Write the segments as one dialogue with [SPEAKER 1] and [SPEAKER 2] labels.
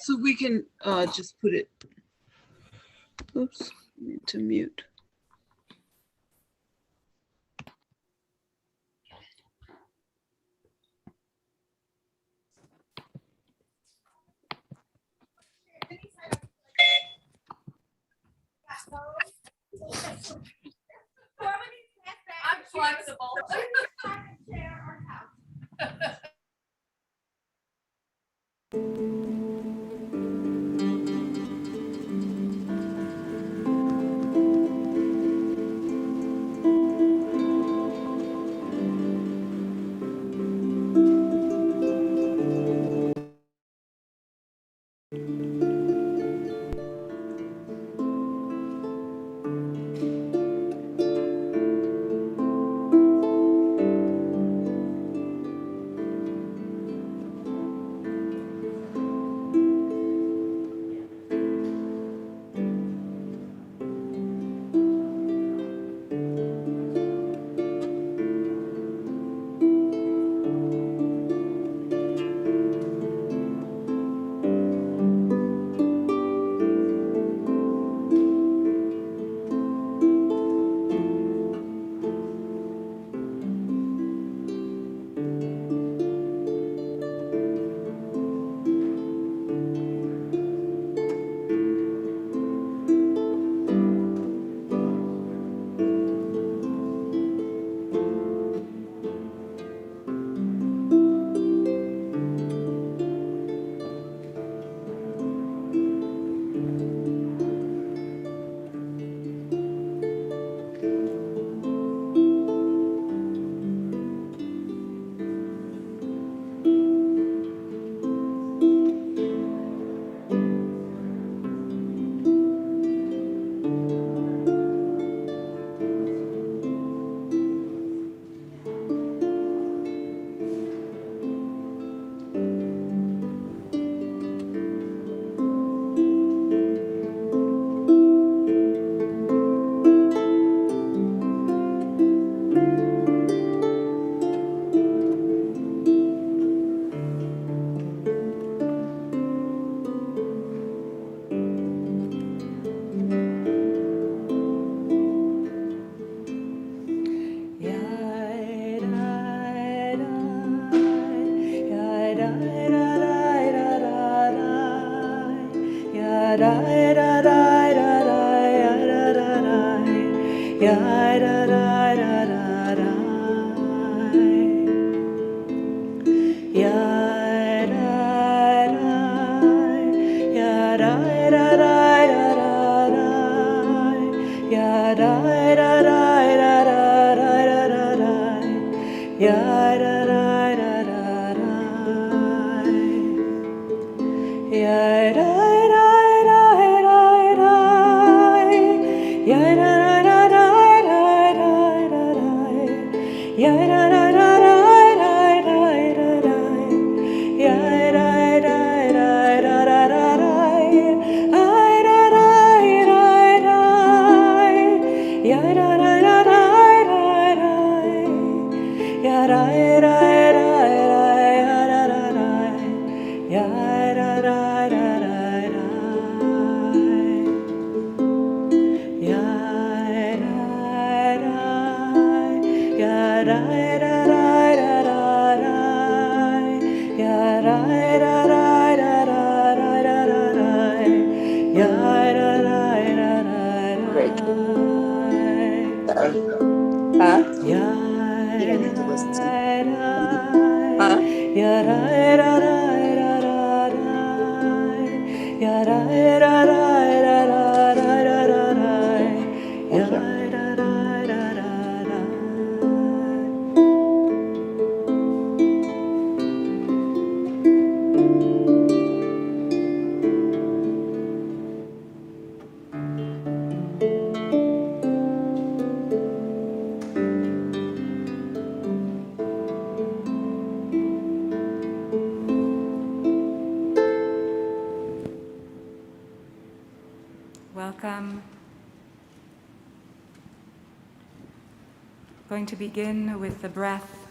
[SPEAKER 1] So we can just put it, oops, need to mute.
[SPEAKER 2] I'm flexible.
[SPEAKER 3] Welcome. Going to begin with the breath.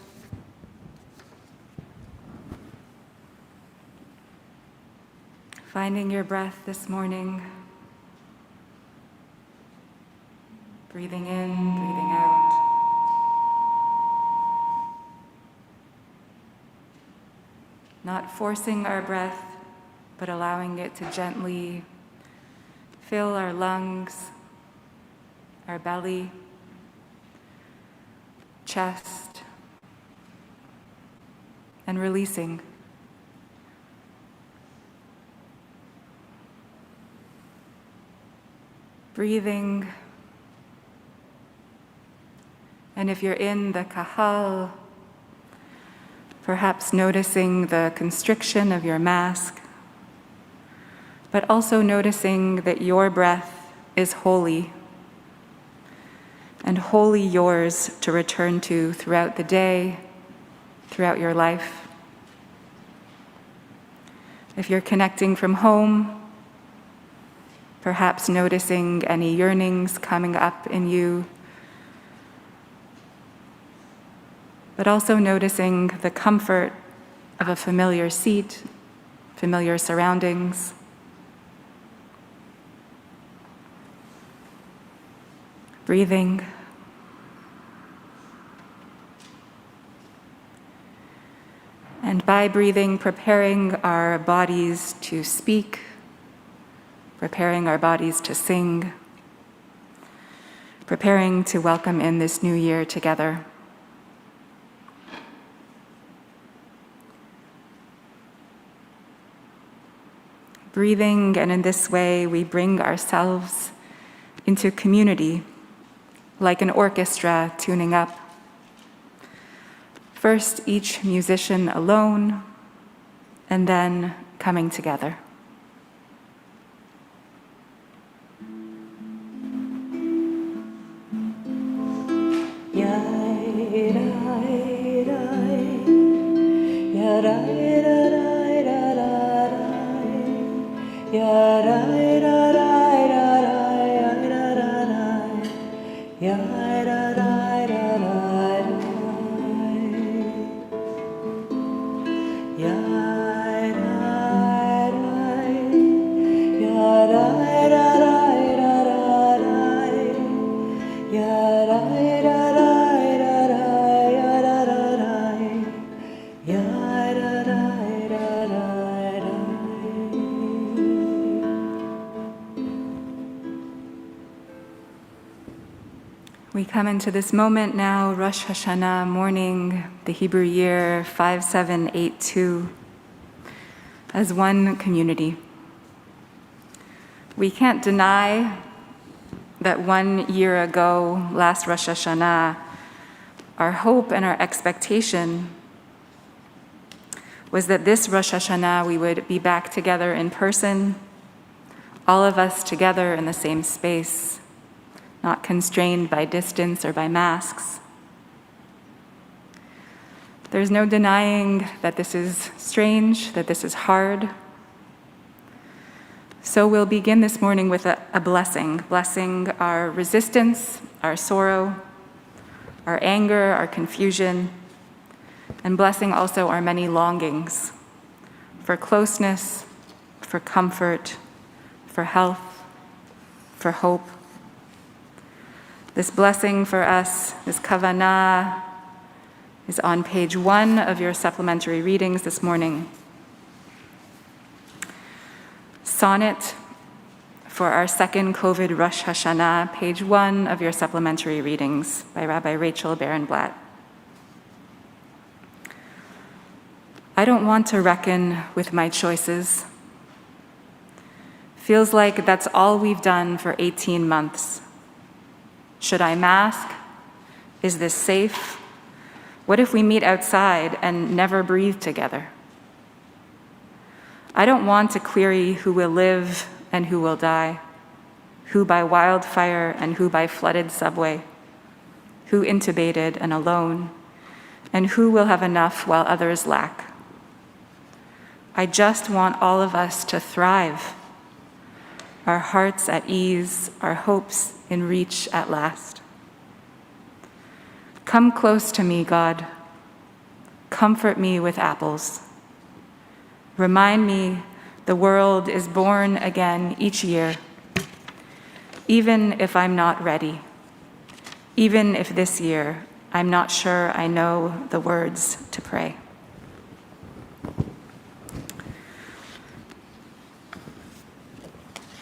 [SPEAKER 3] Finding your breath this morning. Breathing in, breathing out. Not forcing our breath, but allowing it to gently fill our lungs, our belly, chest, and releasing. Breathing. And if you're in the kahal, perhaps noticing the constriction of your mask, but also noticing that your breath is holy and wholly yours to return to throughout the day, throughout your life. If you're connecting from home, perhaps noticing any yearnings coming up in you, but also noticing the comfort of a familiar seat, familiar surroundings. Breathing. And by breathing, preparing our bodies to speak, preparing our bodies to sing, preparing to welcome in this new year together. Breathing, and in this way, we bring ourselves into community, like an orchestra tuning up. First, each musician alone, and then coming together. We come into this moment now, Rosh Hashanah morning, the Hebrew year 5782, as one community. We can't deny that 1 year ago, last Rosh Hashanah, our hope and our expectation was that this Rosh Hashanah we would be back together in person, all of us together in the same space, not constrained by distance or by masks. There's no denying that this is strange, that this is hard. So we'll begin this morning with a blessing our resistance, our sorrow, our anger, our confusion, and blessing also our many longings for closeness, for comfort, for health, for hope. This blessing for us, this kavanah, is on page 1 of your supplementary readings this morning. Sonnet for our second COVID Rosh Hashanah, page 1 of your supplementary readings by Rabbi Rachel Barenblatt. I don't want to reckon with my choices. Feels like that's all we've done for 18 months. Should I mask? Is this safe? What if we meet outside and never breathe together? I don't want to query who will live and who will die, who by wildfire and who by flooded subway, who intubated and alone, and who will have enough while others lack. I just want all of us to thrive, our hearts at ease, our hopes in reach at last. Come close to me, God. Comfort me with apples. Remind me The world is born again each year, even if I'm not ready, even if this year I'm not sure I know the words to pray.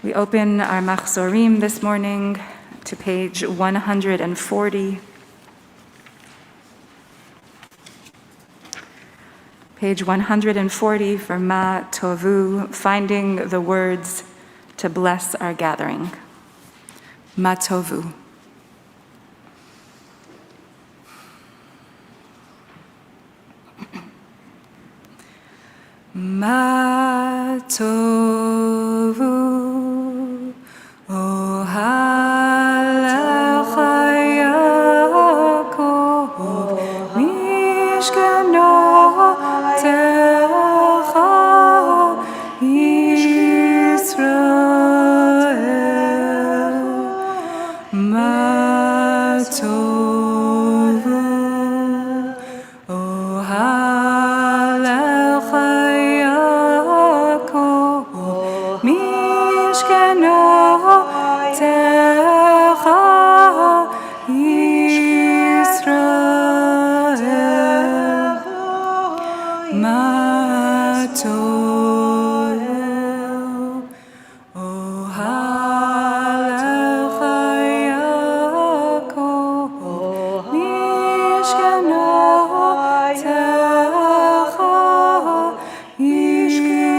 [SPEAKER 3] We open our Machzorim this morning to page 140. Page 140 for Ma Tovu, finding the words to bless our gathering. Ma Tovu. Ma Tovu, Ohalecha Yaakov, Mishkanotecha Yisrael. Ma Tovu, Ohalecha Yaakov, Mishkanotecha Yisrael. Ma Tovu, Ohalecha Yaakov, Mishkanotecha Yisrael.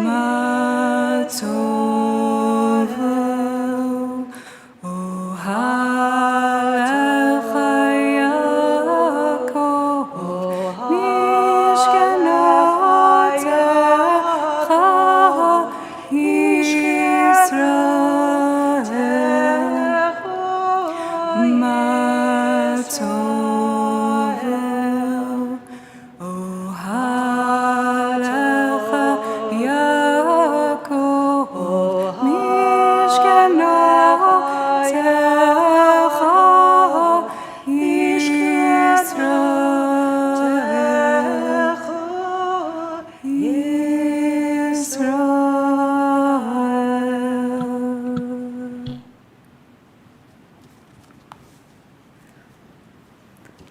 [SPEAKER 3] Ma Tovu, Ohalecha Yaakov, Mishkanotecha Yisrael. Ma Tovu, Ohalecha Yaakov, Mishkanotecha Yisrael.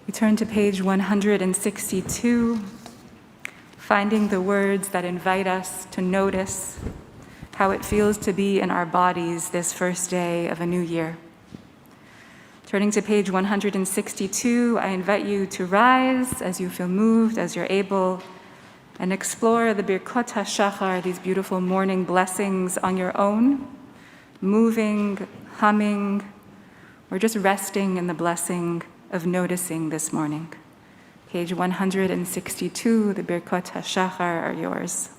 [SPEAKER 3] We turn to page 162, finding the words that invite us to notice how it feels to be in our bodies this first day of a new year. Turning to page 162, I invite you to rise as you feel moved, as you're able, and explore the Birkot HaShachar, these beautiful morning blessings on your own, moving, humming, or just resting in the blessing of noticing this morning. Page 162, the Birkot HaShachar are yours.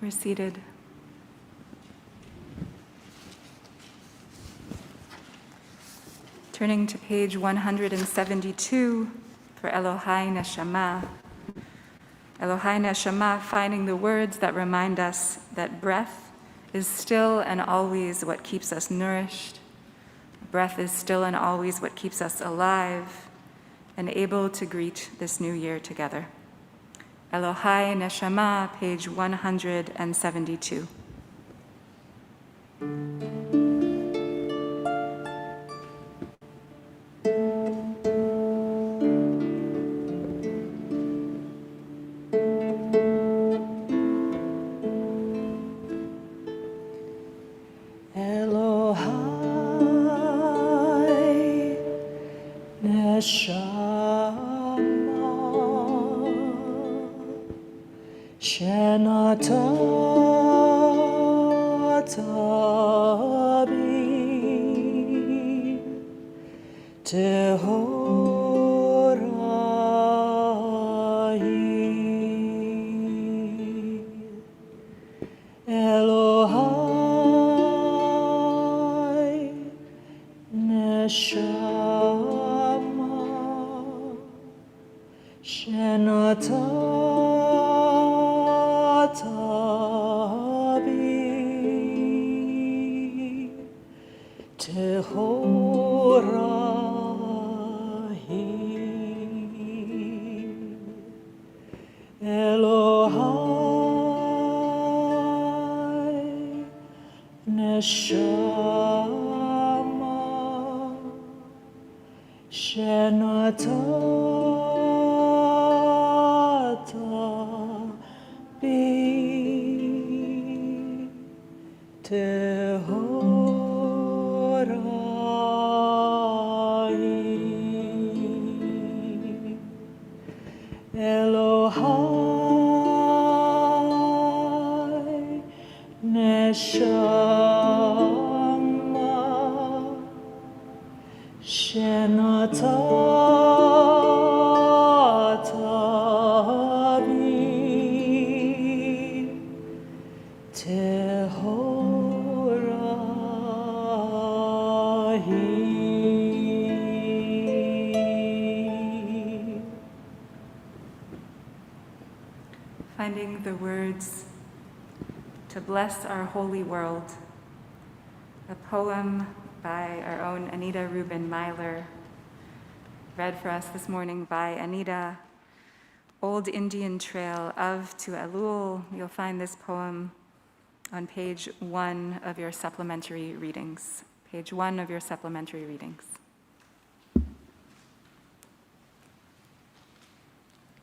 [SPEAKER 3] We're seated. Turning to page 172 for Elohai Neshama. Elohai Neshama, finding the words that remind us that breath is still and always what keeps us nourished. Breath is still and always what keeps us alive and able to greet this new year together. Elohai Neshama, page 172.
[SPEAKER 4] Elohai Neshama Shenata Tabi Tehorahi Elohai Neshama Shenata Tabi Tehorahi Elohai Neshama Shenata Tabi Tehorahi Elohai Neshama Shenata Tabi Tehorahi.
[SPEAKER 3] Finding the words to bless our holy world, a poem by our own Anita Rubin Myler, read for us this morning by Anita. Old Indian Trail of to Elul. You'll find this poem on page 1 of your supplementary readings. Page 1 of your supplementary readings.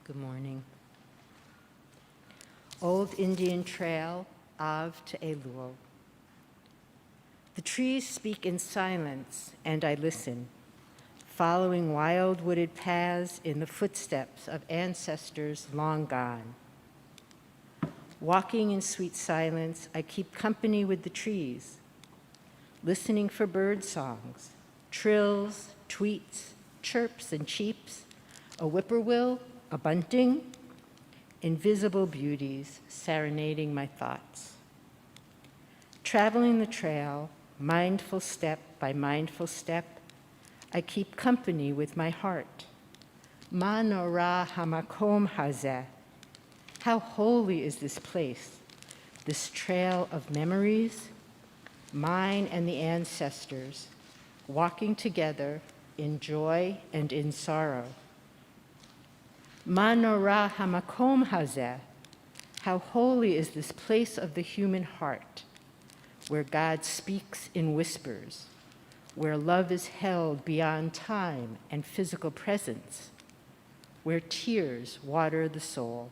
[SPEAKER 4] Good morning. Old Indian Trail of to Elul. The trees speak in silence, and I listen, following wild wooded paths in the footsteps of ancestors long gone. Walking in sweet silence, I keep company with the trees, listening for bird songs, trills, tweets, chirps and cheeps, a whippoorwill, a bunting, invisible beauties serenading my thoughts. Traveling the trail, mindful step by mindful step, I keep company with my heart. Ma nora hamakom hazeh. How holy is this place, this trail of memories, mine and the ancestors, walking together in joy and in sorrow. Ma nora hamakom hazeh. How holy is this place of the human heart, where God speaks in whispers, where love is held beyond time and physical presence, where tears water the soul.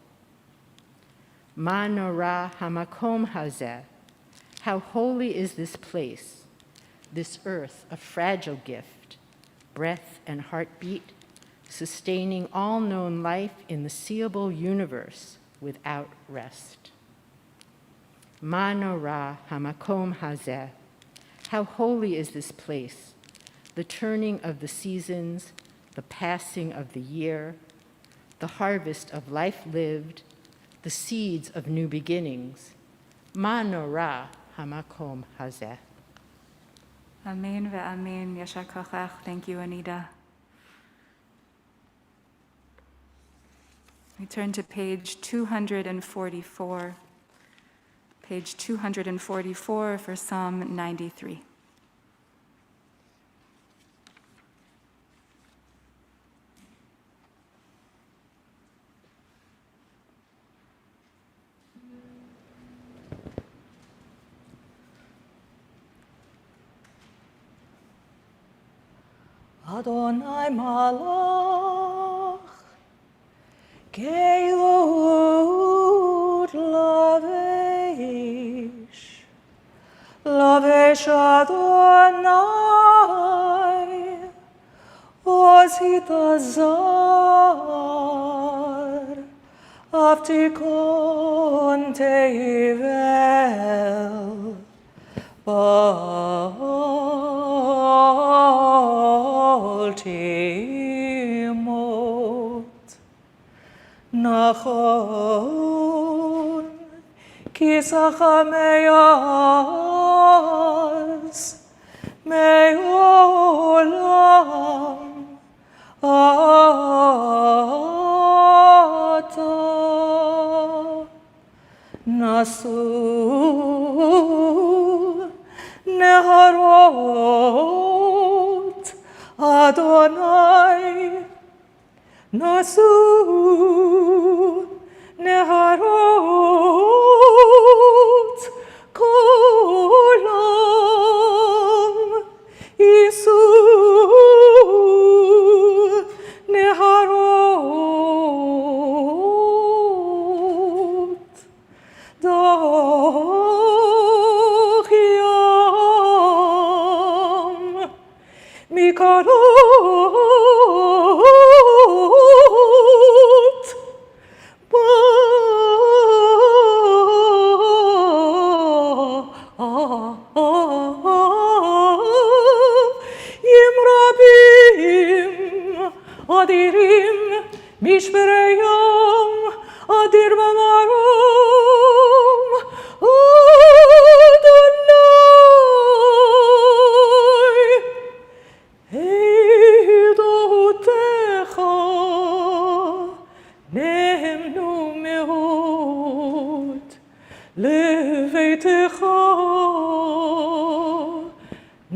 [SPEAKER 4] Ma nora hamakom hazeh. How holy is this place, this earth, a fragile gift, breath and heartbeat, sustaining all known life in the seeable universe without rest. Ma nora hamakom hazeh. How holy is this place, the turning of the seasons, the passing of the year, the harvest of life lived, the seeds of new beginnings, Ma nora hamakom hazeh.
[SPEAKER 3] Amen ve'amen. Yashar kochach. Thank you, Anita. We turn to page 244. Page 244 for Psalm 93.
[SPEAKER 5] Adonai malach, Gelut lavesh, lavesh Adonai, ozit azar, aftikon teivel, Baltimot. Nachon, kisacha meyaz, me'olam, ata. Nasu neharot Adonai, Nasu neharot kolam, Isu neharot doch yam mikarot im rabim adirim mishpereyam adir bamarom Adonai eidotecha nehemnu meod leveitecha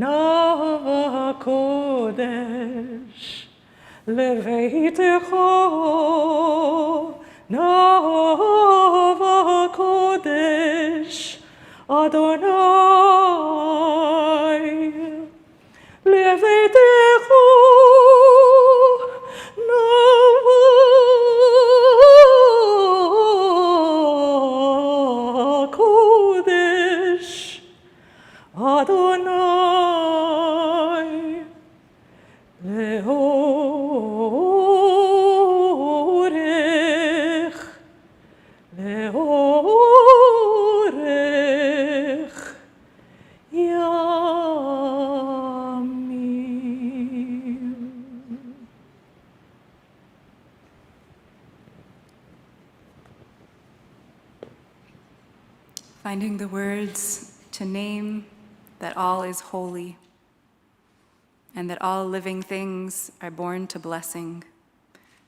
[SPEAKER 5] nava kodesh leveitecha nava kodesh Adonai leveitecha nava kodesh Adonai leorech yamim.
[SPEAKER 3] Finding the words to name that all is holy and that all living things are born to blessing.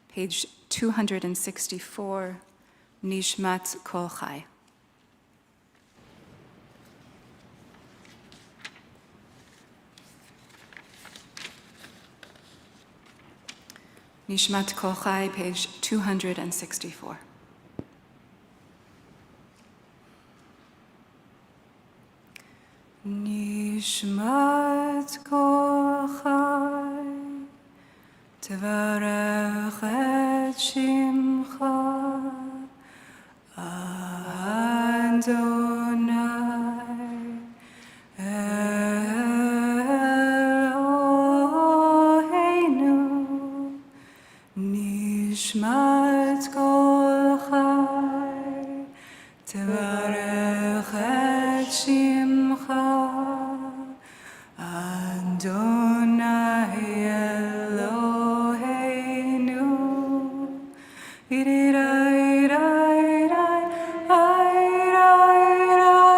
[SPEAKER 3] Page 264, Nishmat Kol Chai. Nishmat Kol Chai, page 264. Nishmat Kol Chai, Tvarech et Shimcha, Adonai, Eloheinu. Nishmat Kol Chai, Tvarech et Shimcha, Adonai Eloheinu. Irirai, rai, rai, rai, rai, rai.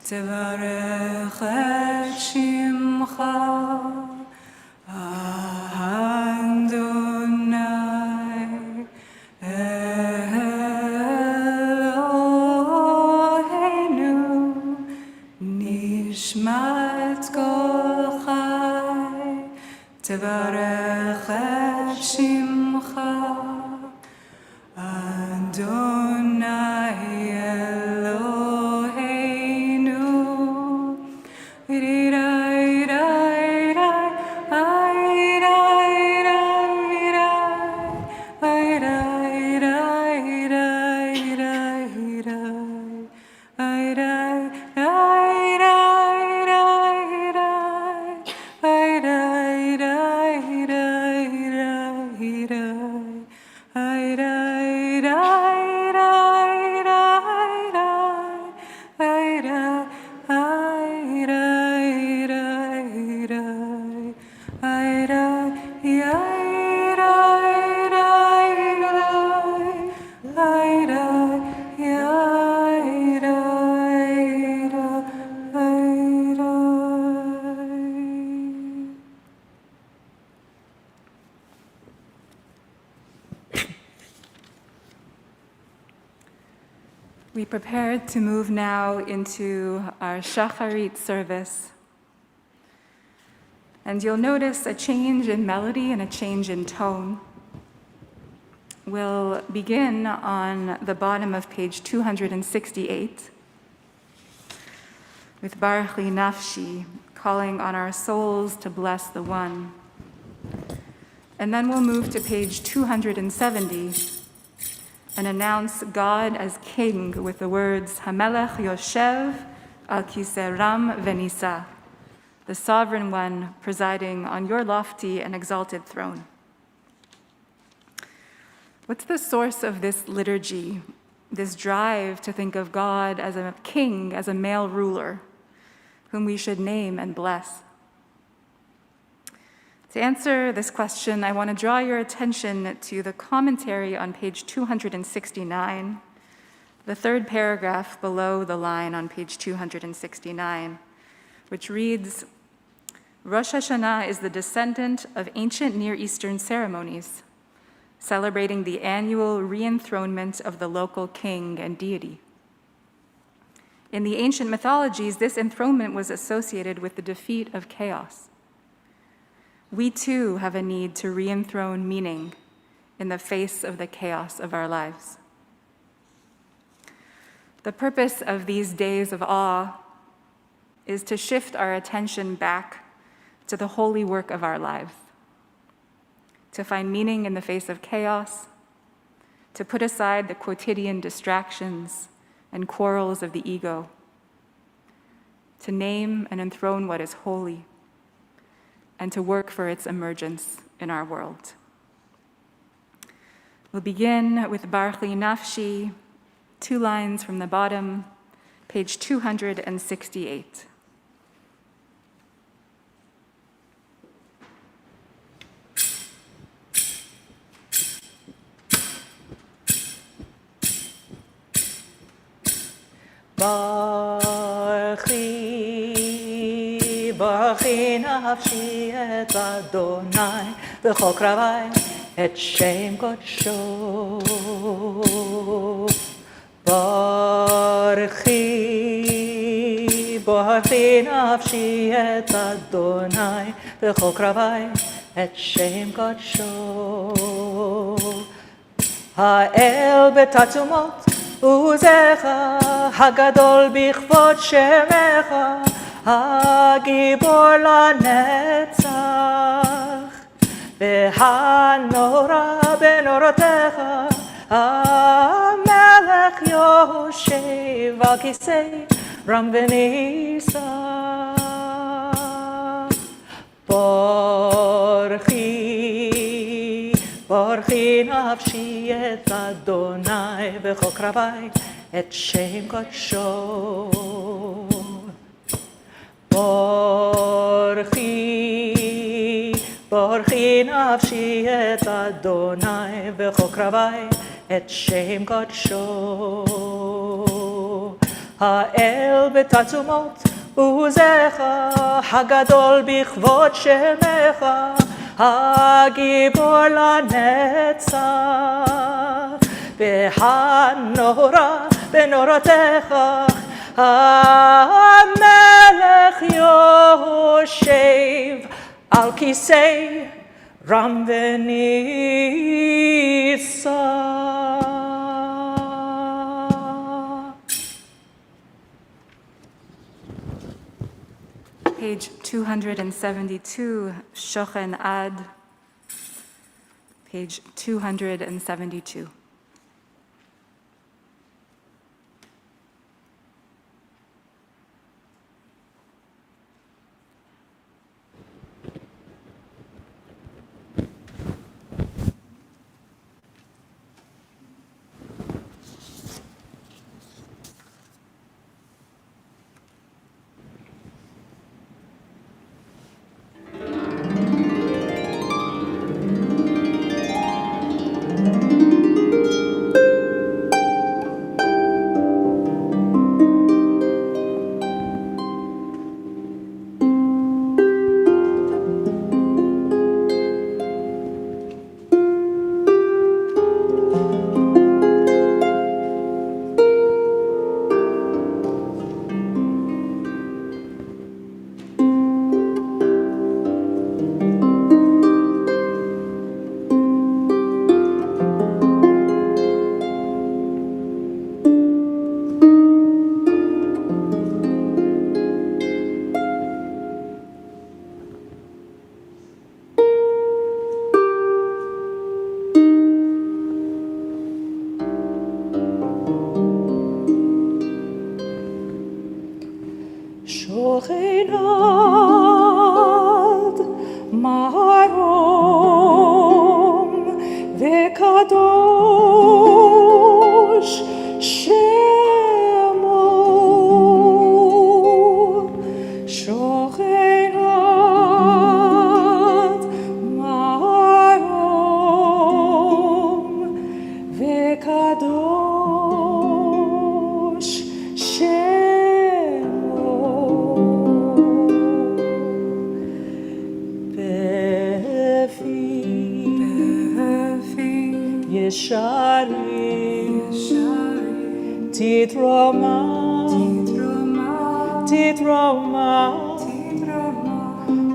[SPEAKER 3] תברך את שמך, אדוני אלוהינו, נשמת כל חי, תברך את שמך, אדוני אלוהינו. We prepare to move now into our Shacharit service. And you'll notice a change in melody and a change in tone. We'll begin on the bottom of page 268 with Baruch Li Nafshi, calling on our souls to bless the One. And then we'll move to page 270 and announce God as King with the words Hamelech Yoshev al Kisei Ram Venisa, the Sovereign One presiding on your lofty and exalted throne. What's the source of this liturgy, this drive to think of God as a king, as a male ruler, whom we should name and bless? To answer this question, I want to draw your attention to the commentary on page 269, the third paragraph below the line on page 269, which reads, Rosh Hashanah is the descendant of ancient Near Eastern ceremonies, celebrating the annual re-enthronement of the local king and deity. In the ancient mythologies, this enthronement was associated with the defeat of chaos. We too have a need to re-enthrone meaning in the face of the chaos of our lives. The purpose of these days of awe is to shift our attention back to the holy work of our lives, to find meaning in the face of chaos, to put aside the quotidian distractions and quarrels of the ego, to name and enthrone what is holy, and to work for its emergence in our world. We'll begin with Baruch Li Nafshi, 2 lines from the bottom, page 268.
[SPEAKER 5] ברכי נפשי את אדוני בכל קרבי את שם קודשו. ברכי נפשי את אדוני בכל קרבי את שם קודשו. האל בתעצומות עוזך הגדול בכבוד שמך הגיבור לנצח והנורא בנורותיך המלך יושב על כיסא רם ונישא. ברכי נפשי את אדוני בכל קרבי את שם קודשו. ברכי נפשי את אדוני בכל קרבי את שם קודשו. האל בתעצומות עוזך, הגדול בכבוד שמך, הגיבור לנצח, והנורא בנורותיך, המלך יושב על כיסא רם ונישא.
[SPEAKER 3] Page 272, Shochen Ad. Page 272.
[SPEAKER 5] שוכנד מרום וקדוש שמו, שוכנד מרום וקדוש שמו. ישרים תתרומם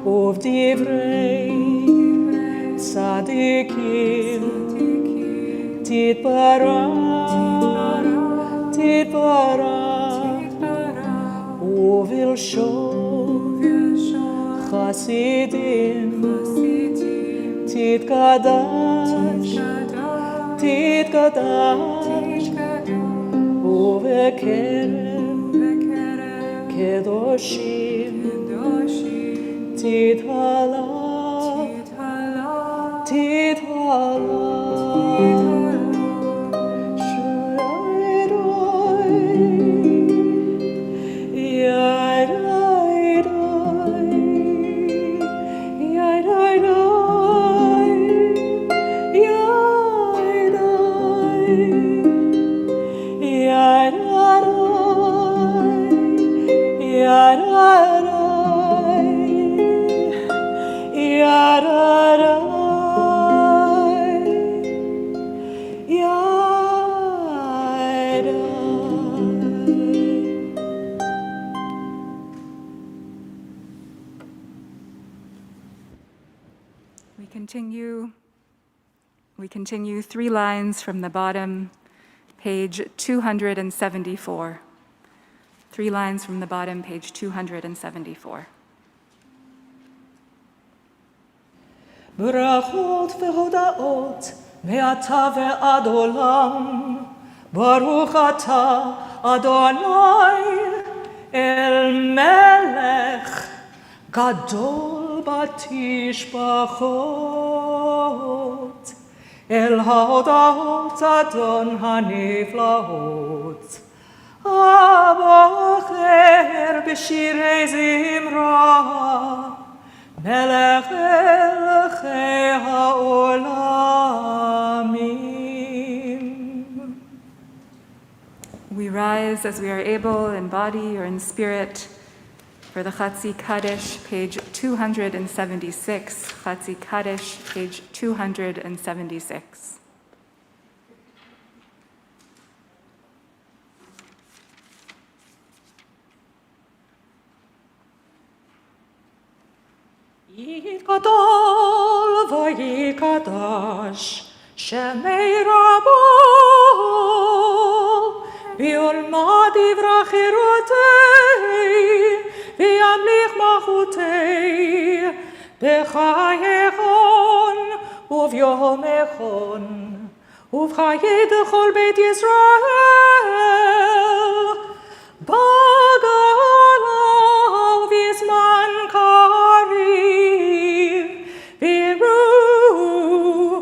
[SPEAKER 5] ובדברי צדיקים תתברך ובלשון חסידים תתקדש ובקרב קדושים תתהלה.
[SPEAKER 3] We continue 3 lines from the bottom, page 274. 3 lines from the bottom, page 274.
[SPEAKER 5] ברכות והודאות מעתה ועד עולם, ברוך אתה אדוני אל מלך גדול בתשבחות, אל ההודעות אדון הנפלאות, הבוחר בשירי זמרה, מלך מלכי העולמים.
[SPEAKER 3] We rise as we are able in body or in spirit for the Chatzi Kaddish, page 276. Chatzi Kaddish, page 276.
[SPEAKER 5] יתגדל ויקדש שמי רבו וילמד דברי חירותי וימליך מלכותי בחייכון וביומכון ובחיי כל בית ישראל בגאולה ובזמן קריב ויראו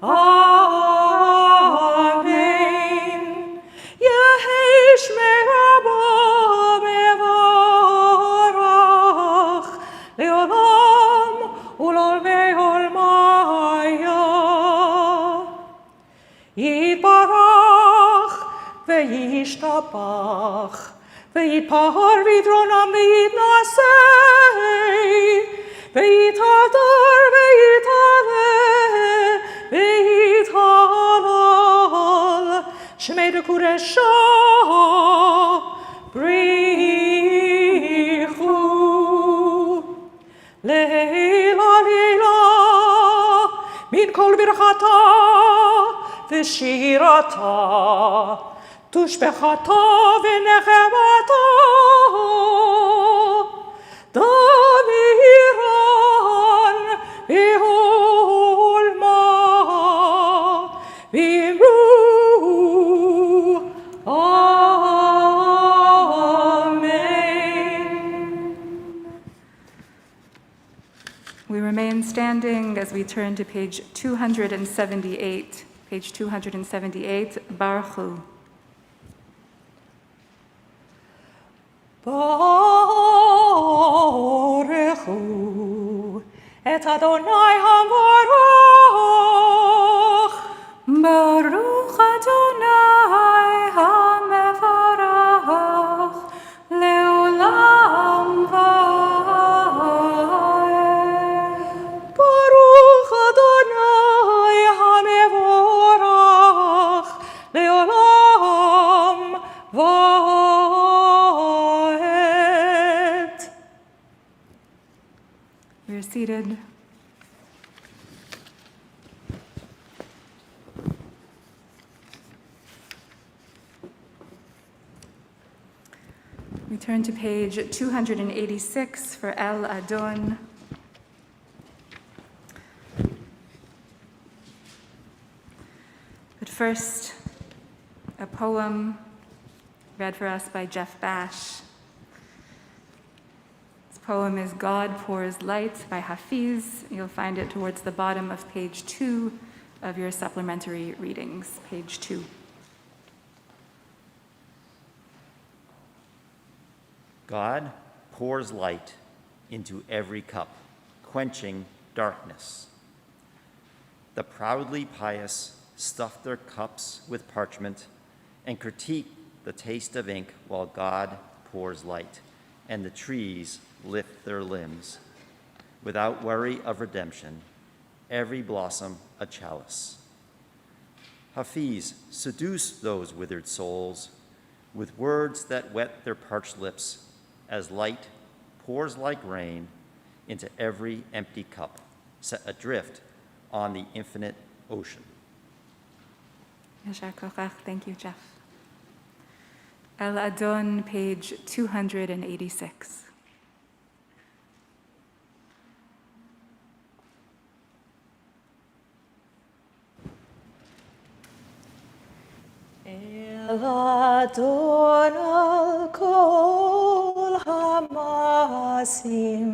[SPEAKER 5] אמן יהי שמי רבו מבורך לעולם ולעולמי עולמיה יתברך וישתבח ויתפאר ויתרומם ויתנשא ויתהדר ויתהלל ויתהלל שמי דקודשו בריחו לילה לילה מן כל ברכתה ושירתה תושבחתה ונחמתה דמירן והולמה ואמרו אמן.
[SPEAKER 3] We remain standing as we turn to page 278. Page 278, Baruch Hu.
[SPEAKER 5] ברכו את אדוני המבורך
[SPEAKER 3] ברוך אדוני המבורך לעולם ועד.
[SPEAKER 5] ברוך אדוני המבורך לעולם ועד.
[SPEAKER 3] We're seated. We turn to page 286 for El Adon. But first, a poem read for us by Jeff Bash. This poem is God Pours Light by Hafiz. You'll find it towards the bottom of page 2 of your supplementary readings, page 2.
[SPEAKER 6] God pours light into every cup, quenching darkness. The proudly pious stuff their cups with parchment and critique the taste of ink while God pours light, and the trees lift their limbs. Without worry of redemption, every blossom a chalice. Hafiz, seduce those withered souls with words that wet their parched lips, as light pours like rain into every empty cup, set adrift on the infinite ocean.
[SPEAKER 3] Yashar Kochach, thank you, Jeff. El Adon, page 286.
[SPEAKER 5] El Adon al kol hamasim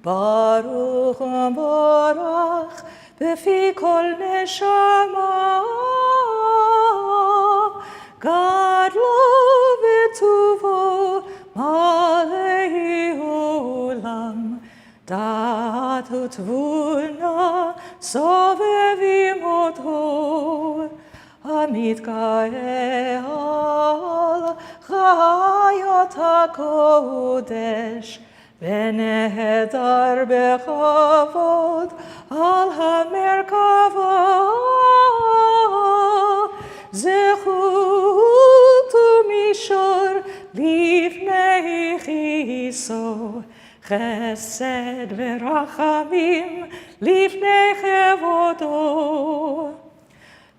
[SPEAKER 5] Baruch Borach befi kol neshama Gadlo v'tuvo malei olam Dat utvuna sovevim oto המתגאה על בחיות הקודש, ונהדר בכבוד על המרכבה. זכות ומישור לפני כיסו, חסד ורחמים לפני כבודו.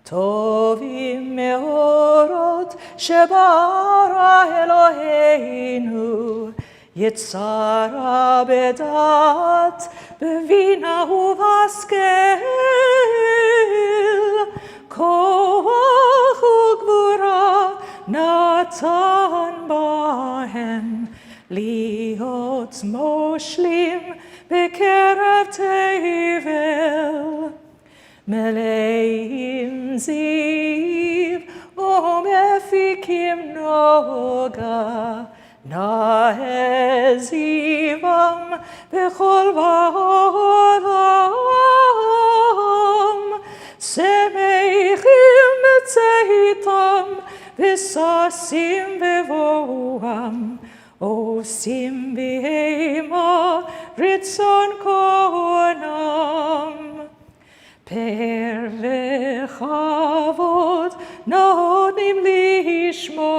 [SPEAKER 5] טובים מאורות שברא אלוהינו, יצרה בדעת, בבינה ובהשכל. כוח וגבורה נתן בהם, להיות מושלים בקרב תבל. מלאים זיו ומפיקים נוגה, נאה זיום בכל בעולם. שמחים בצאתם וששים בבואם, עושים בהמה רצון כהונם. פר וכבוד נותנים לשמו,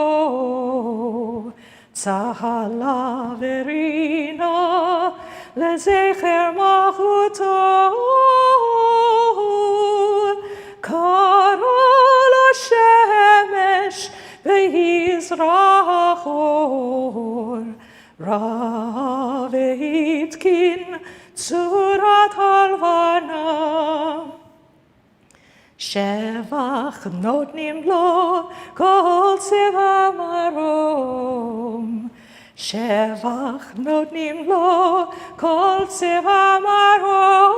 [SPEAKER 5] צהלה ורינה לזכר מלכותו. קרא לשמש ויזרח אור, ראה והתקין צורת הלבנה. שבח נותנים לו כל צבע מרום, שבח נותנים לו כל צבע מרום.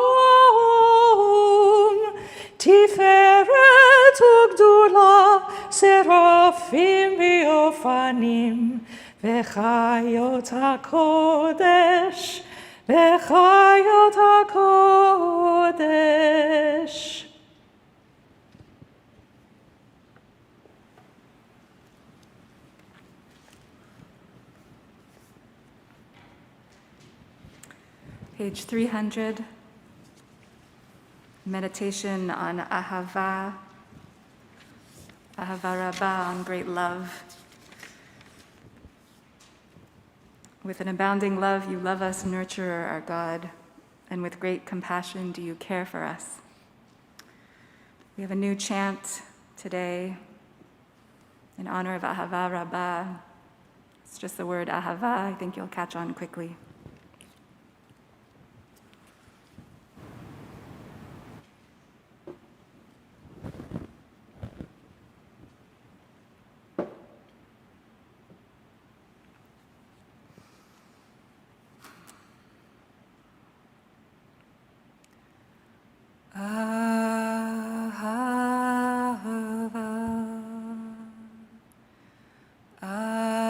[SPEAKER 5] תפארת וגדולה שרפים באופנים, וחיות הקודש, וחיות הקודש.
[SPEAKER 3] Page 300, meditation on Ahava, Ahava Rabbah, on great love. With an abounding love, you love us, nurturer, our God, and with great compassion do you care for us. We have a new chant today in honor of Ahava Rabbah. It's just the word Ahava. I think you'll catch on quickly. Ahava, Ahava.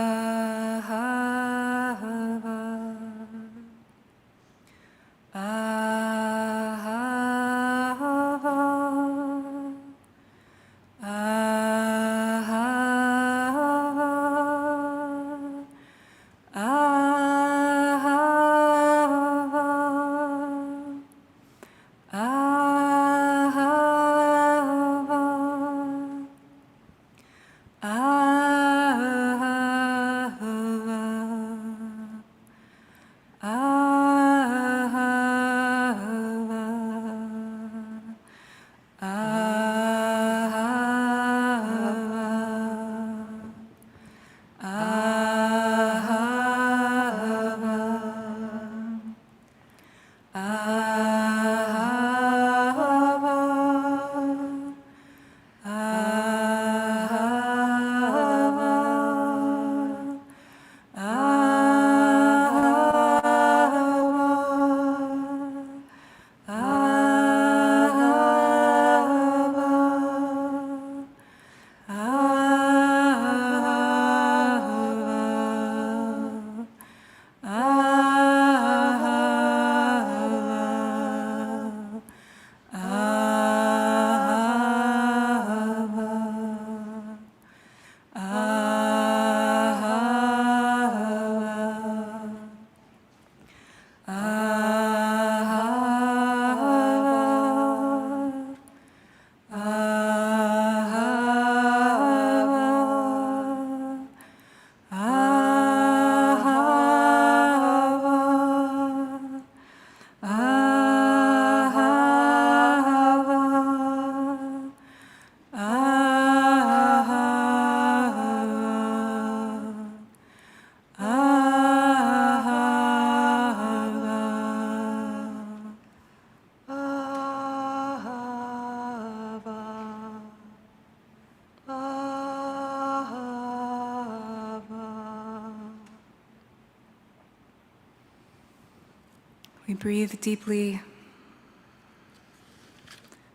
[SPEAKER 3] We breathe deeply,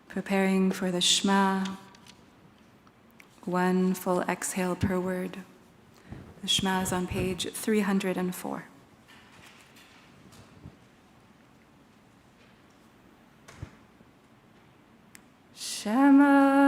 [SPEAKER 3] preparing for the Shema. One full exhale per word. The Shema is on page 304. Shema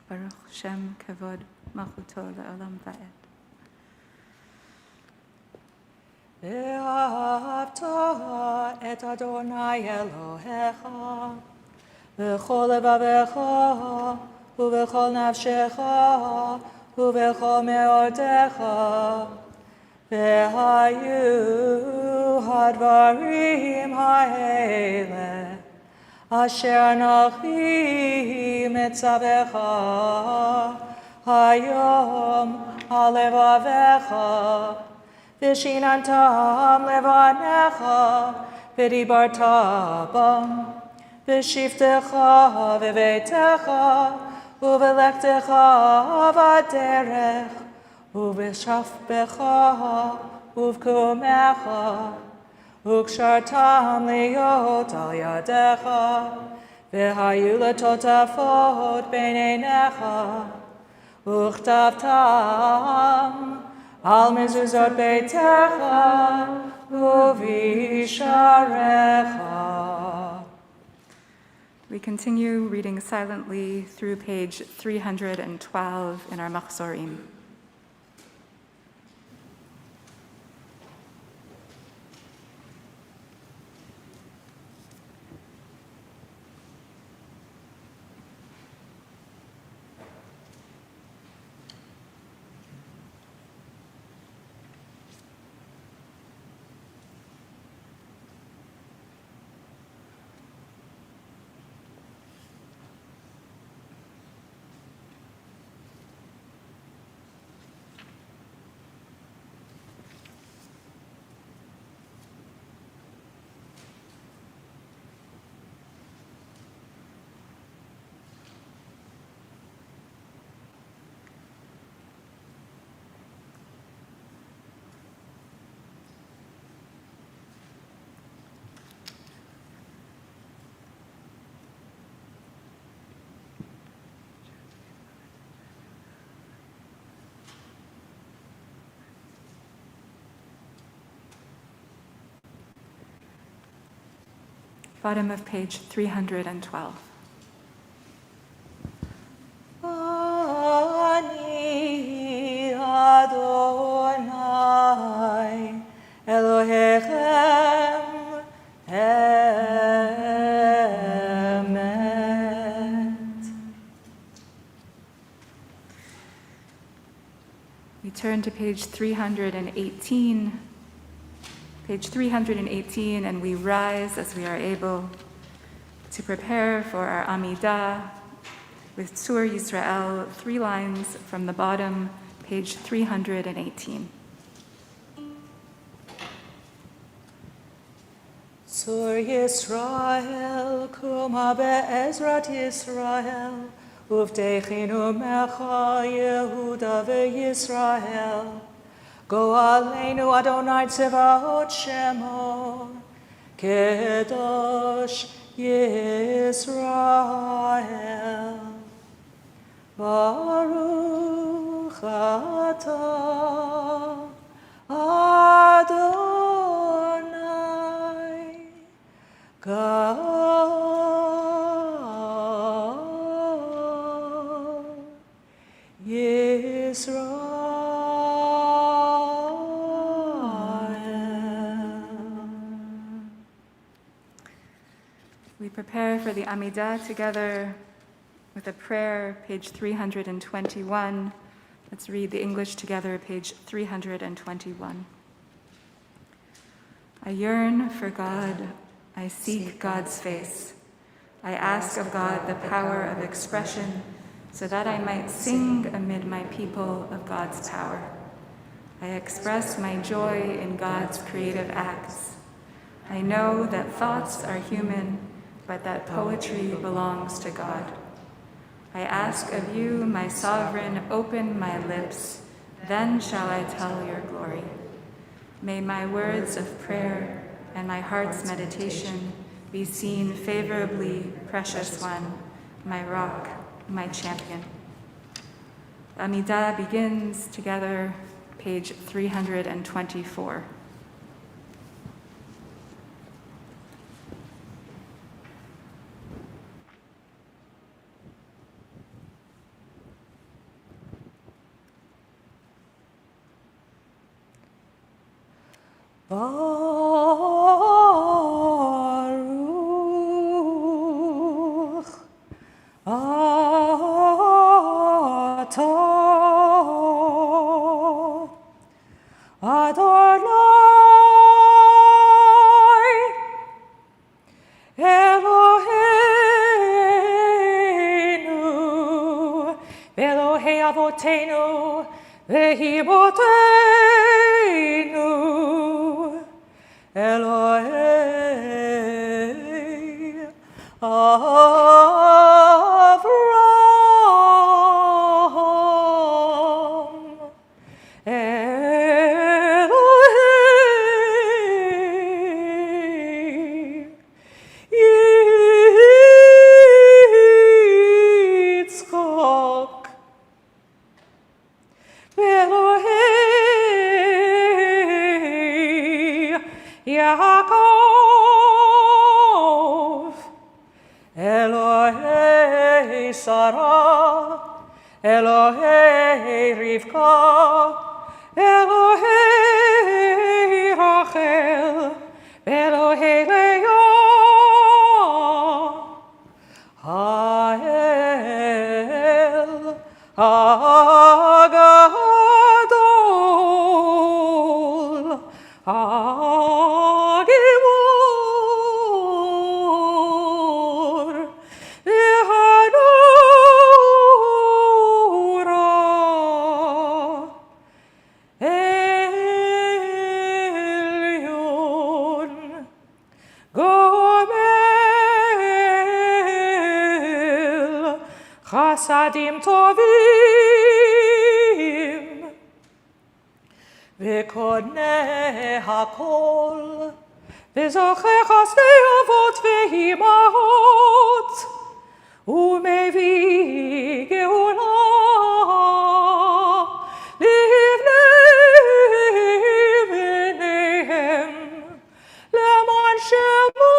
[SPEAKER 3] Baruch Shem Kavod Malchuto Le'olam Va'ed.
[SPEAKER 5] ואהבת את אדוני אלוהיך בכל לבבך ובכל נפשך ובכל מאודך, והיו הדברים האלה אשר אנוכי מצווך היום על לבביך, ושיננתם לבניך, ודיברת בם, בשבתך בביתך, ובלכתך בדרך, ובשכבך ובקומך, וקשרתם להיות על ידך, והיו לטוטפות בין עיניך, וכתבתם על מזוזות ביתך ובשעריך.
[SPEAKER 3] We continue reading silently through page 312 in our Machzorim. Bottom of page 312.
[SPEAKER 5] Ani Adonai Elohechem Emet.
[SPEAKER 3] We turn to page 318. Page 318, and we rise as we are able to prepare for our Amidah with Tzur Yisrael, 3 lines from the bottom, page 318.
[SPEAKER 5] Tzur Yisrael, Kuma be'ezrat Yisrael, uvdechinu mecha Yehuda ve'Yisrael. Go aleinu Adonai Tzevaot Shemo, Kedosh Yisrael. Baruch atah Adonai Yisrael.
[SPEAKER 3] We prepare for the Amidah together with a prayer, page 321. Let's read the English together, page 321. I yearn for God. I seek God's face. I ask of God the power of expression so that I might sing amid my people of God's power. I express my joy in God's creative acts. I know that thoughts are human, but that poetry belongs to God. I ask of you, my sovereign, open my lips, then shall I tell your glory. May my words of prayer and my heart's meditation be seen favorably, precious one, my rock, my champion. Amidah begins together, page 324.
[SPEAKER 5] Baruch atah Adonai Eloheinu Elohei Avotenu Vehimoteinu Elohei Avraham Elohei Yitzchak Elohei Yaakov Elohei Sarah Elohei Rivka Elohei Rachel Elohei Leah Ha'el Hagadol Hagibor V'Hanura Elyon Gomel Chasadim Tovim V'Kodnei Hakol V'Zochei Chasdei Avot V'Imahot U'Mevi Geula Livnei B'neihem Leman Shemo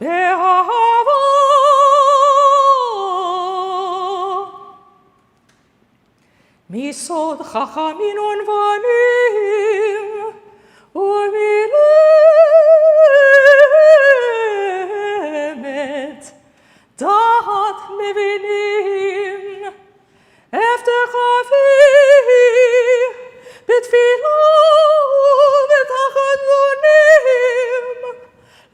[SPEAKER 5] Be'ahava Misod Chachamim Unvanim U'Milemet Dahat Mevinim Efter Chavi B'Tfilo V'Tachanunim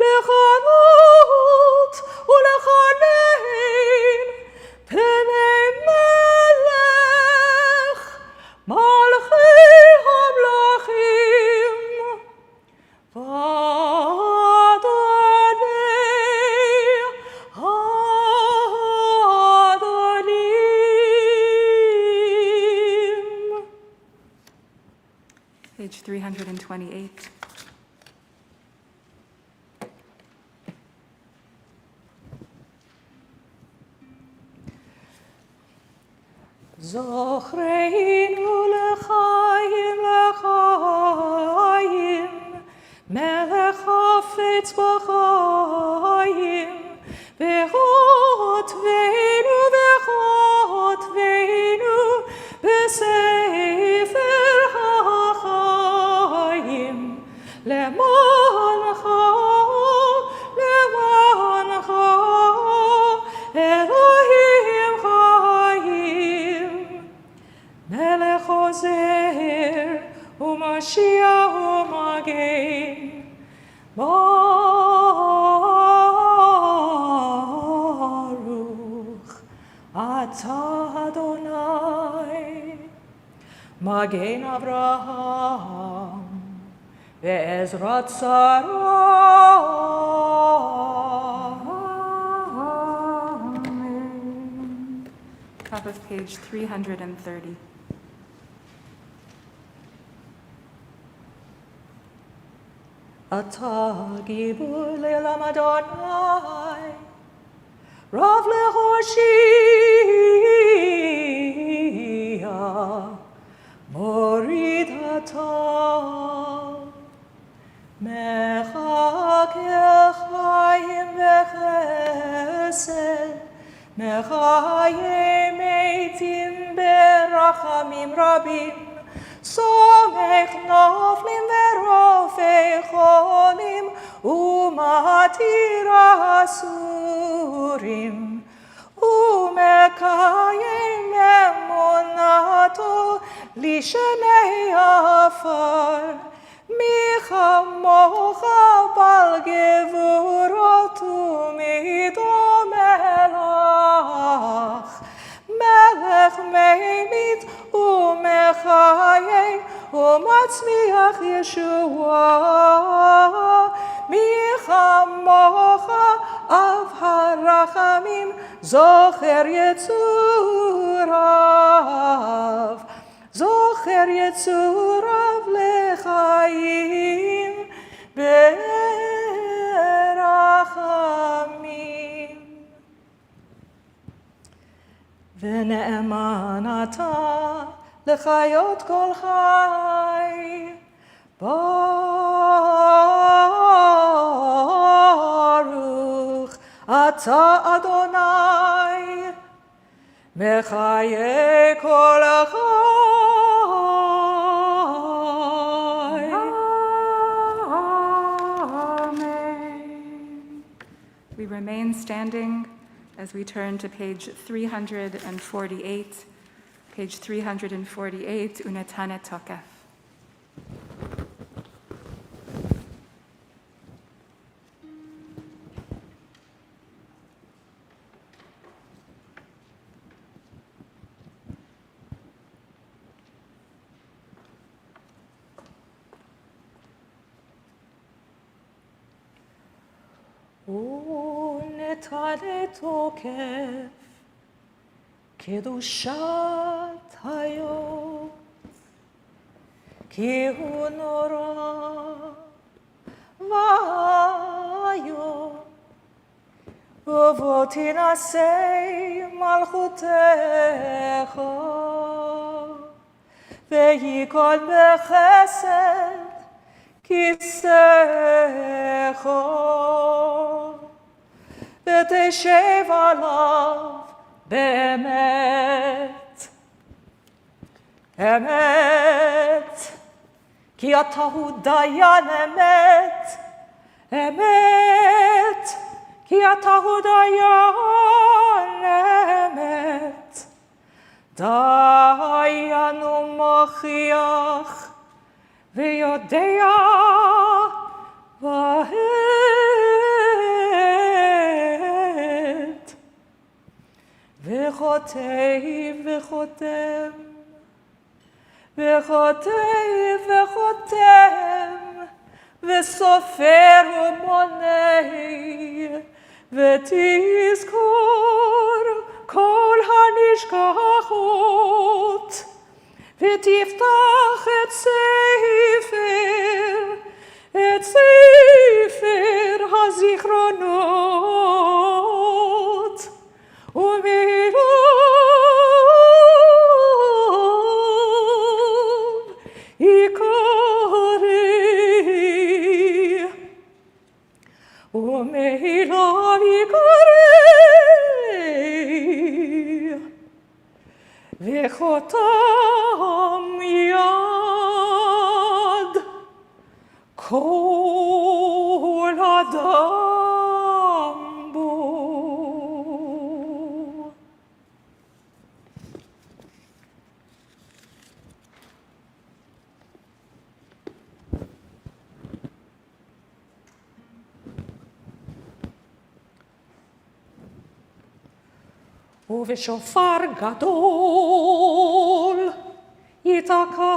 [SPEAKER 5] Lechanot U'Lechanein Pnei Melech Malchei Hamlachim V'Adonai Adonim.
[SPEAKER 3] Page 328.
[SPEAKER 5] Zochreinu l'chaim l'chaim חפץ בחיים, וכותבנו בספר החיים, למענך, אלוהים חיים, מלך עוזר ומשיח ומגן, ברוך אתה אדוני, מגן אברהם ועזרת שרה.
[SPEAKER 3] Amen. Top of page 330.
[SPEAKER 5] אתה גיבור לעולם אדוני, רב להושיע, מוריד אתה, מחכה חיים וחסד, מחיה מתים ברחמים רבים, סומך נופלים ורופא חולים, ומתיר אסורים, ומקיים אמונתו לשני עפר. מי כמוך בעל גבורות ומידו מלך, מלך ממית ומחיה ומצמיח ישועה. מי כמוך אב הרחמים, זוכר יצוריו, זוכר יצוריו לחיים ברחמים. ונאמן אתה לחיות כל חי, ברוך אתה אדוני, מחיי כל החי.
[SPEAKER 3] Amen. We remain standing as we turn to page 348. Page 348, Unetane Tokef.
[SPEAKER 5] ונתנה תוקף קדושת היום, כי הוא נורא ואיום, ובוא תנשא מלכותך, וייכון בחסד כיסאך, ותשב עליו באמת, אמת, כי אתה הוא דיין אמת, אמת, כי אתה הוא דיין אמת, דיין ומוכיח ויודע בעת, וחוטא וחותם, וחוטא וחותם, וסופר ומונה, ותזכור כל הנשכחות, ותפתח את ספר הזיכרונות, ומרוב יקרא אותם יד כל אדם בו. ובשופר גדול ייתקע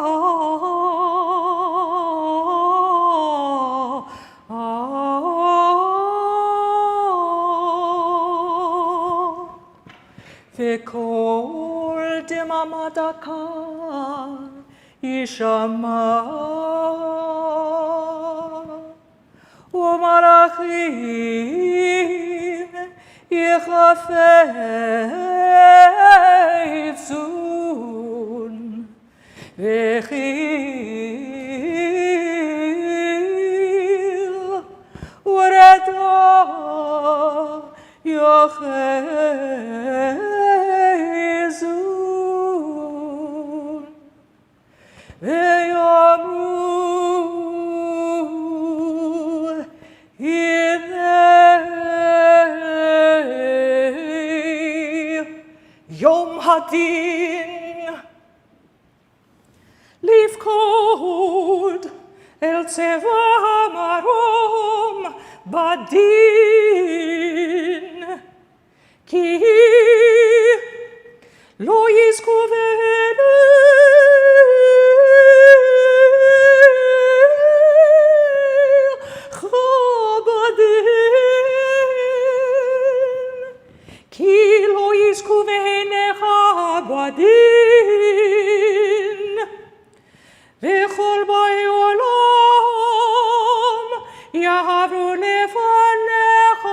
[SPEAKER 5] וקול דממה דקה יישמע ומלאכים יחפצון וחיל ורדה יחזון ויאמרו הנה יום הדין לפקוד אל צבא מרום בדין כי לא יזכו ונלך בדין כי לא יזכו ועיניך בדין וכל באי עולם יעברו לפניך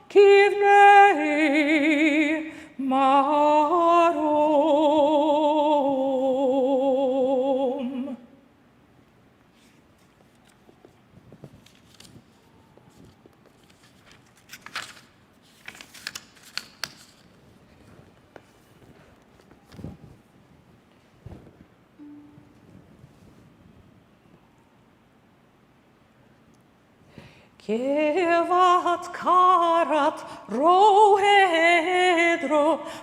[SPEAKER 5] כבני מרום. כבת קרת רועדרו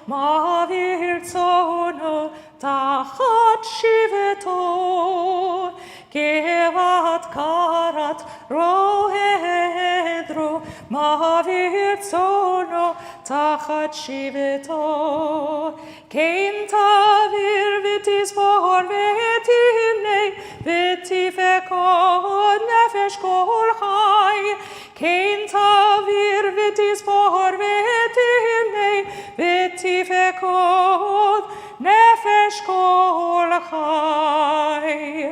[SPEAKER 5] מעביר צאנו תחת שבטו כבת קרת רועדרו מעביר צאנו תחת שבטו כן תעביר ותספור ותמנה ותפקוד נפש כל חי כן תעביר ותספור ותמנה ותפקוד נפש כל חי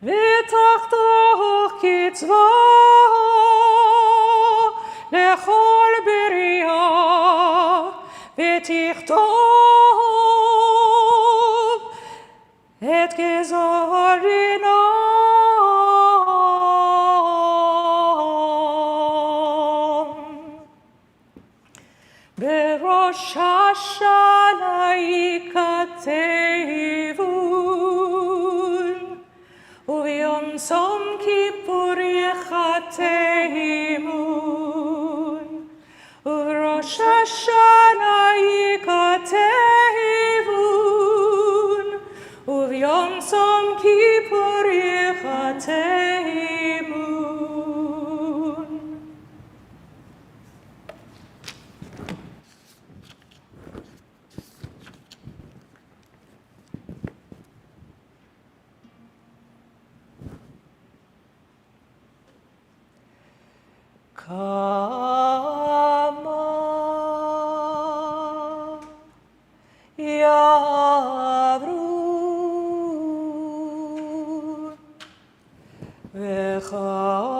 [SPEAKER 5] ותחתוך קצבה לכל בריאה ותכתוב את גזרינם בראש השנה ייכתבון וביום צום כיפור ייחתמון ובראש השנה ייכתבון וביום צום כיפור ייחתמון. כמה יעברו וכמה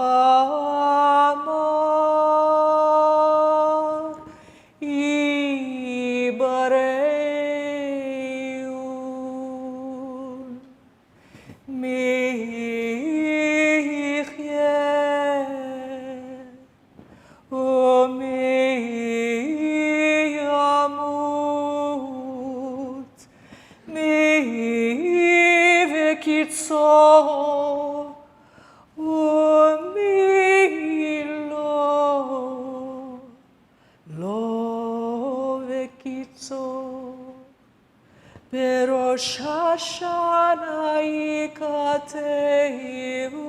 [SPEAKER 5] ייבראו מי יחיה ומי ימות kitso umilo lo vekitso Rosh Hashanah ikatehu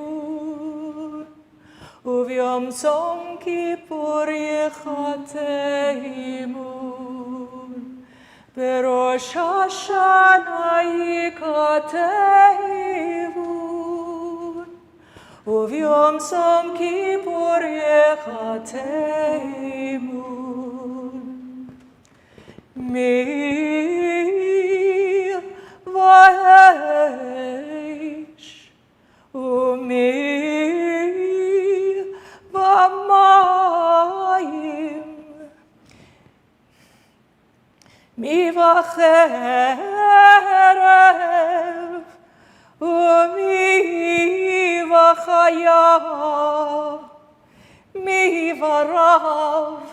[SPEAKER 5] uvyom tzom kippur yichatehu Rosh Hashanah ikatehu uvyom tzom kippur yichatehu Vaish umi vamayim mi vacherev umi vachaya mi varav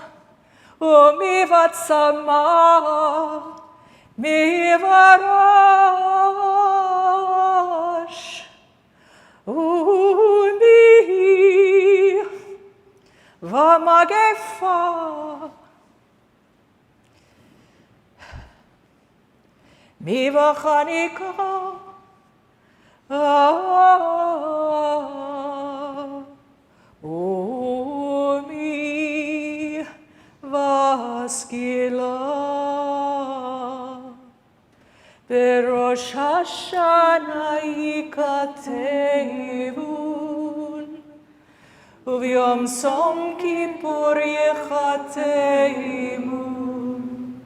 [SPEAKER 5] umi vatsama Rosh umi v'magefa mi v'chanika umi v'skila Rosh Hashanah yikatevun uvyom tzom kippur yichatemun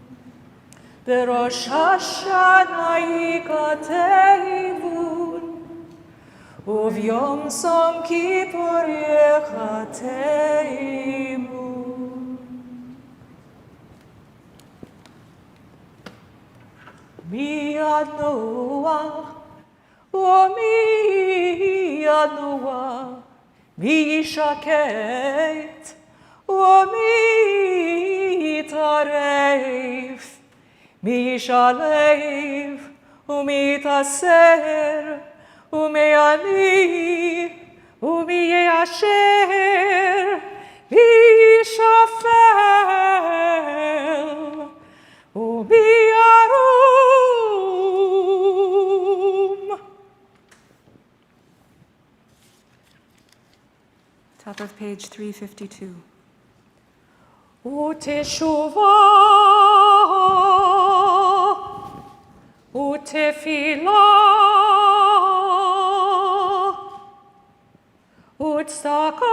[SPEAKER 5] Rosh Hashanah yikatevun uvyom tzom kippur yichatemun Mi Noah, mi Noah, mi shaket, mi taref, mi shalev, mi taser, mi ani, mi yasher, mi shafel, mi
[SPEAKER 3] Top of page 352.
[SPEAKER 5] Uteshuvah, utefillah, utzdakah,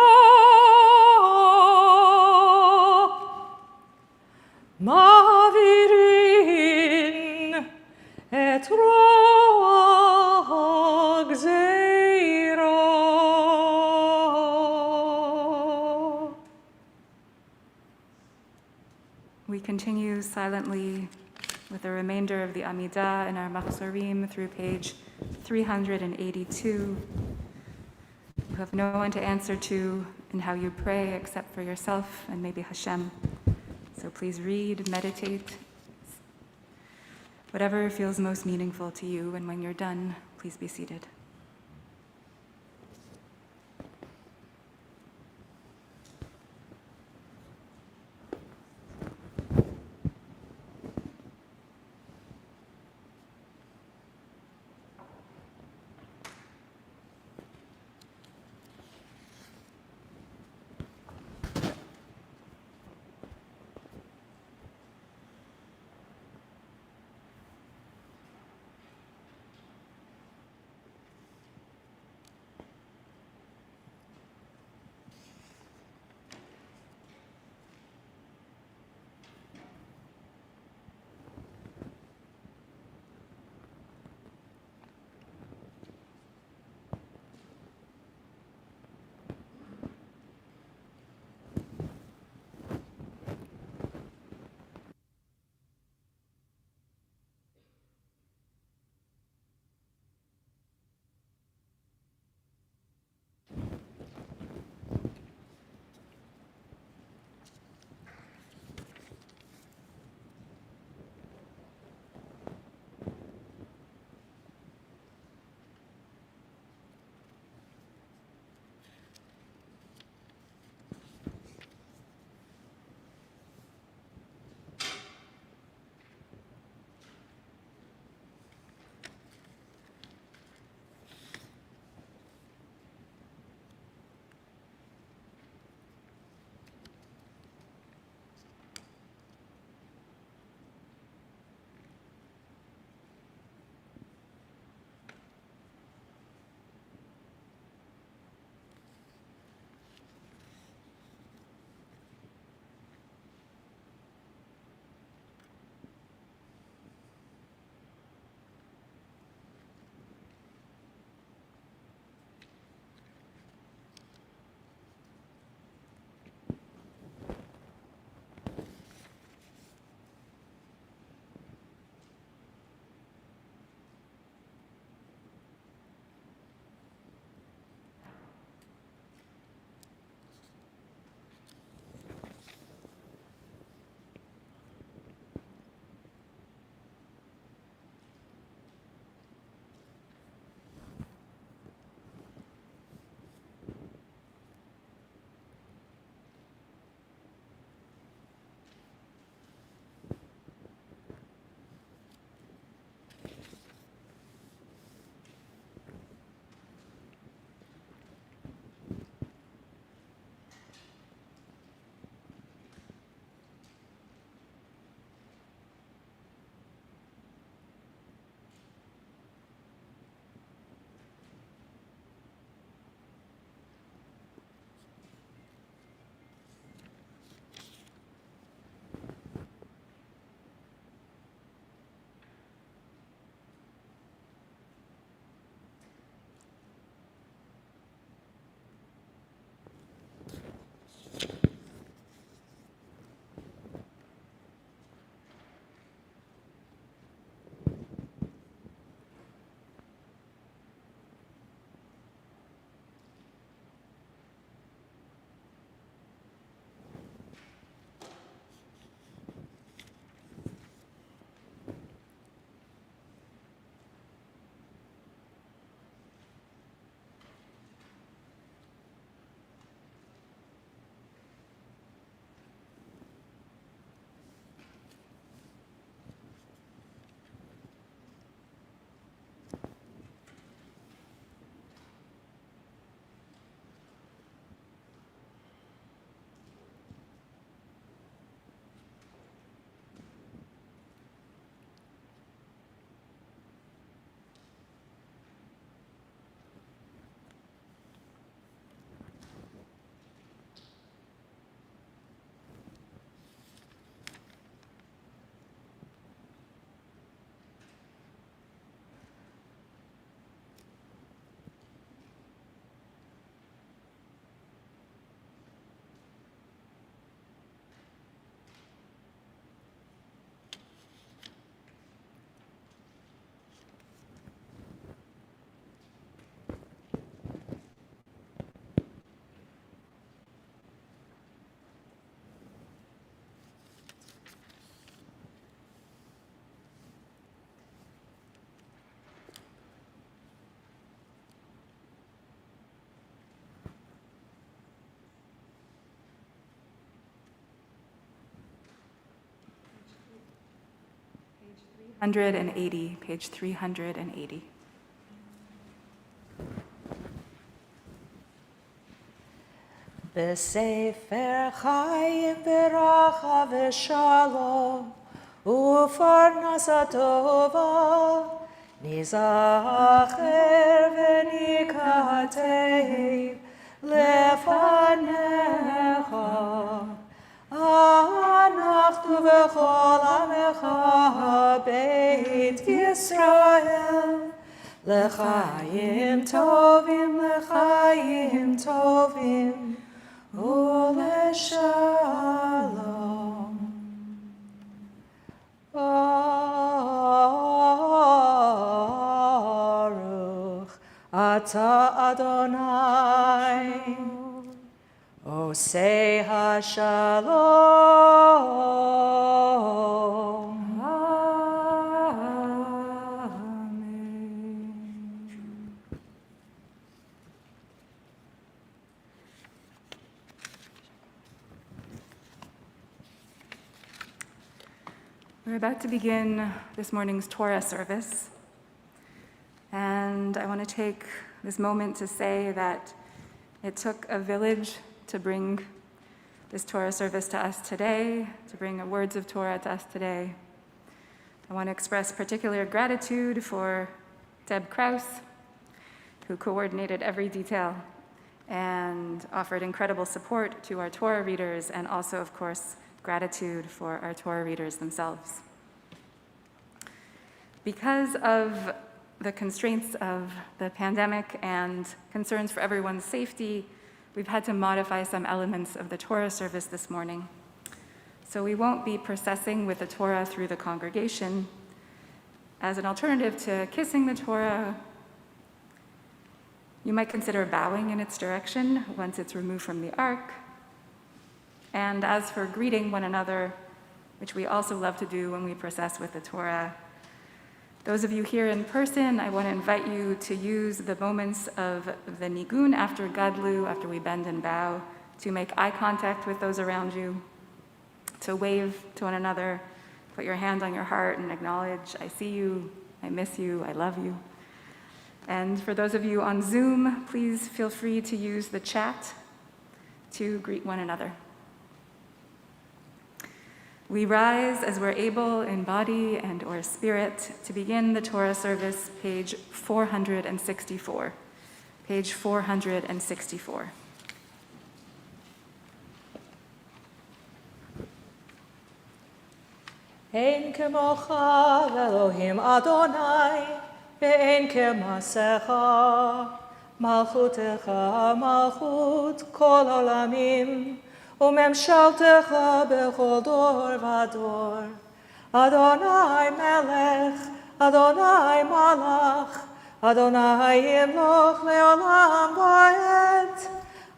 [SPEAKER 5] mavirin et roach gzeira.
[SPEAKER 3] We continue silently with the remainder of the Amidah in our Machzorim through page 382. You have no one to answer to in how you pray except for yourself and maybe Hashem. So please read, meditate, whatever feels most meaningful to you. And when you're done, please be seated. 180, page 380.
[SPEAKER 5] בספר חיים ברכה ושלום ופרנסה טובה ניזכר ונכתב לפניך אנחנו וכל עמך בית ישראל לחיים טובים ולשלום. Baruch atah Adonai Osei HaShalom.
[SPEAKER 3] We're about to begin this morning's Torah service, and I want to take this moment to say that it took a village to bring this Torah service to us today, to bring words of Torah to us today. I want to express particular gratitude for Deb Krause, who coordinated every detail and offered incredible support to our Torah readers, and also, of course, gratitude for our Torah readers themselves. Because of the constraints of the pandemic and concerns for everyone's safety, we've had to modify some elements of the Torah service this morning. So we won't be processing with the Torah through the congregation. As an alternative to kissing the Torah, you might consider bowing in its direction once it's removed from the ark. And as for greeting one another, which we also love to do when we process with the Torah, those of you here in person, I want to invite you to use the moments of the nigun after gadlu, after we bend and bow, to make eye contact with those around you, to wave to one another, put your hand on your heart and acknowledge, I see you, I miss you, I love you. And for those of you on Zoom, please feel free to use the chat to greet one another. We rise as we're able in body and or spirit to begin the Torah service, page 464. Page 464.
[SPEAKER 5] אין כמוך אלוהים אדוני, ואין כמעשיך, מלכותך מלכות כל עולמים, וממשלתך בכל דור ודור. אדוני מלך, אדוני מלך, אדוני ימלוך לעולם ועד.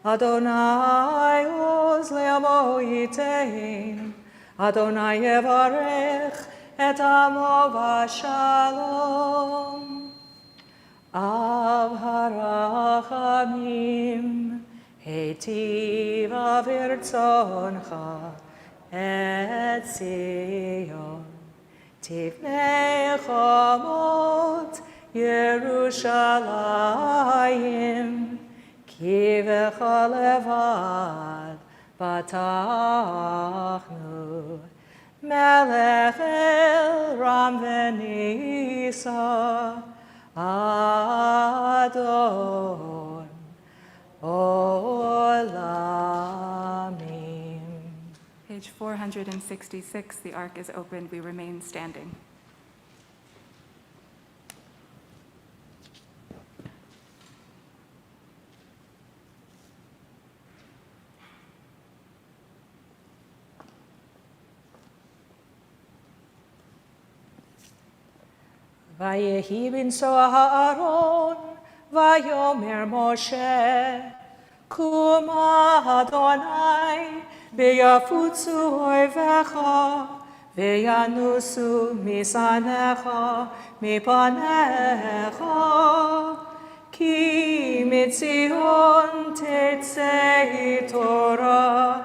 [SPEAKER 5] אדוני עוז לעמו ייתן, אדוני יברך את עמו בשלום. אב הרחמים, היטיב ברצונך את ציון, תבנה חומות ירושלים, כי בך לבד בטחנו. מלך אל רם ונישא, אדון Olamim.
[SPEAKER 3] Page 466, the ark is opened, we remain standing.
[SPEAKER 5] ויהי בנשוא הארון, ויאמר משה, קומה אדוני, ויפוצו אויביך, וינוסו משנאיך מפניך, כי מציון תצא תורה,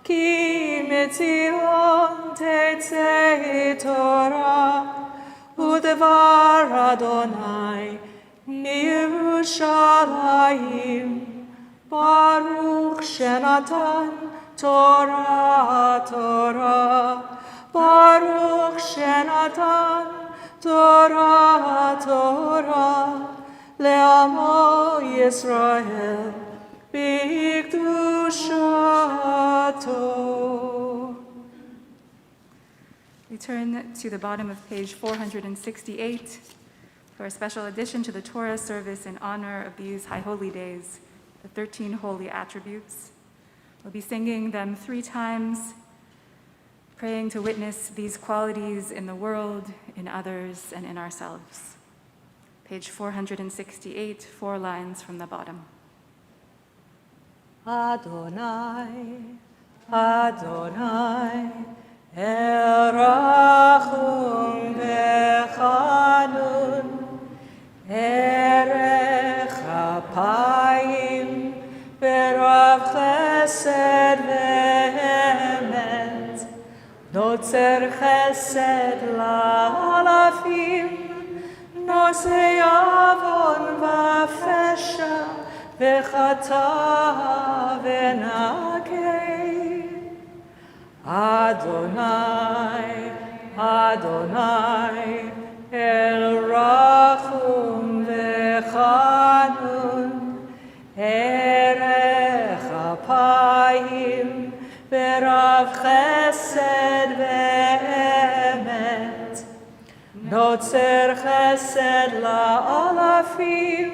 [SPEAKER 5] כי מציון תצא תורה, Udevar Adonai Yerushalayim Baruch Shenatan Torah Torah Baruch Shenatan Torah Torah Le'amo Yisrael B'Kedushato.
[SPEAKER 3] We turn to the bottom of page 468 for a special addition to the Torah service in honor of these high holy days, the 13 holy attributes. We'll be singing them 3 times, praying to witness these qualities in the world, in others, and in ourselves. Page 468, 4 lines from the bottom.
[SPEAKER 5] Adonai, Adonai, Erachum v'chanun, Erech apayim, v'rav chesed v'emet, Notzer chesed la'alafim, Nosei avon v'fesha, v'chata v'nakei. Adonai, Adonai, El Rachum v'chanun, Erech apayim, v'rav chesed v'emet, Notzer chesed la'alafim,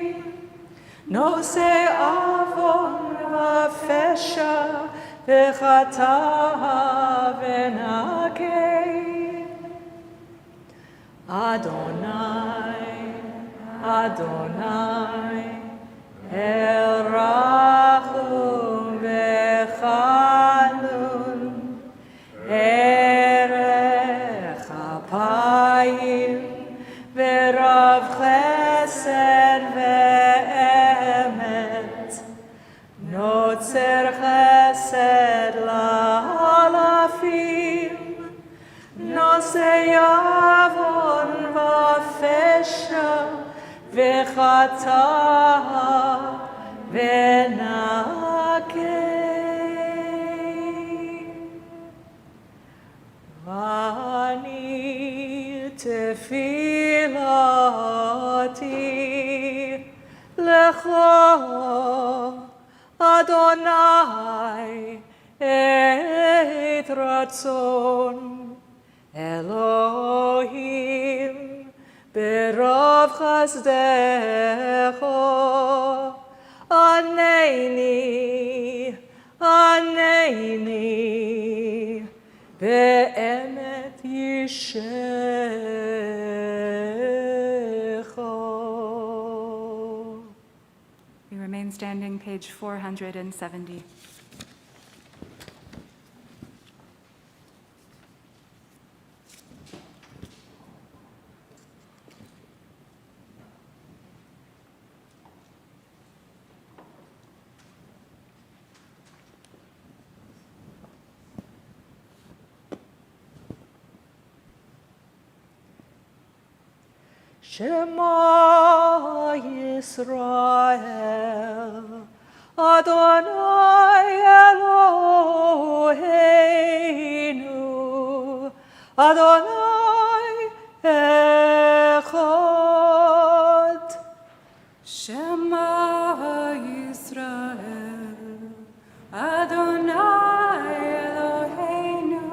[SPEAKER 5] Nosei avon v'fesha, v'chata v'nakei. Adonai, Adonai, El Rachum v'chanun, Erech apayim, v'rav chesed v'emet, Notzer chesed la'alafim, Nosei avon v'fesha, v'chata v'nakei. V'ani tefilati lecha Adonai et ratzon Elohim berov chasdecho aneni aneni be'emet yishecho.
[SPEAKER 3] We remain standing, page 470.
[SPEAKER 5] Shema Yisrael, Adonai Eloheinu, Adonai Echad.
[SPEAKER 3] Shema Yisrael, Adonai Eloheinu,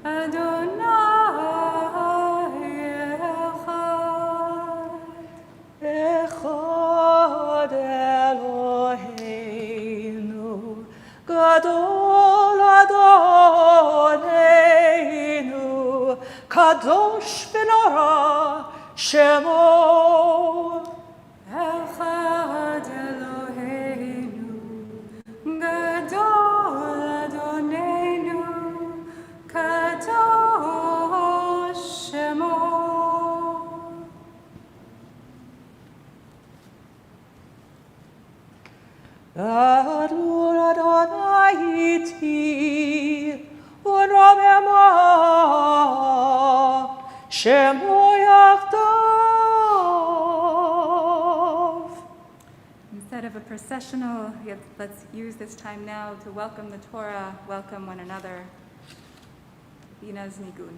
[SPEAKER 3] Adonai
[SPEAKER 5] Echad Eloheinu, Gadol Adoneinu, Kadosh v'nora Shemo.
[SPEAKER 3] Echad Eloheinu, Gadol Adoneinu, Kadosh Shemo.
[SPEAKER 5] Adon Adonai iti, Uramema, Shemo
[SPEAKER 3] instead of a processional, let's use this time now to welcome the Torah, welcome one another. Bina's Nigun.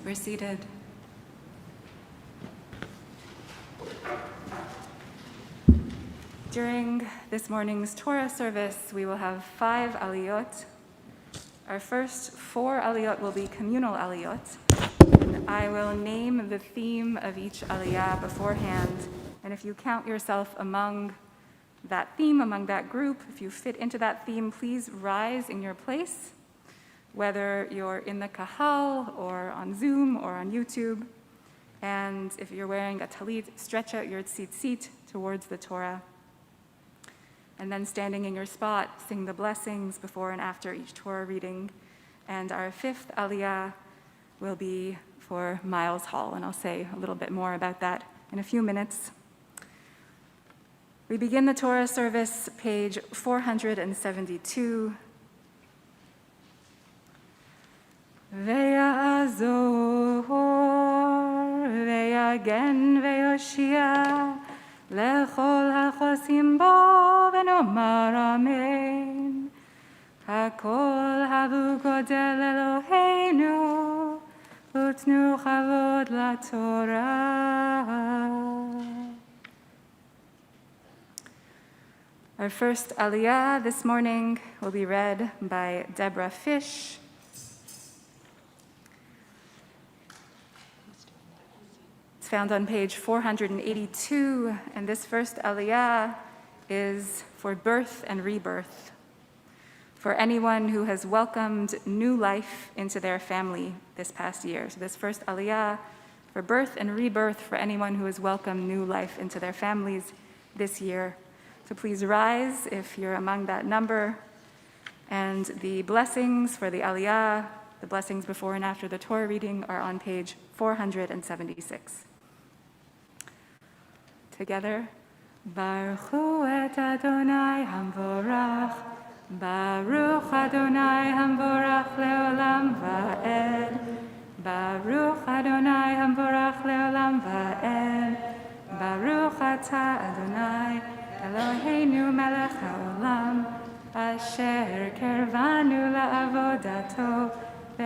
[SPEAKER 3] We're seated. During this morning's Torah service, we will have 5 aliyot. Our first 4 aliyot will be communal aliyot. And I will name the theme of each aliyah beforehand. And if you count yourself among that theme, among that group, if you fit into that theme, please rise in your place, whether you're in the kahal or on Zoom or on YouTube. And if you're wearing a talit, stretch out your tzitzit towards the Torah. And then standing in your spot, sing the blessings before and after each Torah reading. And our 5th aliyah will be for Miles Hall, and I'll say a little bit more about that in a few minutes. We begin the Torah service, page 472. Ve'azor, ve'yagen, ve'yoshia, lechol hachosim bo, v'nomar amen. Hakol havu godel Eloheinu, utnu chavod laTorah. Our first aliyah this morning will be read by Deborah Fish. It's found on page 482, and this first aliyah is for birth and rebirth, for anyone who has welcomed new life into their family this past year. So this first aliyah for birth and rebirth for anyone who has welcomed new life into their families this year. So please rise if you're among that number. And the blessings for the aliyah, the blessings before and after the Torah reading, are on page 476. Together, Baruch Hu et Adonai Hamvorach, Baruch Adonai Hamvorach leolam va'ed, Baruch Adonai Hamvorach leolam va'ed, Baruch Ata Adonai Eloheinu melech haolam, asher kervanu la'avodato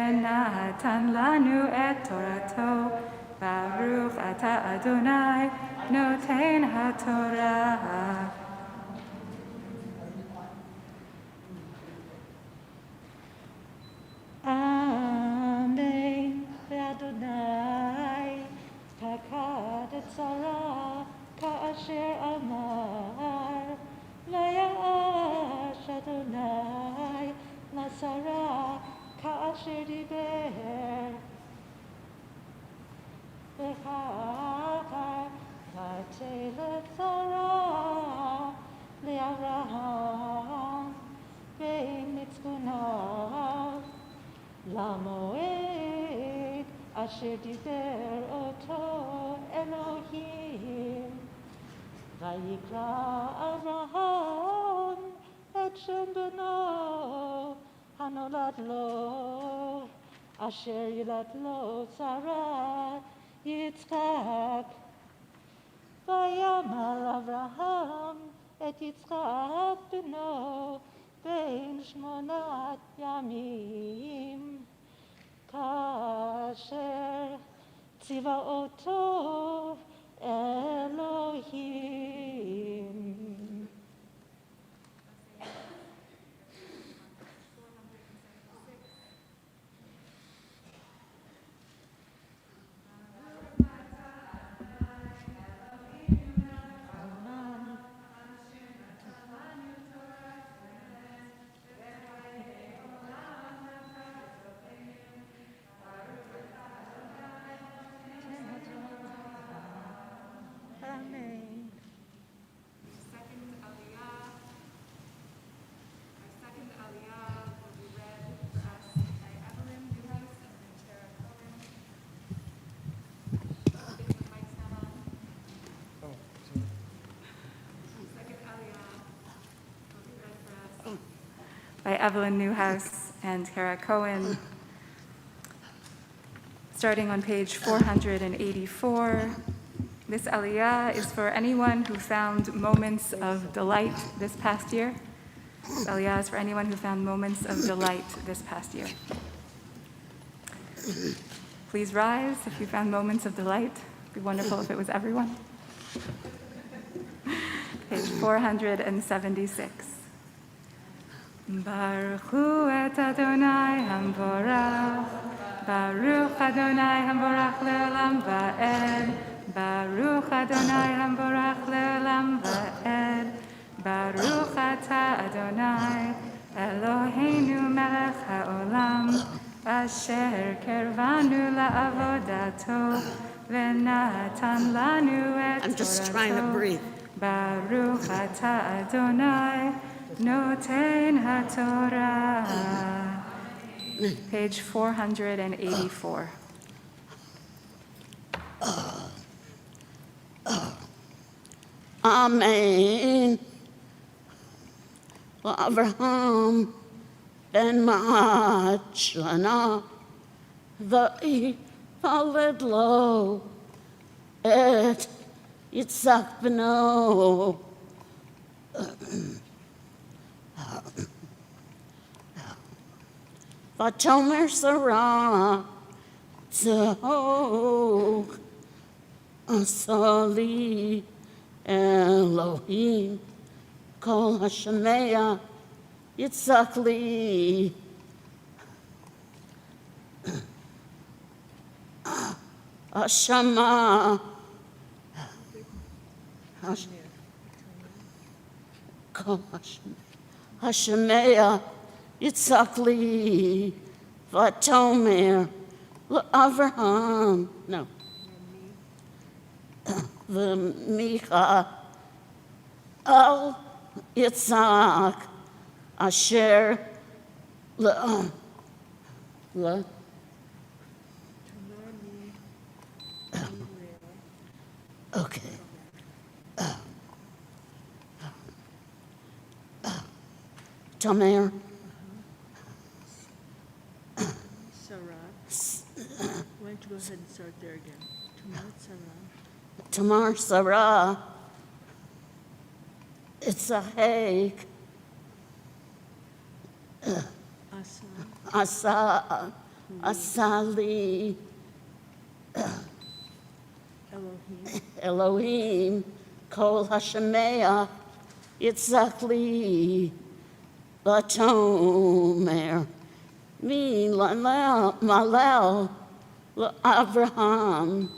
[SPEAKER 3] ונתן לנו את תורתו. ברוך אתה אדוני נותן התורה.
[SPEAKER 5] Amen. Adonai, פקד את שרה כאשר אמר, ויעש אדוני לשרה כאשר דיבר. וכך ותלך שרה לאברהם בין מצפוניו למועד אשר דיבר אותו אלוהים. ויקרא אברהם את שם בנו הנולד לו, אשר ילד לו שרה יצחק. ויאמר אברהם את יצחק בנו בן 8 ימים, כאשר ציווה אותו אלוהים. Amen.
[SPEAKER 3] Second Aliyah will be read for us by Evelyn Newhouse and Tara Cohen. I think the mic's not on. Second Aliyah will be read for us by Evelyn Newhouse and Tara Cohen. Starting on page 484. This Aliyah is for anyone who found moments of delight this past year. This Aliyah is for anyone who found moments of delight this past year. Please rise if you found moments of delight. It'd be wonderful if it was everyone. Page 476. Baruch hu et Adonai hamvorach, Baruch Adonai hamvorach le'olam va'ed, Baruch Adonai hamvorach le'olam va'ed, Baruch ata Adonai Eloheinu melech ha'olam, asher kervanu la'avodato, v'natan lanu et
[SPEAKER 7] I'm just trying to
[SPEAKER 3] torato.
[SPEAKER 7] breathe.
[SPEAKER 3] Baruch ata Adonai noten haTorah. Page 484.
[SPEAKER 7] Amen. Avraham ben Ma'achana, v'yivaled lo et Yitzhak beno. V'tomer Sarah tzok asali Elohim kol hashemea Yitzhak li Hashama kol hashemea Yitzhak li v'tomer l'Avraham no v'micha al Yitzhak asher okay. Tomer
[SPEAKER 8] Sarah. Why don't you go ahead and start there again? Sarah.
[SPEAKER 7] Tamar Sarah. It's a hake.
[SPEAKER 8] Asa.
[SPEAKER 7] Asa Asali
[SPEAKER 8] Elohim.
[SPEAKER 7] Elohim Kol Hashemeach Yitzhak Li Vatomer Mi Malel Avraham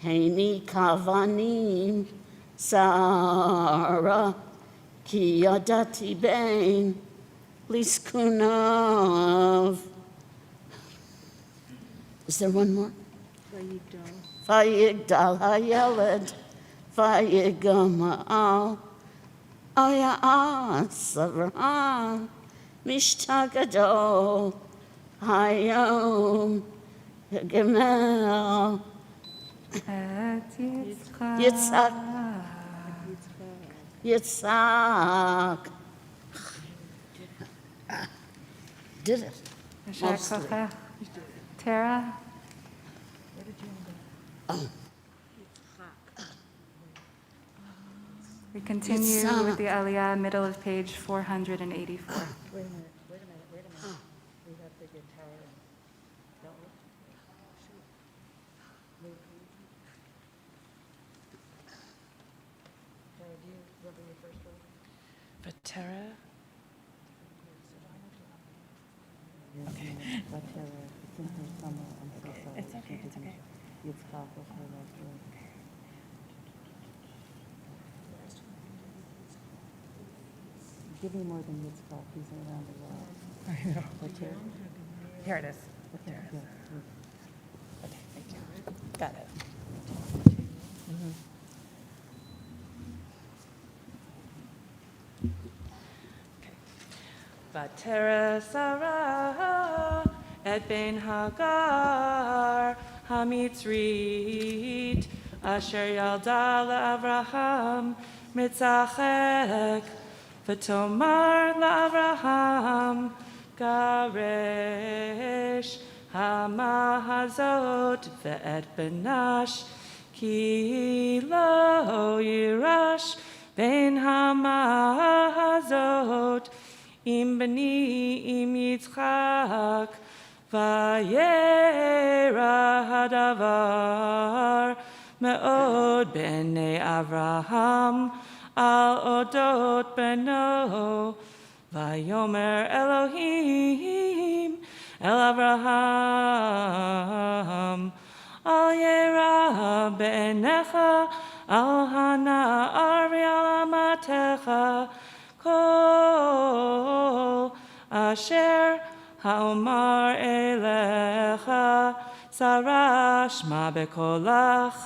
[SPEAKER 7] Heini Kavanim Sarah Ki Yadati Ben Liskunav. Is there one more? Vayigdal hayeled, vayigamal, ayas Avraham, mishtagado, hayom, gemel, Yitzhak, Yitzhak. Did it? Mostly.
[SPEAKER 3] Tara? We continue with the Aliyah, middle of page 484.
[SPEAKER 8] Wait a minute. We have the guitar.
[SPEAKER 9] Vatera? Okay. It's okay, it's okay.
[SPEAKER 10] Give me more than Yitzchak. He's around the world.
[SPEAKER 9] I know. Here it is. There it is.
[SPEAKER 10] Yeah.
[SPEAKER 9] Okay, thank you. Got it. Vatera Sarah et ben Hagar hamitzrit asher yalda la'Avraham mitzachek v'tomar la'Avraham garesh hamahazot ve'et benash ki lo yirash ben hamahazot im bani im Yitzchak vayera hadavar me'od b'nei Avraham al odot beno vayomer Elohim el Avraham al yera b'necha al hana arvi al amatecha kol asher haomar elecha sarash ma bekolach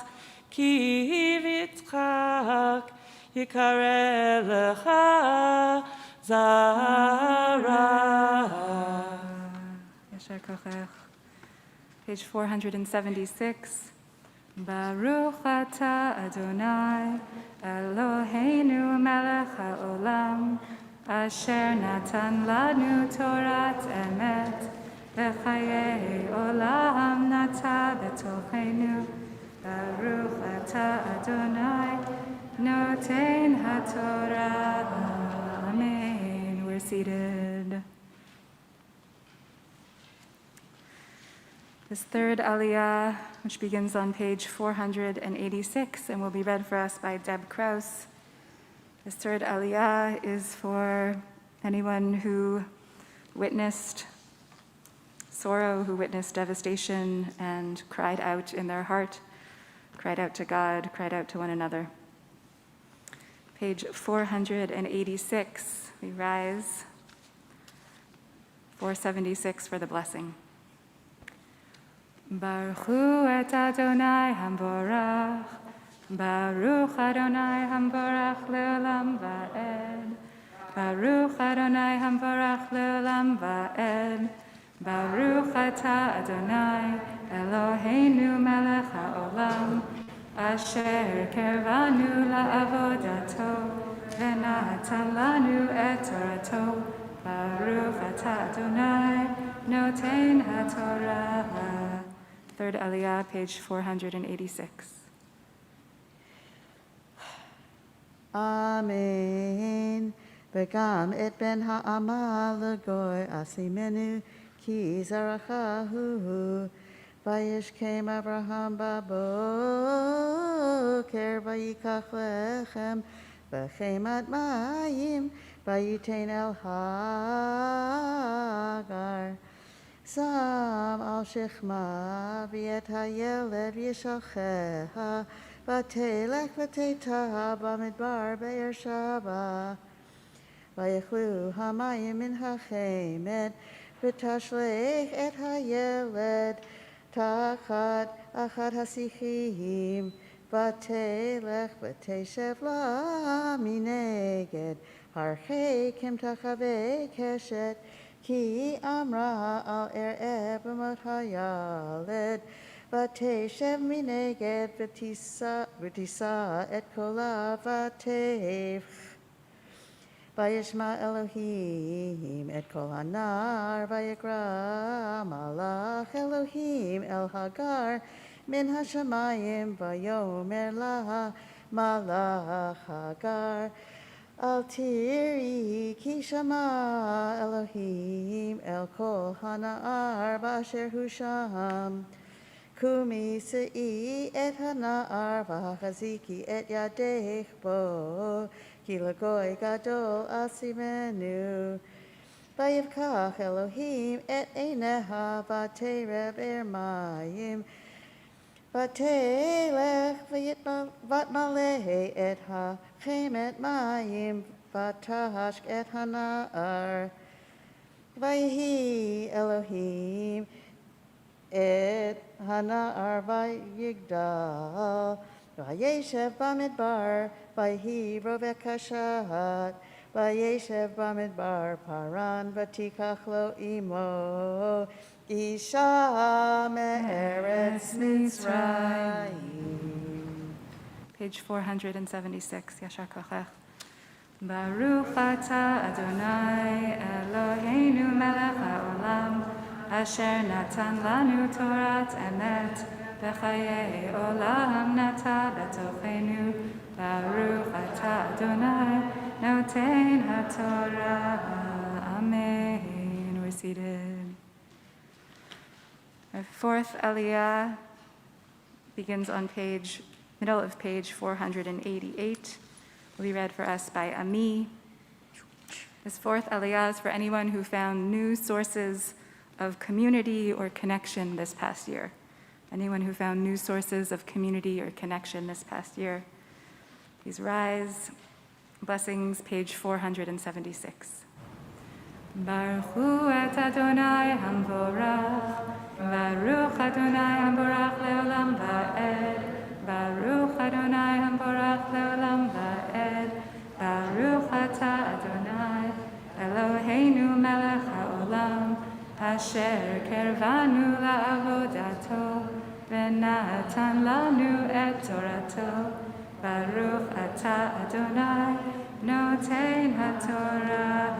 [SPEAKER 9] ki vitzchak yikare lecha zara.
[SPEAKER 3] Yasher kochech. Page 476. Baruch atah Adonai Eloheinu melech haolam asher natan lanu torat emet v'chayei olam nata betochenu. Baruch atah Adonai noten haTorah. Amen. We're seated. This third Aliyah, which begins on page 486 and will be read for us by Deb Krause. This third Aliyah is for anyone who witnessed sorrow, who witnessed devastation, and cried out in their heart, cried out to God, cried out to one another. Page 486, we rise. 476 for the blessing. Baruch hu et Adonai hamborach, Baruch Adonai hamborach leolam va'ed, Baruch Adonai hamborach leolam va'ed, Baruch atah Adonai Eloheinu melech haolam, asher kervanu la'avodato, v'natan lanu et torato, Baruch atah Adonai noten haTorah. Third Aliyah, page 486.
[SPEAKER 10] Amen. V'gam et ben ha'amal l'goy asimenu
[SPEAKER 11] ki zarachahu. Vayishkem Abraham baboker, vayikach lechem, v'chemat mayim, vayitain el Hagar. Sam al shechma v'et hayeled v'yishalcheha, v'telech v'teitah b'midbar be'er shaba. Vayechlu hamayim min hachemet, v'tashlech et hayeled, tachat achad hasichim, v'telech v'teishev la mineged, harchekim tachavei keshet, ki amra al b'mot hayaled, v'teishev mineged, v'tisa et kola v'teif. Vayishma Elohim et kol hanar, vayikra malach Elohim el Hagar min hashamayim, vayomer laha malach Hagar. Al tiri ki shama Elohim el kol hanar b'asher hu sham. Kumi se'i et hanar v'chaziki et yadech bo, ki lagoy gadol asimenu. Vayivkach Elohim et eineha v'tereb mayim, v'telech v'yitmaleh et hachemet mayim, v'tashk et hanar. Vayhi Elohim et hanar vayigdal, vayeshev bamidbar, vayhi rovek hashat, vayeshev bamidbar paran, vatikach lo imo, isha me'eretz Mitzrayim.
[SPEAKER 3] Page 476, Yashar Kochech. Baruch atah Adonai Eloheinu melech haolam, asher natan lanu Torat emet, b'chayei olam nata betochenu. Baruch atah Adonai noten haTorah. Amen. We're seated. Our fourth Aliyah begins on middle of page 488. Will be read for us by Ami. This fourth Aliyah is for anyone who found new sources of community or connection this past year. Anyone who found new sources of community or connection this past year. Please rise. Blessings, page 476. Baruch hu et Adonai hamvorach, Baruch Adonai hamvorach leolam va'ed, Baruch Adonai hamvorach leolam va'ed, Baruch atah Adonai Eloheinu melech haolam, asher kervanu la'avodato, v'natan lanu et torato. Baruch atah Adonai noten haTorah.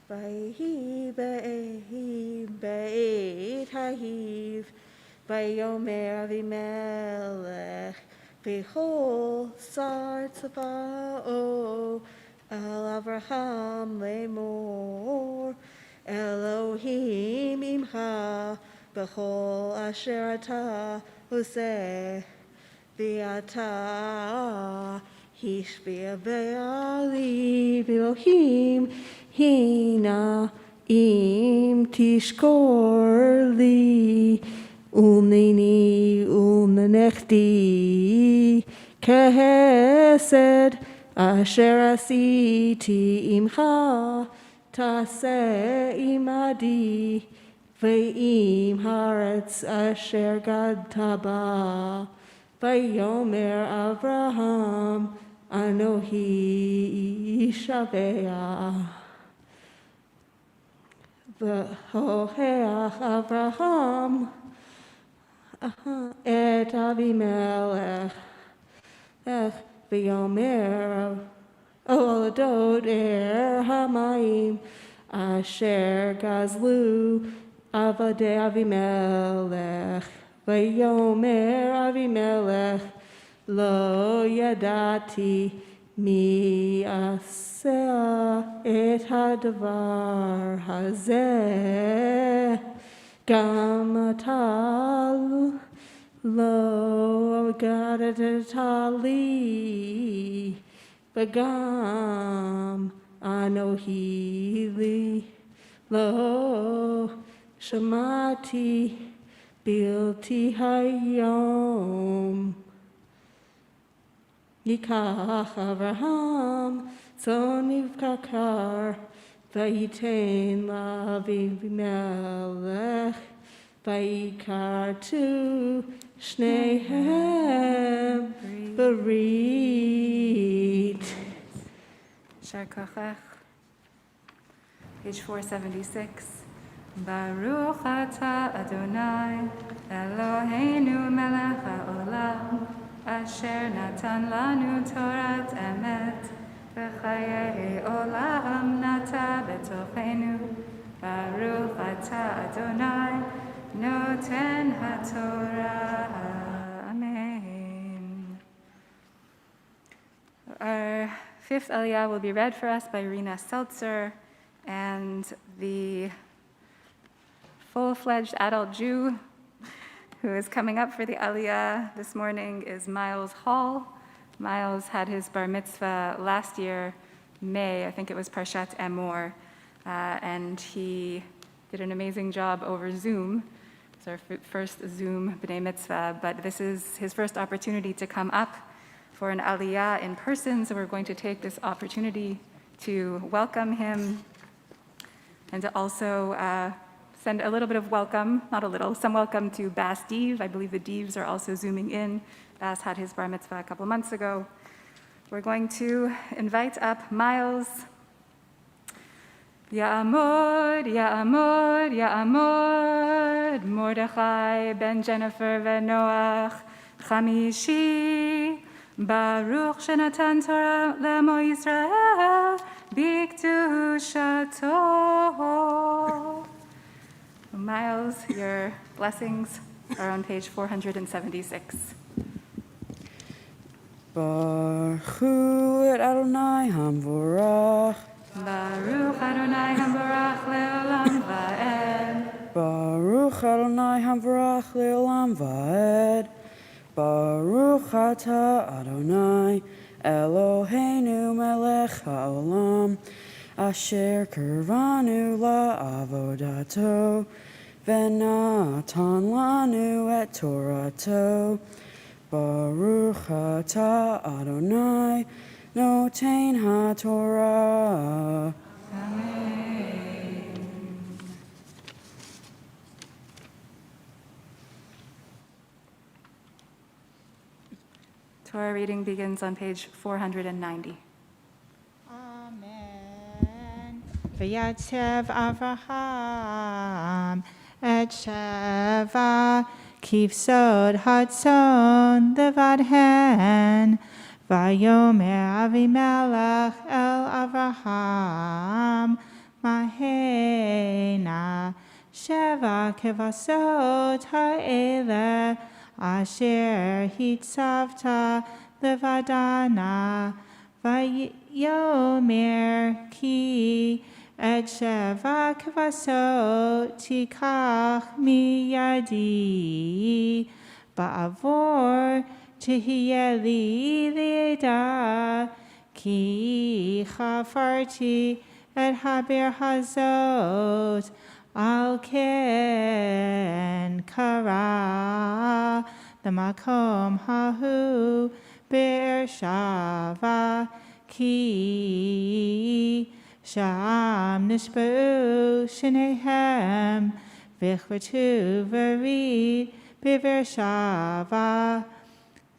[SPEAKER 11] Vayhi beit hahiv, vayomer Avimelech, v'chol sar tzva'o, al Avraham lemor, Elohim imcha, b'chol asher atah useh, v'atah hishbia ve'ali v'Elohim hina im tishkor li unini unanechti kehesed asher asiti imcha taseh imadi ve'im haaretz asher gadta ba vayomer Avraham anohi shavea. V'hoheach Avraham et Avimelech v'yomer oladot hamayim asher gazlu avadei Avimelech v'yomer Avimelech lo yadati mi aseh et hadavar hazeh gam atal lo gadatali bagam anohili lo shamati bilti hayom Yikach Avraham Zoniv Kakar Vayitain Lavimelech Vayikar tu Shnehem Berit.
[SPEAKER 3] Shar Kochach, page 476. Baruch atah Adonai Eloheinu melech haolam asher natan lanu Torat emet v'chayei olam nata betochenu. Baruch atah Adonai noten haTorah. Amen. Our fifth Aliyah will be read for us by Rena Seltzer, and the full-fledged adult Jew who is coming up for the Aliyah this morning is Miles Hall. Miles had his bar mitzvah last year, May, I think it was Parshat Emor, and he did an amazing job over Zoom. It's our first Zoom B'nai Mitzvah, but this is his first opportunity to come up for an Aliyah in person, so we're going to take this opportunity to welcome him and to also send a little bit of welcome, not a little, some welcome to Bas Div. I believe the Divs are also zooming in. Bas had his bar mitzvah a couple months ago. We're going to invite up Miles. Ya'amod, Ya'amod, Ya'amod, Mordechai ben Jennifer v'Noach Chamishi, Baruch shenatan Torah l'Amo Yisrael, b'kedushato. Miles, your blessings are on page 476.
[SPEAKER 12] Baruch et Adonai Hamvorach.
[SPEAKER 3] Baruch Adonai Hamvorach le'olam va'ed.
[SPEAKER 12] Baruch Adonai Hamvorach le'olam va'ed. Baruch atah Adonai Eloheinu melech ha'olam asher kirvanu la'avodato v'natan lanu et Torato. Baruch atah Adonai noten haTorah.
[SPEAKER 3] Amen. Torah reading begins on page 490.
[SPEAKER 5] Amen. V'yatzev Avraham et Sheva kivsod hatzon levadhen vayomer Avimelech el Avraham mahena Sheva kivasot ha'ele asher hitzavta levadana vayomer ki et sheva kvasot tikach miyadi ba'avor tehiyeh li li'eda ki chafarti et haber hazot al ken kara l'makom hahu be'ershava ki Sham nishba'u shnehem v'chvatu v'rid b'Beersheva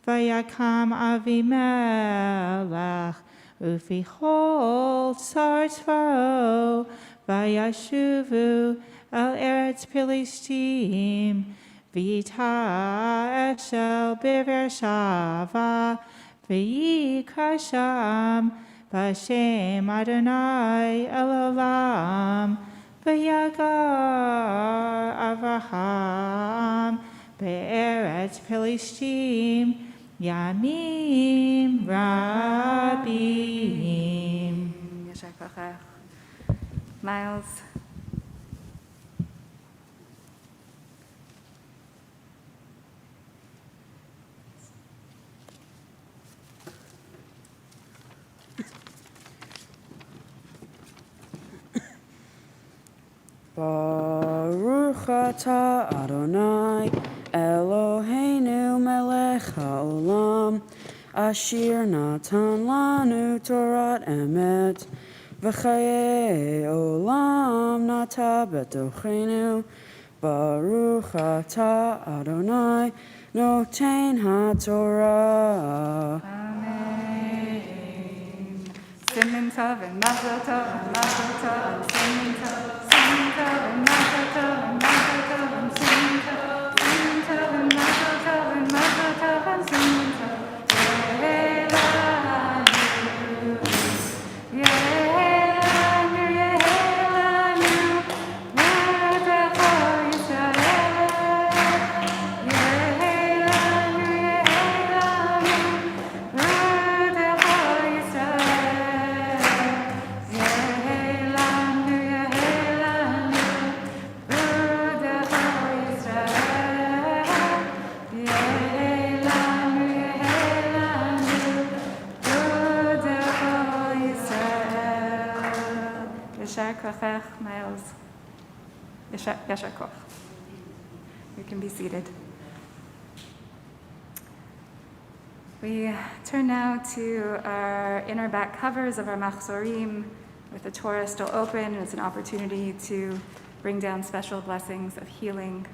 [SPEAKER 5] v'yakam Avimelech u'fichol tsar tzvaro v'yashuvu el eretz Philistim v'yita eshel b'Beersheva v'yikra sham B'Shem Adonai Elolam v'yagar Avraham be'eretz Philistim Yamim Rabim.
[SPEAKER 3] Yashar kochach. Miles.
[SPEAKER 12] Baruch atah Adonai Eloheinu melech haolam Asher natan lanu Torat emet v'chayei olam nata betochenu Baruch atah Adonai noten haTorah.
[SPEAKER 3] Amen. Simin tov and mazel tov and mazel tov and simin tov and mazel tov and mazel tov and simin tov and mazel tov and mazel tov and simin tov. Yehelanu, Yehelanu, V'atecho Yisrael. Yehelanu, Yehelanu, V'atecho Yisrael. Yehelanu, Yehelanu, V'atecho Yisrael. Yehelanu, Yehelanu, V'atecho Yisrael. Yashar kochach, Miles. Yashar koch. You can be seated. We turn now to our inner back covers of our machzorim with the Torah still open. It's an opportunity to bring down special blessings of healing.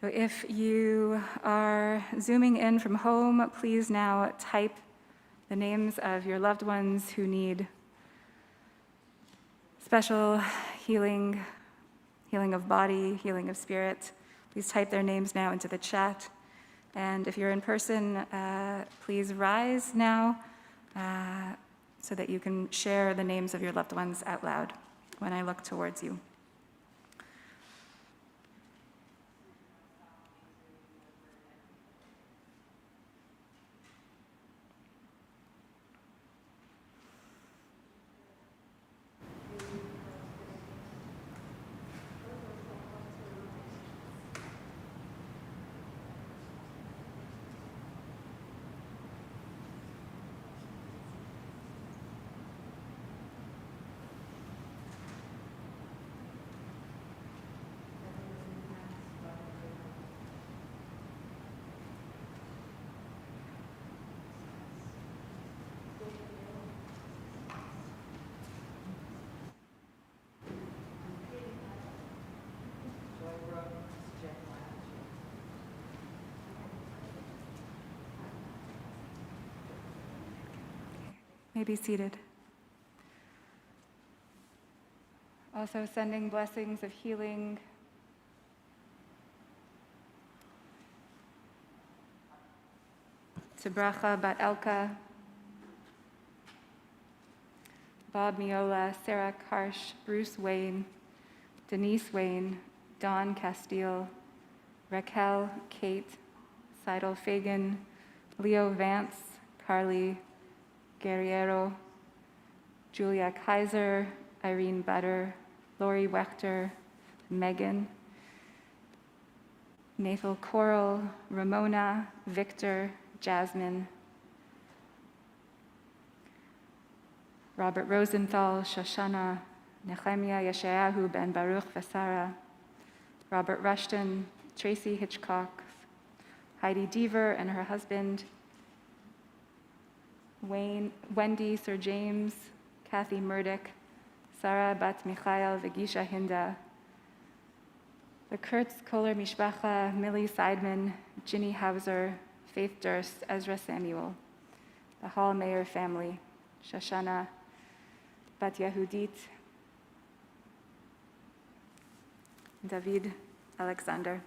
[SPEAKER 3] So if you are zooming in from home, please now type the names of your loved ones who need special healing of body, healing of spirit. Please type their names now into the chat. And if you're in person, please rise now so that you can share the names of your loved ones out loud when I look towards you. May be seated. Also sending blessings of healing to Bracha Bat Elka, Bob Miola, Sarah Karsh, Bruce Wayne, Denise Wayne, Dawn Castile, Raquel, Kate, Seidel Fagan, Leo Vance, Carly Guerriero, Julia Kaiser, Irene Butter, Lori Wechter, Megan, Nathal Coral, Ramona, Victor, Jasmine, Robert Rosenthal, Shoshana, Nehemiah Yeshayahu Ben Baruch Vasara, Robert Rushton, Tracy Hitchcock, Heidi Deaver and her husband, Wendy Sir James, Kathy Murdoch, Sarah Bat Michael Vigisha Hinda, the Kurtz Kohler Mishpacha, Millie Seidman, Ginny Hauser, Faith Durst, Ezra Samuel, the Hall Mayer family, Shoshana Bat Yehudit, David Alexander.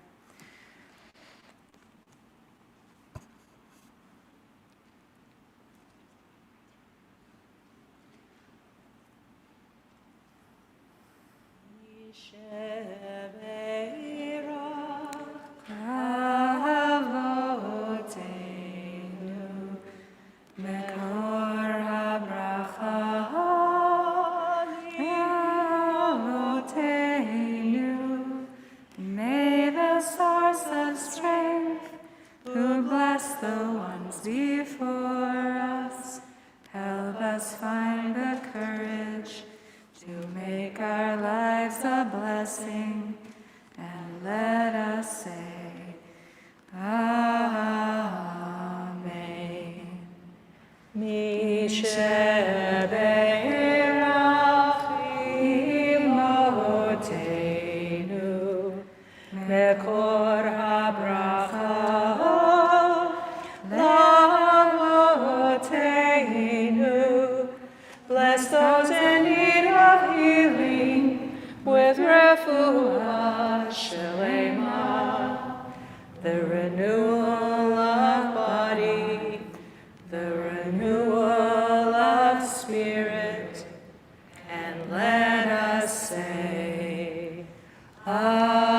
[SPEAKER 3] Kavod lives a blessing, and let us say, Amen.
[SPEAKER 12] Mekor habracha, lavoteinu. Bless those in need of healing with refuah shelema, the renewal of body, the renewal of spirit, and let us say, Amen.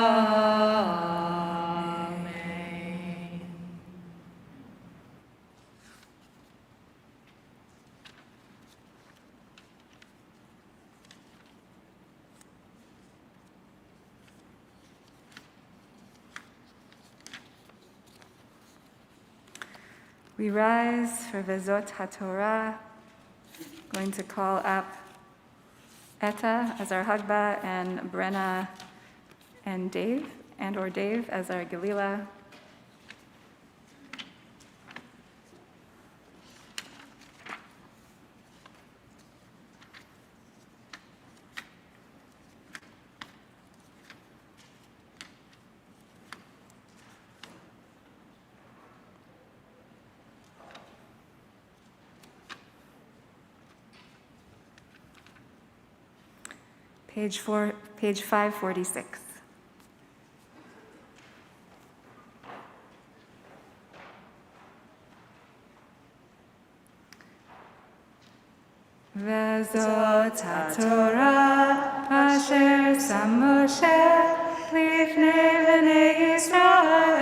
[SPEAKER 3] We rise for Vezot HaTorah. Going to call up Etta as our Hagba and Brenna and Dave or Dave as our Galila. Page 546. Vezot HaTorah asher sam Moshe lifnei bnei Yisrael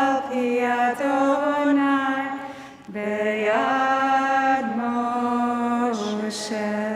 [SPEAKER 3] al pi Adonai beyad Moshe.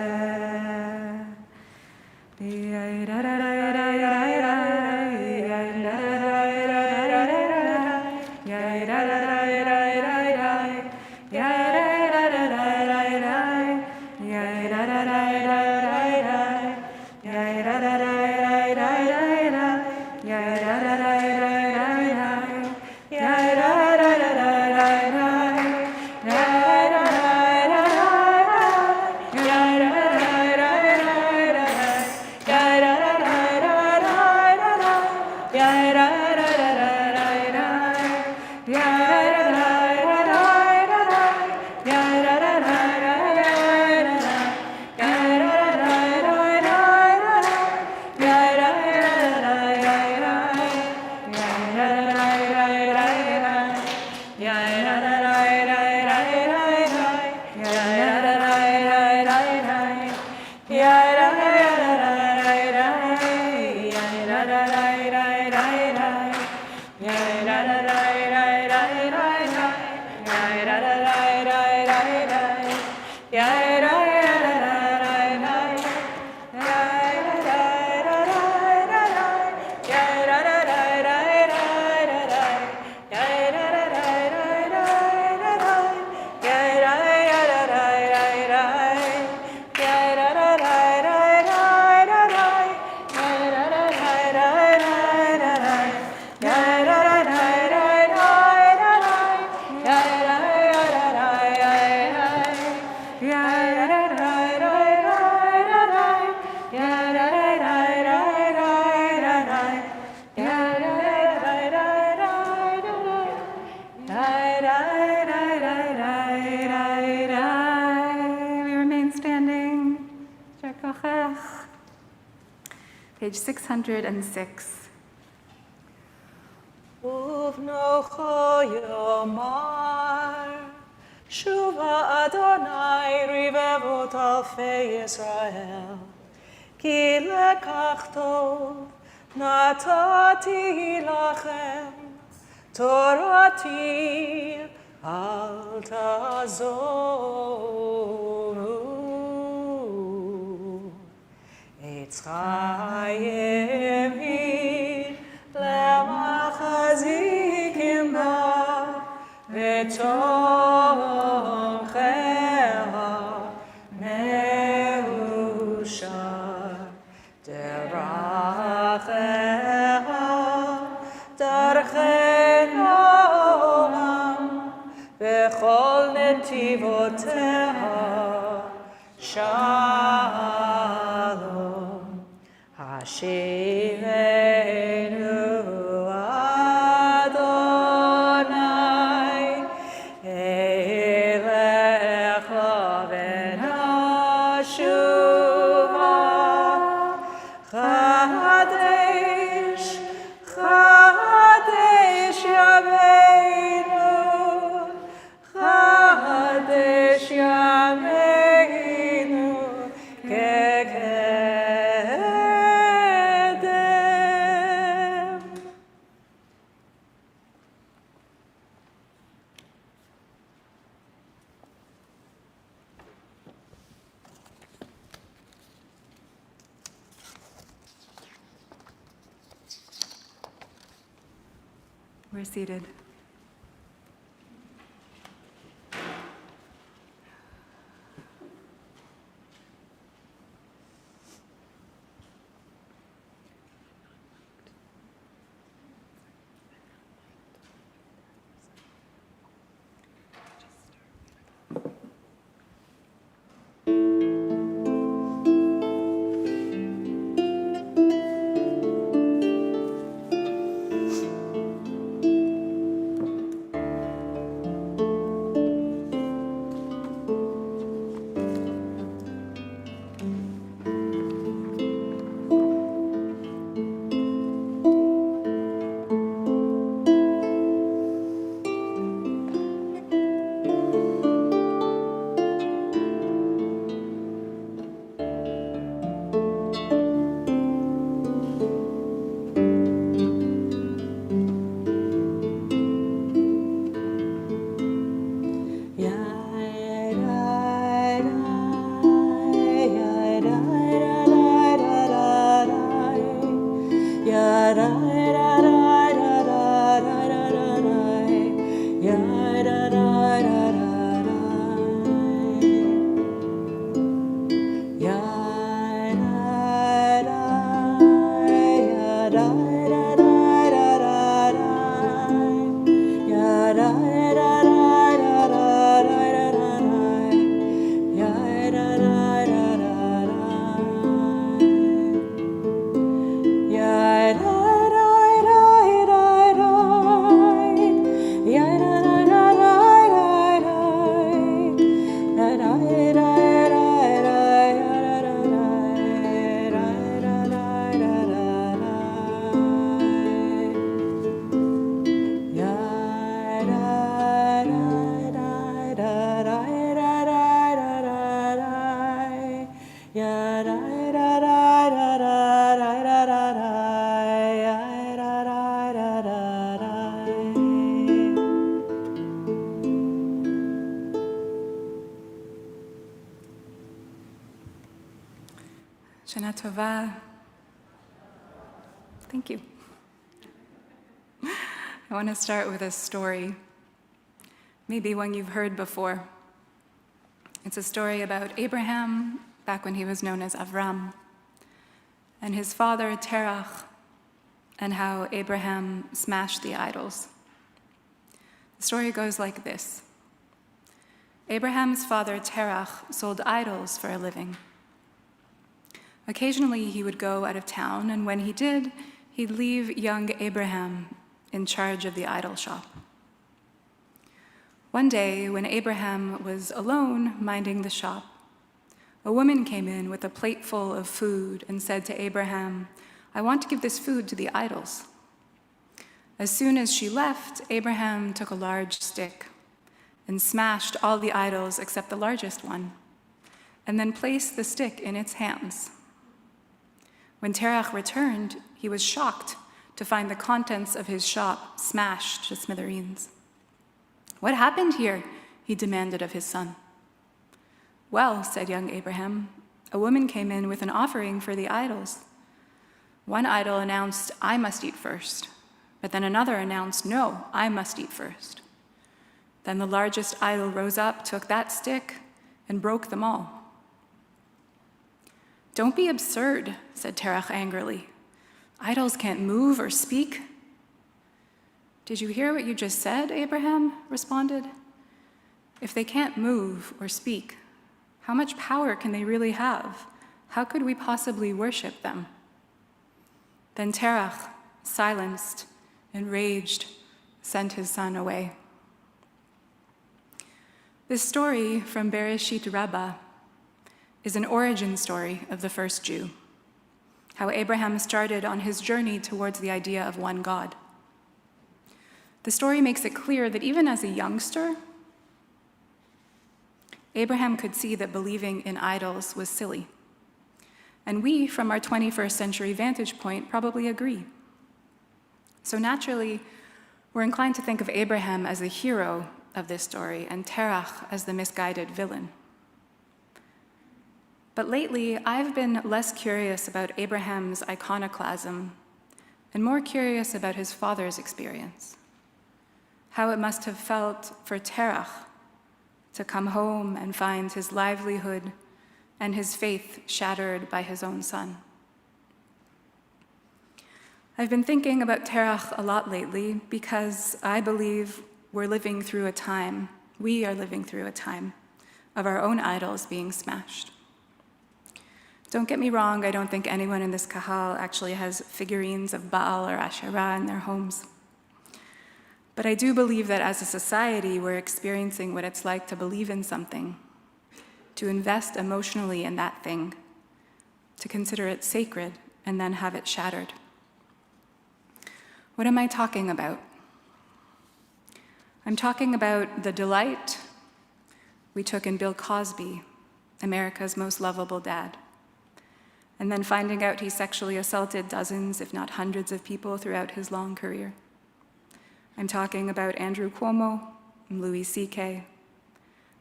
[SPEAKER 3] Page 606.
[SPEAKER 12] Uvnocho yomar, Shuva Adonai rivevot alfei Yisrael, Ki lekach tov natati lachem, Torati al tazoru. Eitz chayim hi lemachazikim ba v'tomcheha mehushar. דרכי נועם בכל נתיבותיה שלום. השיבנו אדוני אליך ונשובה. חדש חדש ימינו, חדש ימינו כקדם.
[SPEAKER 3] We're seated. Shana Tova. Thank you. I want to start with a story, maybe one you've heard before. It's a story about Abraham, back when he was known as Avram, and his father Terach, and how Abraham smashed the idols. The story goes like this. Abraham's father Terach sold idols for a living. Occasionally he would go out of town, and when he did, he'd leave young Abraham in charge of the idol shop. One day, when Abraham was alone minding the shop, a woman came in with a plate full of food and said to Abraham, "I want to give this food to the idols." As soon as she left, Abraham took a large stick and smashed all the idols except the largest one, and then placed the stick in its hands. When Terach returned, he was shocked to find the contents of his shop smashed to smithereens. "What happened here?" he demanded of his son. "Well," said young Abraham, "a woman came in with an offering for the idols. One idol announced, 'I must eat first,' but then another announced, 'No, I must eat first.' Then the largest idol rose up, took that stick, and broke them all." "Don't be absurd," said Terach angrily. "Idols can't move or speak." "Did you hear what you just said?" Abraham responded. "If they can't move or speak, how much power can they really have? How could we possibly worship them?" Then Terach, silenced, enraged, sent his son away. This story from Bereshit Rabbah is an origin story of the first Jew, how Abraham started on his journey towards the idea of one God. The story makes it clear that even as a youngster, Abraham could see that believing in idols was silly. And we, from our 21st century vantage point, probably agree. So naturally, we're inclined to think of Abraham as the hero of this story and Terach as the misguided villain. But lately, I've been less curious about Abraham's iconoclasm and more curious about his father's experience, how it must have felt for Terach to come home and find his livelihood and his faith shattered by his own son. I've been thinking about Terach a lot lately because I believe we are living through a time of our own idols being smashed. Don't get me wrong, I don't think anyone in this kahal actually has figurines of Baal or Asherah in their homes. But I do believe that as a society, we're experiencing what it's like to believe in something, to invest emotionally in that thing, to consider it sacred, and then have it shattered. What am I talking about? I'm talking about the delight we took in Bill Cosby, America's most lovable dad, and then finding out he sexually assaulted dozens, if not hundreds of people throughout his long career. I'm talking about Andrew Cuomo, and Louis C.K.,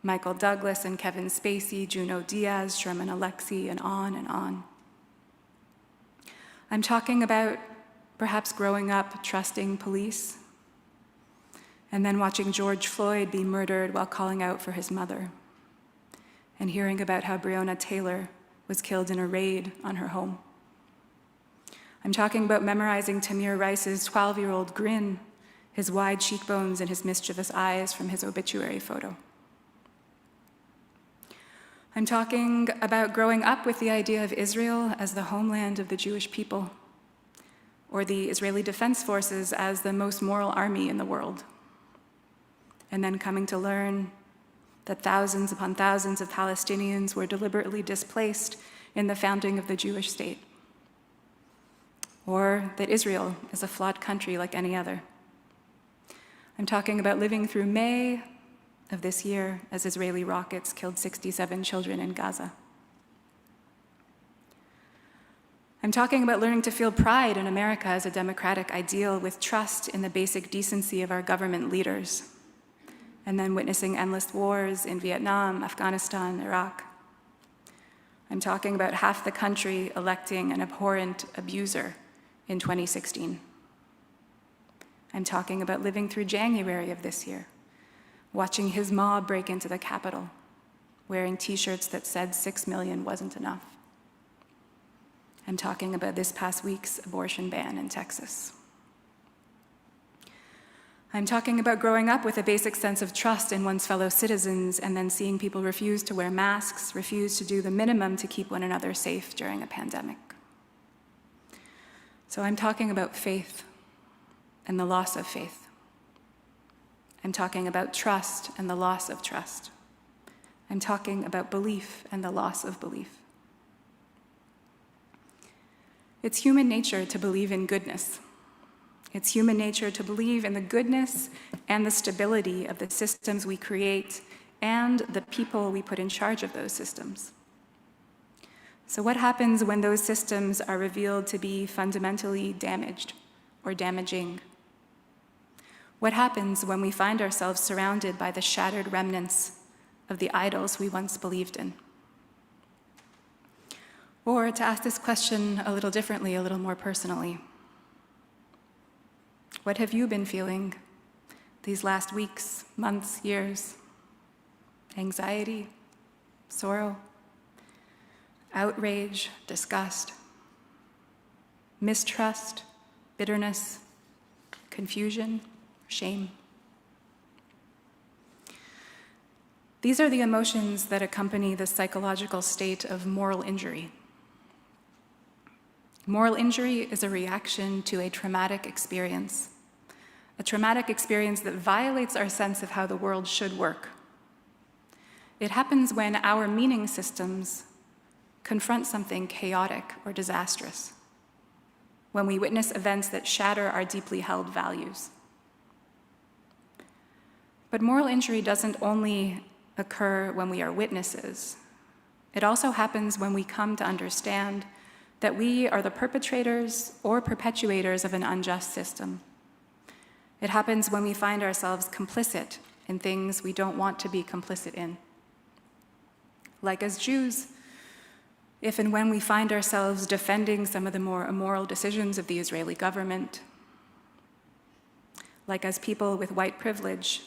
[SPEAKER 3] Michael Douglas and Kevin Spacey, Junot Diaz, Sherman Alexie, and on and on. I'm talking about perhaps growing up trusting police, and then watching George Floyd be murdered while calling out for his mother, and hearing about how Breonna Taylor was killed in a raid on her home. I'm talking about memorizing Tamir Rice's 12-year-old grin, his wide cheekbones and his mischievous eyes from his obituary photo. I'm talking about growing up with the idea of Israel as the homeland of the Jewish people, or the Israeli Defense Forces as the most moral army in the world, and then coming to learn that thousands upon thousands of Palestinians were deliberately displaced in the founding of the Jewish state, or that Israel is a flawed country like any other. I'm talking about living through May of this year as Israeli rockets killed 67 children in Gaza. I'm talking about learning to feel pride in America as a democratic ideal with trust in the basic decency of our government leaders, and then witnessing endless wars in Vietnam, Afghanistan, Iraq. I'm talking about half the country electing an abhorrent abuser in 2016. I'm talking about living through January of this year, watching his mob break into the Capitol, wearing T-shirts that said 6 million wasn't enough. I'm talking about this past week's abortion ban in Texas. I'm talking about growing up with a basic sense of trust in one's fellow citizens and then seeing people refuse to wear masks, refuse to do the minimum to keep one another safe during a pandemic. So I'm talking about faith and the loss of faith. I'm talking about trust and the loss of trust. I'm talking about belief and the loss of belief. It's human nature to believe in goodness. It's human nature to believe in the goodness and the stability of the systems we create and the people we put in charge of those systems. So what happens when those systems are revealed to be fundamentally damaged or damaging? What happens when we find ourselves surrounded by the shattered remnants of the idols we once believed in? Or to ask this question a little differently, a little more personally, what have you been feeling these last weeks, months, years? Anxiety, sorrow, outrage, disgust, mistrust, bitterness, confusion, shame. These are the emotions that accompany the psychological state of moral injury. Moral injury is a reaction to a traumatic experience that violates our sense of how the world should work. It happens when our meaning systems confront something chaotic or disastrous, when we witness events that shatter our deeply held values. But moral injury doesn't only occur when we are witnesses. It also happens when we come to understand that we are the perpetrators or perpetuators of an unjust system. It happens when we find ourselves complicit in things we don't want to be complicit in. Like as Jews, if and when we find ourselves defending some of the more immoral decisions of the Israeli government. Like as people with white privilege,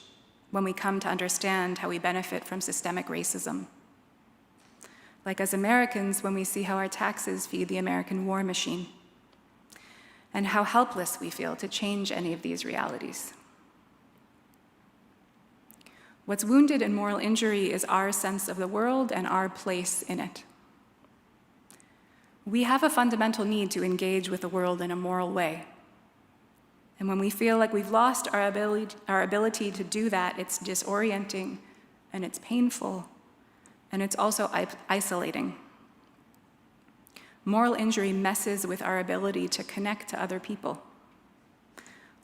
[SPEAKER 3] when we come to understand how we benefit from systemic racism. Like as Americans, when we see how our taxes feed the American war machine, and how helpless we feel to change any of these realities. What's wounded in moral injury is our sense of the world and our place in it. We have a fundamental need to engage with the world in a moral way. And when we feel like we've lost our ability to do that, it's disorienting, and it's painful, and it's also isolating. Moral injury messes with our ability to connect to other people.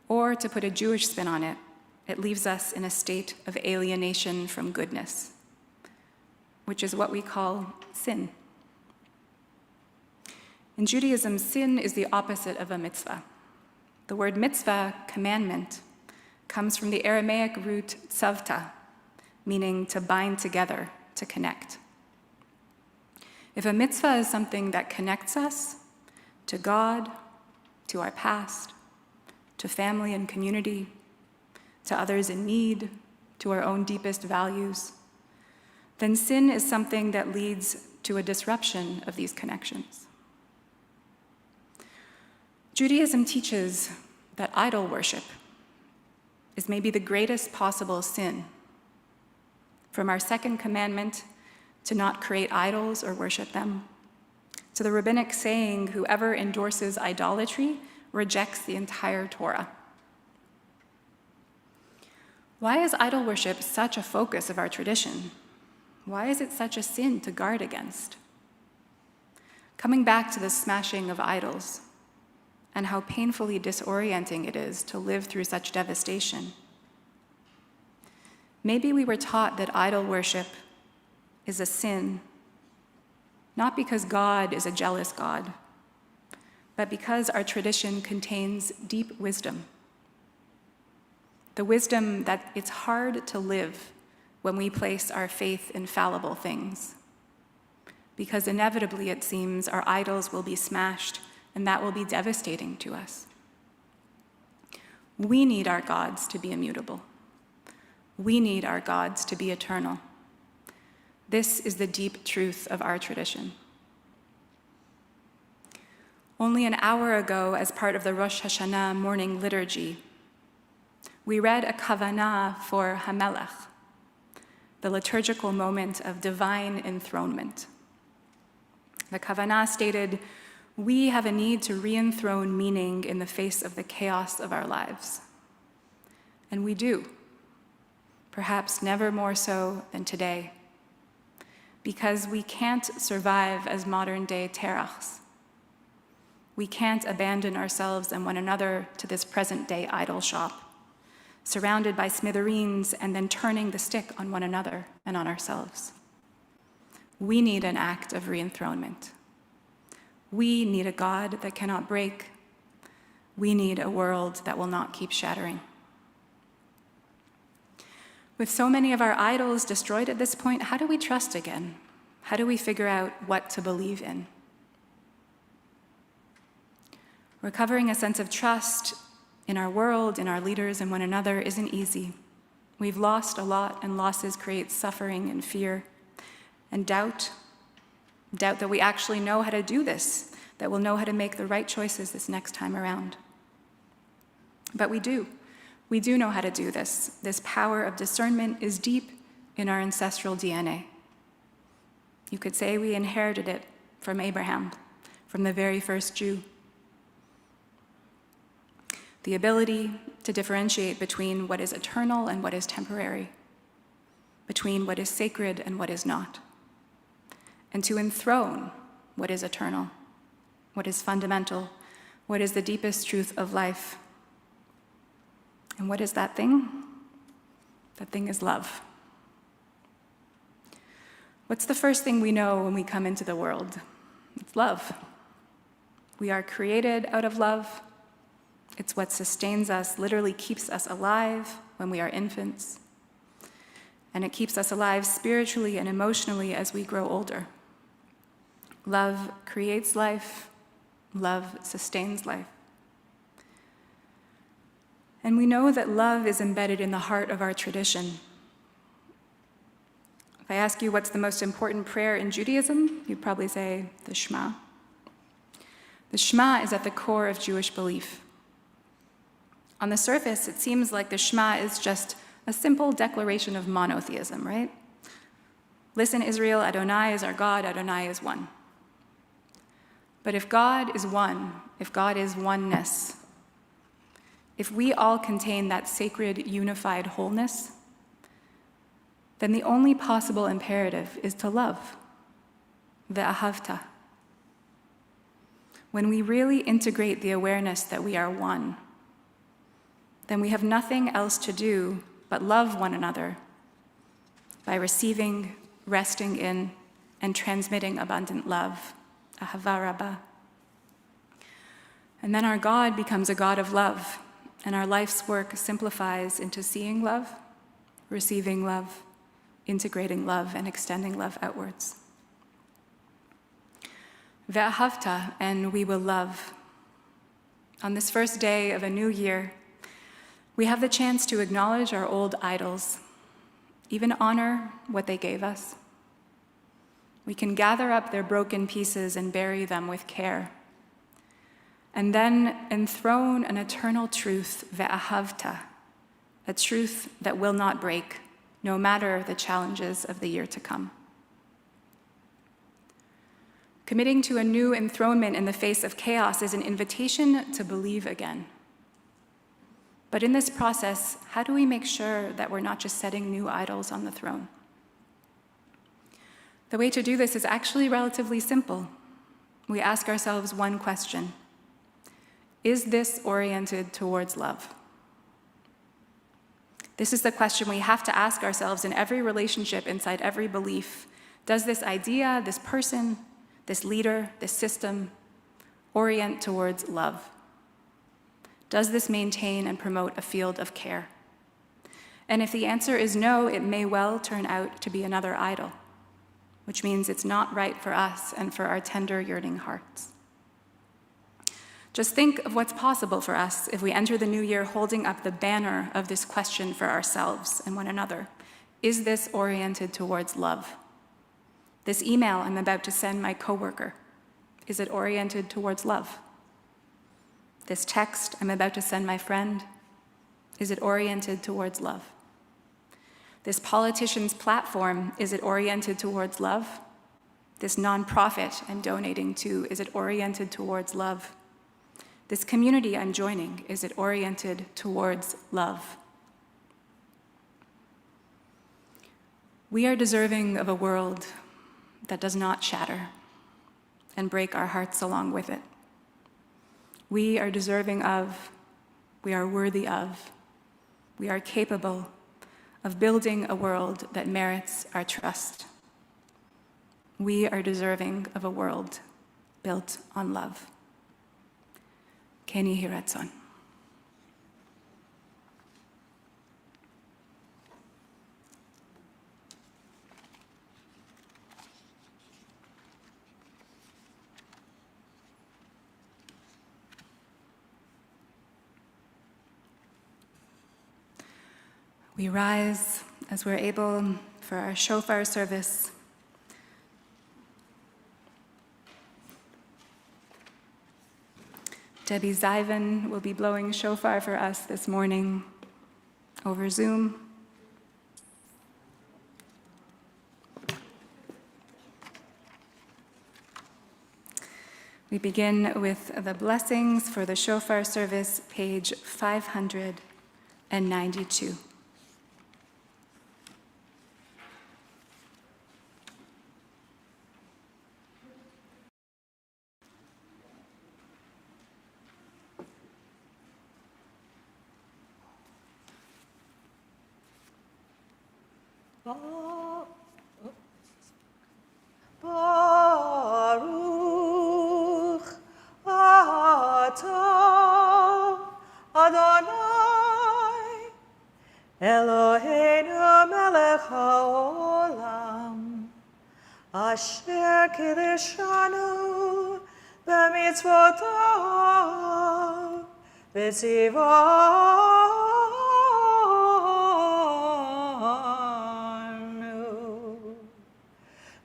[SPEAKER 3] Or, to put a Jewish spin on it, it leaves us in a state of alienation from goodness, which is what we call sin. In Judaism, sin is the opposite of a mitzvah. The word mitzvah, commandment, comes from the Aramaic root tzavta, meaning to bind together, to connect. If a mitzvah is something that connects us to God, to our past, to family and community, to others in need, to our own deepest values, then sin is something that leads to a disruption of these connections. Judaism teaches that idol worship is maybe the greatest possible sin. From our second commandment to not create idols or worship them, to the rabbinic saying, whoever endorses idolatry rejects the entire Torah. Why is idol worship such a focus of our tradition? Why is it such a sin to guard against? Coming back to the smashing of idols, and how painfully disorienting it is to live through such devastation. Maybe we were taught that idol worship is a sin, not because God is a jealous God, but because our tradition contains deep wisdom. The wisdom that it's hard to live when we place our faith in fallible things, because inevitably, it seems, our idols will be smashed, and that will be devastating to us. We need our gods to be immutable. We need our gods to be eternal. This is the deep truth of our tradition. Only an hour ago, as part of the Rosh Hashanah morning liturgy, we read a kavanah for Hamelech, the liturgical moment of divine enthronement. The kavanah stated, we have a need to re-enthrone meaning in the face of the chaos of our lives. And we do, perhaps never more so than today, because we can't survive as modern-day terachs. We can't abandon ourselves and one another to this present-day idol shop, surrounded by smithereens and then turning the stick on one another and on ourselves. We need an act of re-enthronement. We need a God that cannot break. We need a world that will not keep shattering. With so many of our idols destroyed at this point, how do we trust again? How do we figure out what to believe in? Recovering a sense of trust in our world, in our leaders, and one another isn't easy. We've lost a lot, and losses create suffering and fear and doubt. doubt that we actually know how to do this, that we'll know how to make the right choices this next time around. But we do. We do know how to do this. This power of discernment is deep in our ancestral DNA. You could say we inherited it from Abraham, from the very first Jew. The ability to differentiate between what is eternal and what is temporary, between what is sacred and what is not, and to enthrone what is eternal, what is fundamental, what is the deepest truth of life. And what is that thing? That thing is love. What's the first thing we know when we come into the world? It's love. We are created out of love. It's what sustains us, literally keeps us alive when we are infants. And it keeps us alive spiritually and emotionally as we grow older. Love creates life. Love sustains life. And we know that love is embedded in the heart of our tradition. If I ask you what's the most important prayer in Judaism, you'd probably say the Shema. The Shema is at the core of Jewish belief. On the surface, it seems like the Shema is just a simple declaration of monotheism, right? Listen, Israel, Adonai is our God, Adonai is one. But if God is one, if God is oneness, if we all contain that sacred, unified wholeness, then the only possible imperative is to love, ve'ahavta. When we really integrate the awareness that we are one, then we have nothing else to do but love one another by receiving, resting in, and transmitting abundant love, ahava rabbah. And then our God becomes a God of love, and our life's work simplifies into seeing love, receiving love, integrating love, and extending love outwards. Ve'ahavta, and we will love. On this first day of a new year, we have the chance to acknowledge our old idols, even honor what they gave us. We can gather up their broken pieces and bury them with care, and then enthrone an eternal truth, ve'ahavta, a truth that will not break, no matter the challenges of the year to come. Committing to a new enthronement in the face of chaos is an invitation to believe again. But in this process, how do we make sure that we're not just setting new idols on the throne? The way to do this is actually relatively simple. We ask ourselves one question: is this oriented towards love? This is the question we have to ask ourselves in every relationship, inside every belief. Does this idea, this person, this leader, this system orient towards love? Does this maintain and promote a field of care? And if the answer is no, it may well turn out to be another idol, which means it's not right for us and for our tender, yearning hearts. Just think of what's possible for us if we enter the new year holding up the banner of this question for ourselves and one another. Is this oriented towards love? This email I'm about to send my coworker, is it oriented towards love? This text I'm about to send my friend, is it oriented towards love? This politician's platform, is it oriented towards love? This nonprofit I'm donating to, is it oriented towards love? This community I'm joining, is it oriented towards love? We are deserving of a world that does not shatter and break our hearts along with it. We are deserving of, we are worthy of, we are capable of building a world that merits our trust. We are deserving of a world built on love. Keni Hiratzon. We rise as we're able for our shofar service. Debbie Zivan will be blowing shofar for us this morning over Zoom. We begin with the blessings for the shofar service, page 592.
[SPEAKER 12] Baruch atah Adonai Eloheinu melech haolam asher kiddushanu b'mitzvotav v'tzivanu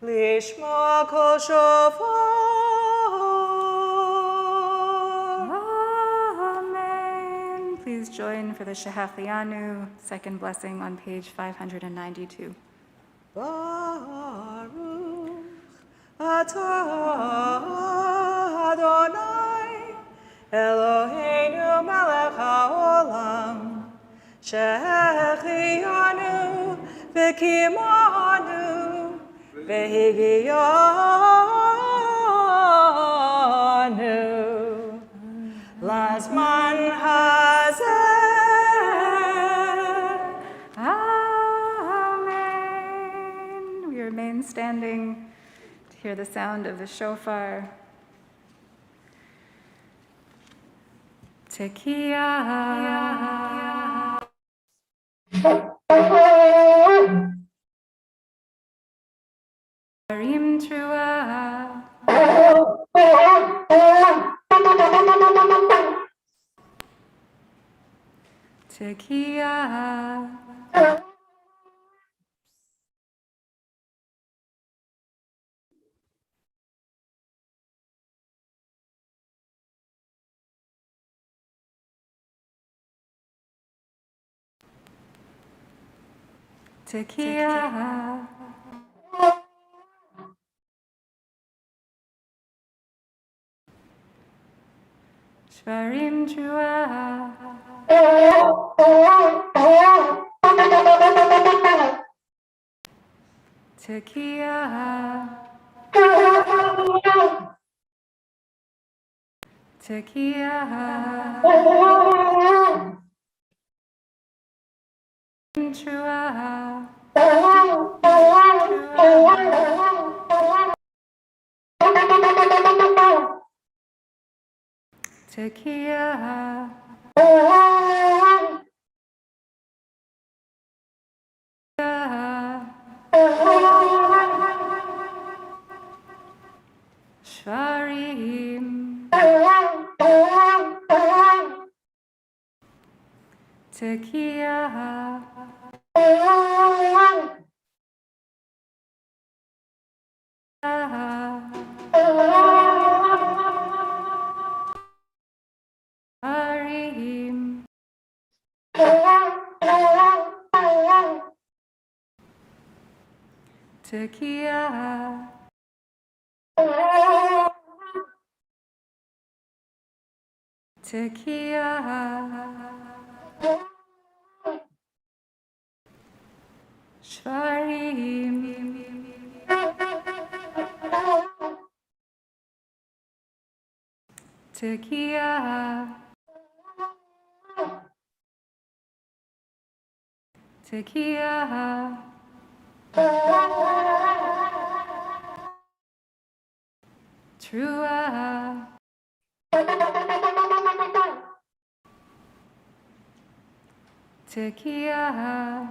[SPEAKER 12] Lishma kol shofar.
[SPEAKER 3] Amen. Please join for the Shehachianu, second blessing on page 592.
[SPEAKER 12] Baruch atah Adonai Eloheinu melech haolam shehechianu v'kimanu v'higianu lazman hazeh.
[SPEAKER 3] Amen. We remain standing to hear the sound of the shofar. Tekiah. Shvarim Trua. Tekiah. Tekiah. Shvarim Trua. Tekiah. Tekiah. Trua. Tekiah. Shvarim. Tekiah. Shvarim. Tekiah. Tekiah. Shvarim. Tekiah. Tekiah. Trua. Tekiah.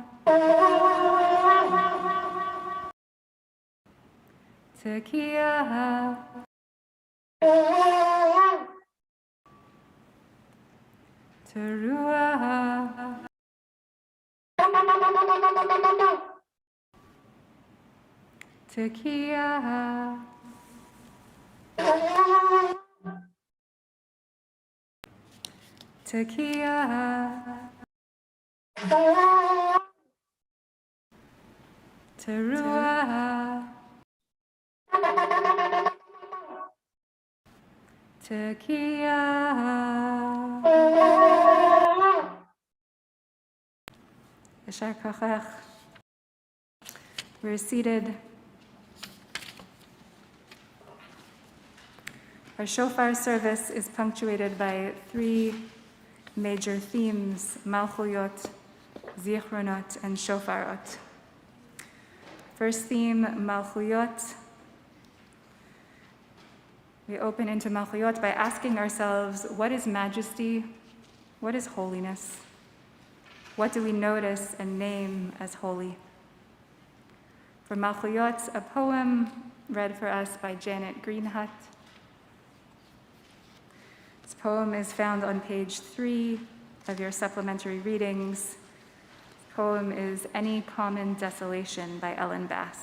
[SPEAKER 3] Tekiah. Teruah. Tekiah. Tekiah. Teruah. Tekiah. Yashar kochach. We're seated. Our shofar service is punctuated by three major themes: Malchuyot, Zichronot, and Shofarot. First theme, Malchuyot. We open into Malchuyot by asking ourselves, what is majesty? What is holiness? What do we notice and name as holy? For Malchuyot, a poem read for us by Janet Greenhut. This poem is found on page 3 of your supplementary readings. The poem is Any Common Desolation by Ellen Bass.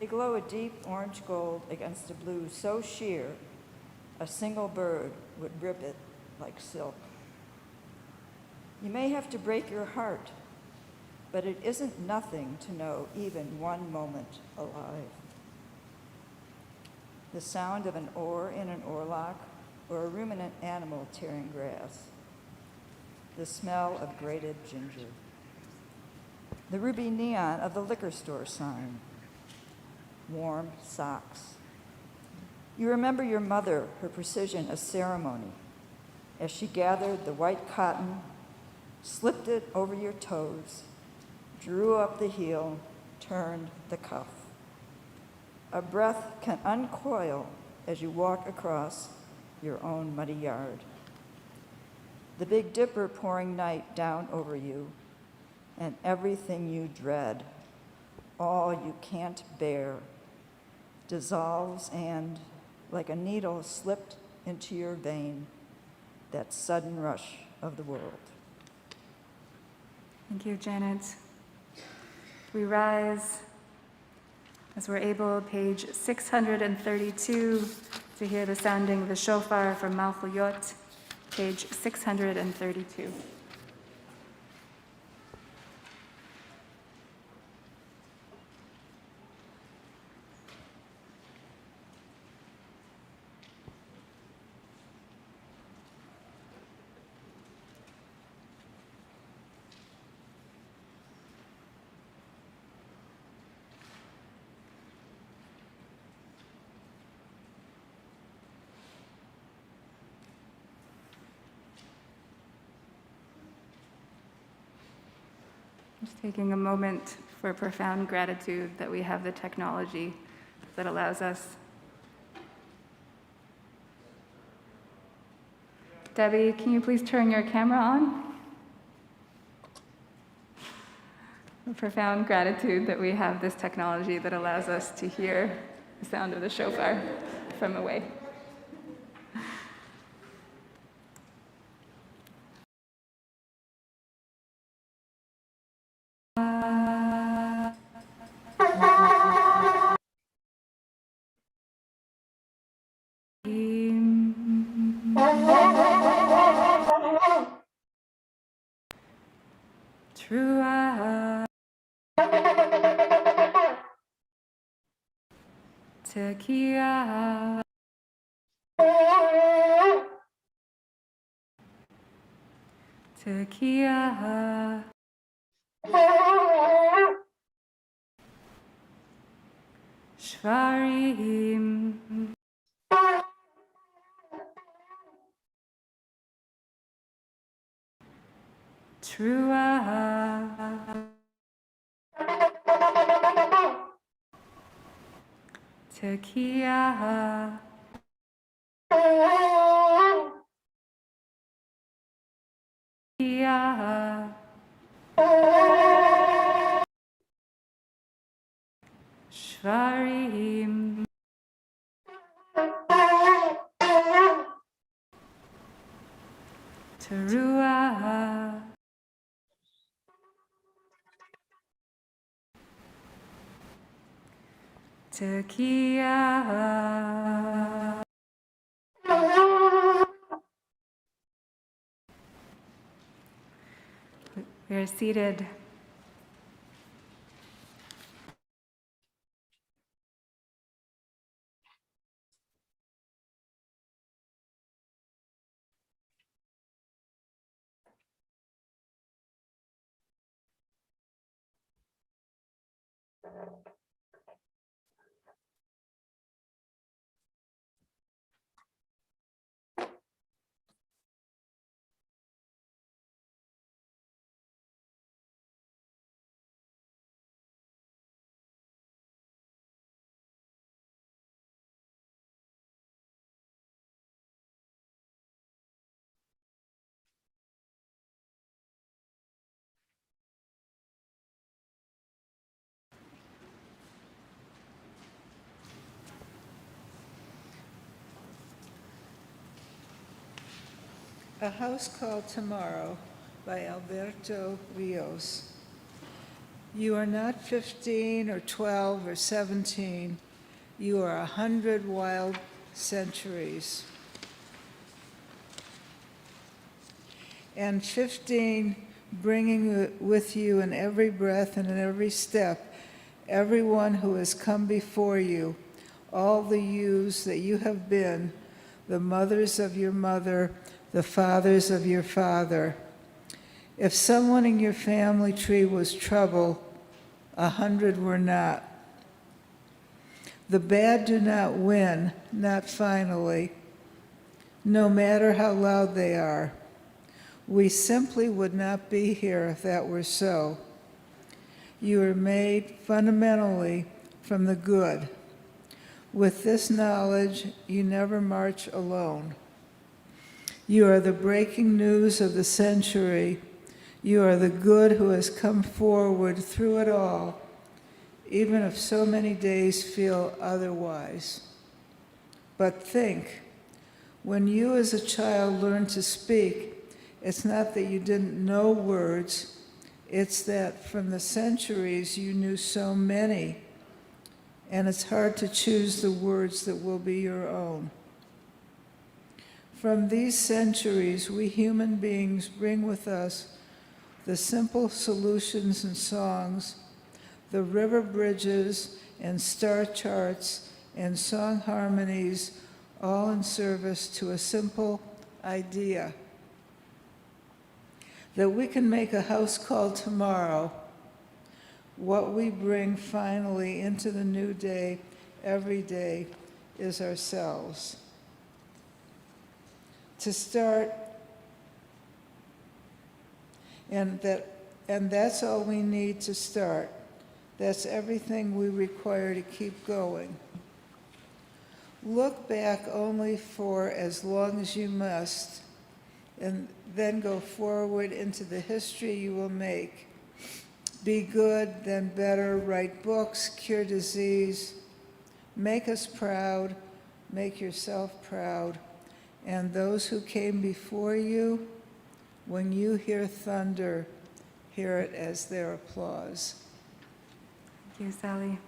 [SPEAKER 13] They glow a deep orange gold against a blue so sheer, a single bird would rip it like silk. You may have to break your heart, but it isn't nothing to know even one moment alive. The sound of an oar in an oarlock or a ruminant animal tearing grass. The smell of grated ginger. The ruby neon of the liquor store sign. Warm socks. You remember your mother, her precision of ceremony, as she gathered the white cotton, slipped it over your toes, drew up the heel, turned the cuff. A breath can uncoil as you walk across your own muddy yard. The Big Dipper pouring night down over you, and everything you dread, all you can't bear, dissolves and, like a needle slipped into your vein, that sudden rush of the world.
[SPEAKER 3] Thank you, Janet. We rise as we're able, page 632, to hear the sounding of the shofar from Malchuyot, page 632. Just taking a moment for profound gratitude that we have the technology that allows us. Debbie, can you please turn your camera on? A profound gratitude that we have this technology that allows us to hear the sound of the shofar from away. Trua Tekiah Tekiah Shvarim Trua Tekiah Tekiah Shvarim. Teruah. Tekiah. We are seated.
[SPEAKER 14] A House Call Tomorrow by Alberto Rios. You are not 15 or 12 or 17. You are 100 wild centuries. And 15, bringing with you in every breath and in every step, everyone who has come before you, all the yous that you have been, the mothers of your mother, the fathers of your father. If someone in your family tree was trouble, 100 were not. The bad do not win, not finally, no matter how loud they are. We simply would not be here if that were so. You are made fundamentally from the good. With this knowledge, you never march alone. You are the breaking news of the century. You are the good who has come forward through it all, even if so many days feel otherwise. But think, when you as a child learned to speak, it's not that you didn't know words, it's that from the centuries you knew so many, and it's hard to choose the words that will be your own. From these centuries, we human beings bring with us the simple solutions and songs, the river bridges and star charts and song harmonies, all in service to a simple idea that we can make a house call tomorrow. What we bring finally into the new day every day is ourselves. To start, and that's all we need to start. That's everything we require to keep going. Look back only for as long as you must, and then go forward into the history you will make. Be good, then better, write books, cure disease, make us proud, make yourself proud. And those who came before you, when you hear thunder, hear it as their applause.
[SPEAKER 3] Thank you, Sally.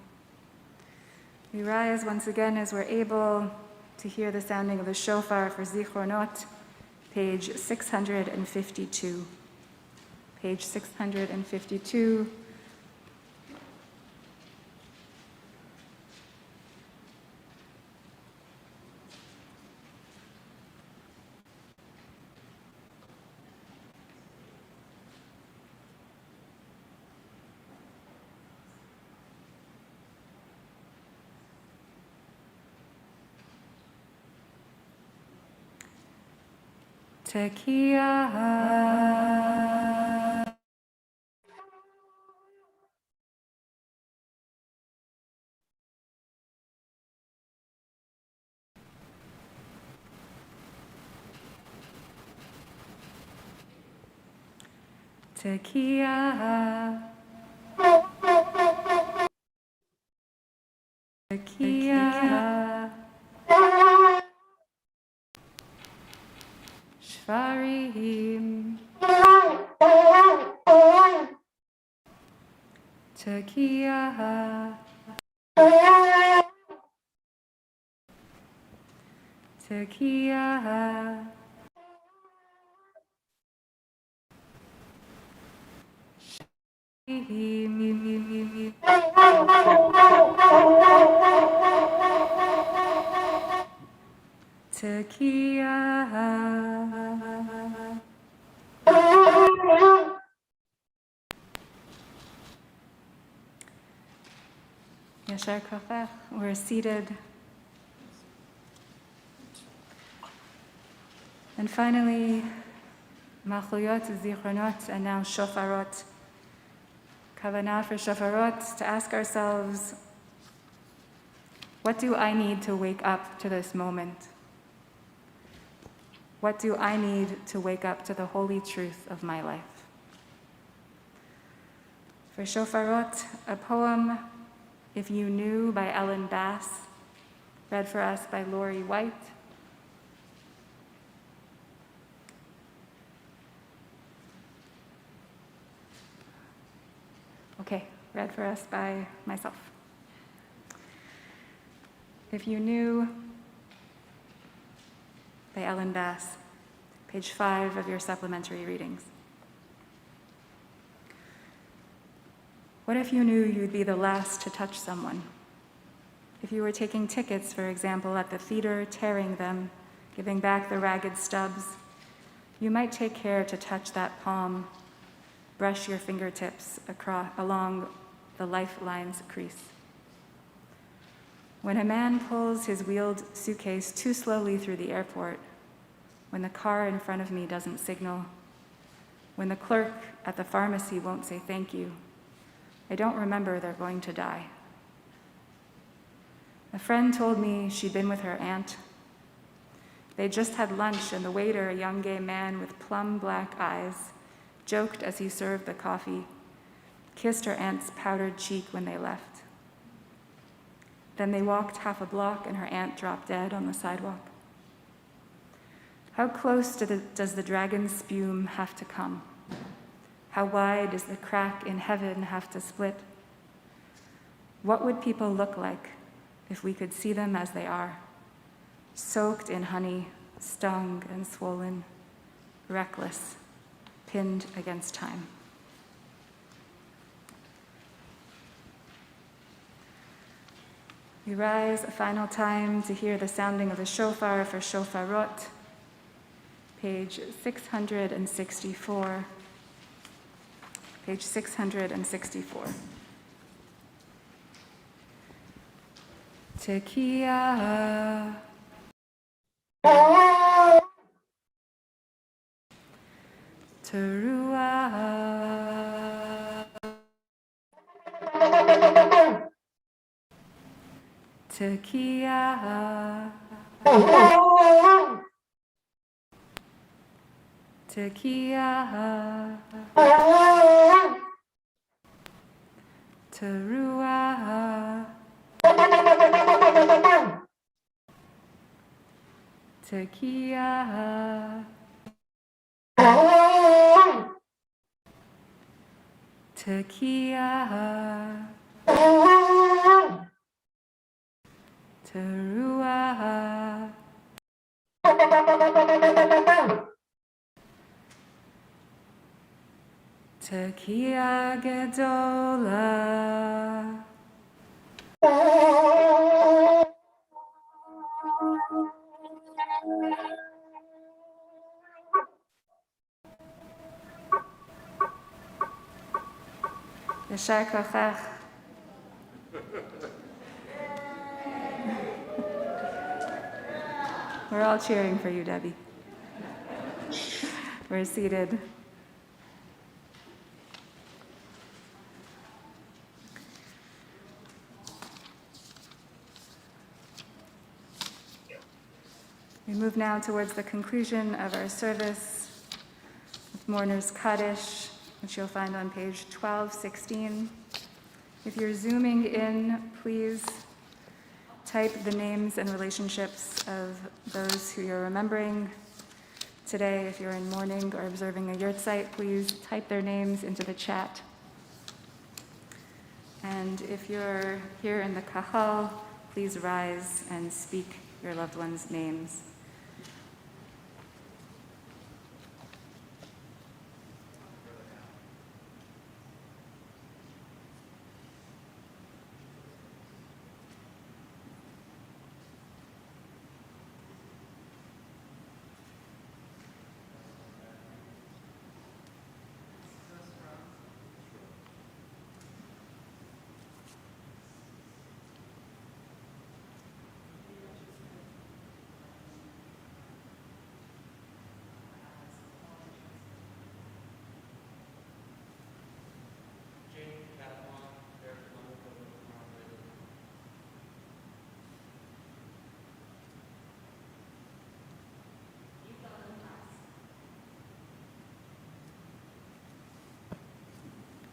[SPEAKER 3] We rise once again as we're able to hear the sounding of the shofar for Zichronot, page 652. Page 652. Tekiah. Tekiah. Tekiah. Shvarim. Tekiah. Tekiah. Tekiah. Yashar Kochach, we're seated. And finally, Malchuyot, Zichronot, and now Shofarot. Kavanah for Shofarot, to ask ourselves, what do I need to wake up to this moment? What do I need to wake up to the holy truth of my life? For Shofarot, a poem, If You Knew by Ellen Bass, read for us by Lori White. Okay, read for us by myself. If You Knew by Ellen Bass, page 5 of your supplementary readings. What if you knew you'd be the last to touch someone? If you were taking tickets, for example, at the theater, tearing them, giving back the ragged stubs, you might take care to touch that palm, brush your fingertips along the lifeline's crease. When a man pulls his wheeled suitcase too slowly through the airport, when the car in front of me doesn't signal, when the clerk at the pharmacy won't say thank you, I don't remember they're going to die. A friend told me she'd been with her aunt. They just had lunch, and the waiter, a young gay man with plum black eyes, joked as he served the coffee, kissed her aunt's powdered cheek when they left. Then they walked half a block and her aunt dropped dead on the sidewalk. How close does the dragon's spume have to come? How wide does the crack in heaven have to split? What would people look like if we could see them as they are, soaked in honey, stung and swollen, reckless, pinned against time? We rise a final time to hear the sounding of the shofar for Shofarot, page 664. Page 664. Tekiah. Teruah. Tekiah. Tekiah. Teruah. Tekiah. Tekiah. Teruah. Tekiah Gedolah. Yashar Kochach. We're all cheering for you, Debbie. We're seated. We move now towards the conclusion of our service with Mourner's Kaddish, which you'll find on page 1216. If you're zooming in, please Type the names and relationships of those who you're remembering today. If you're in mourning or observing a yurtzeit, please type their names into the chat. And if you're here in the kahal, please rise and speak your loved ones' names.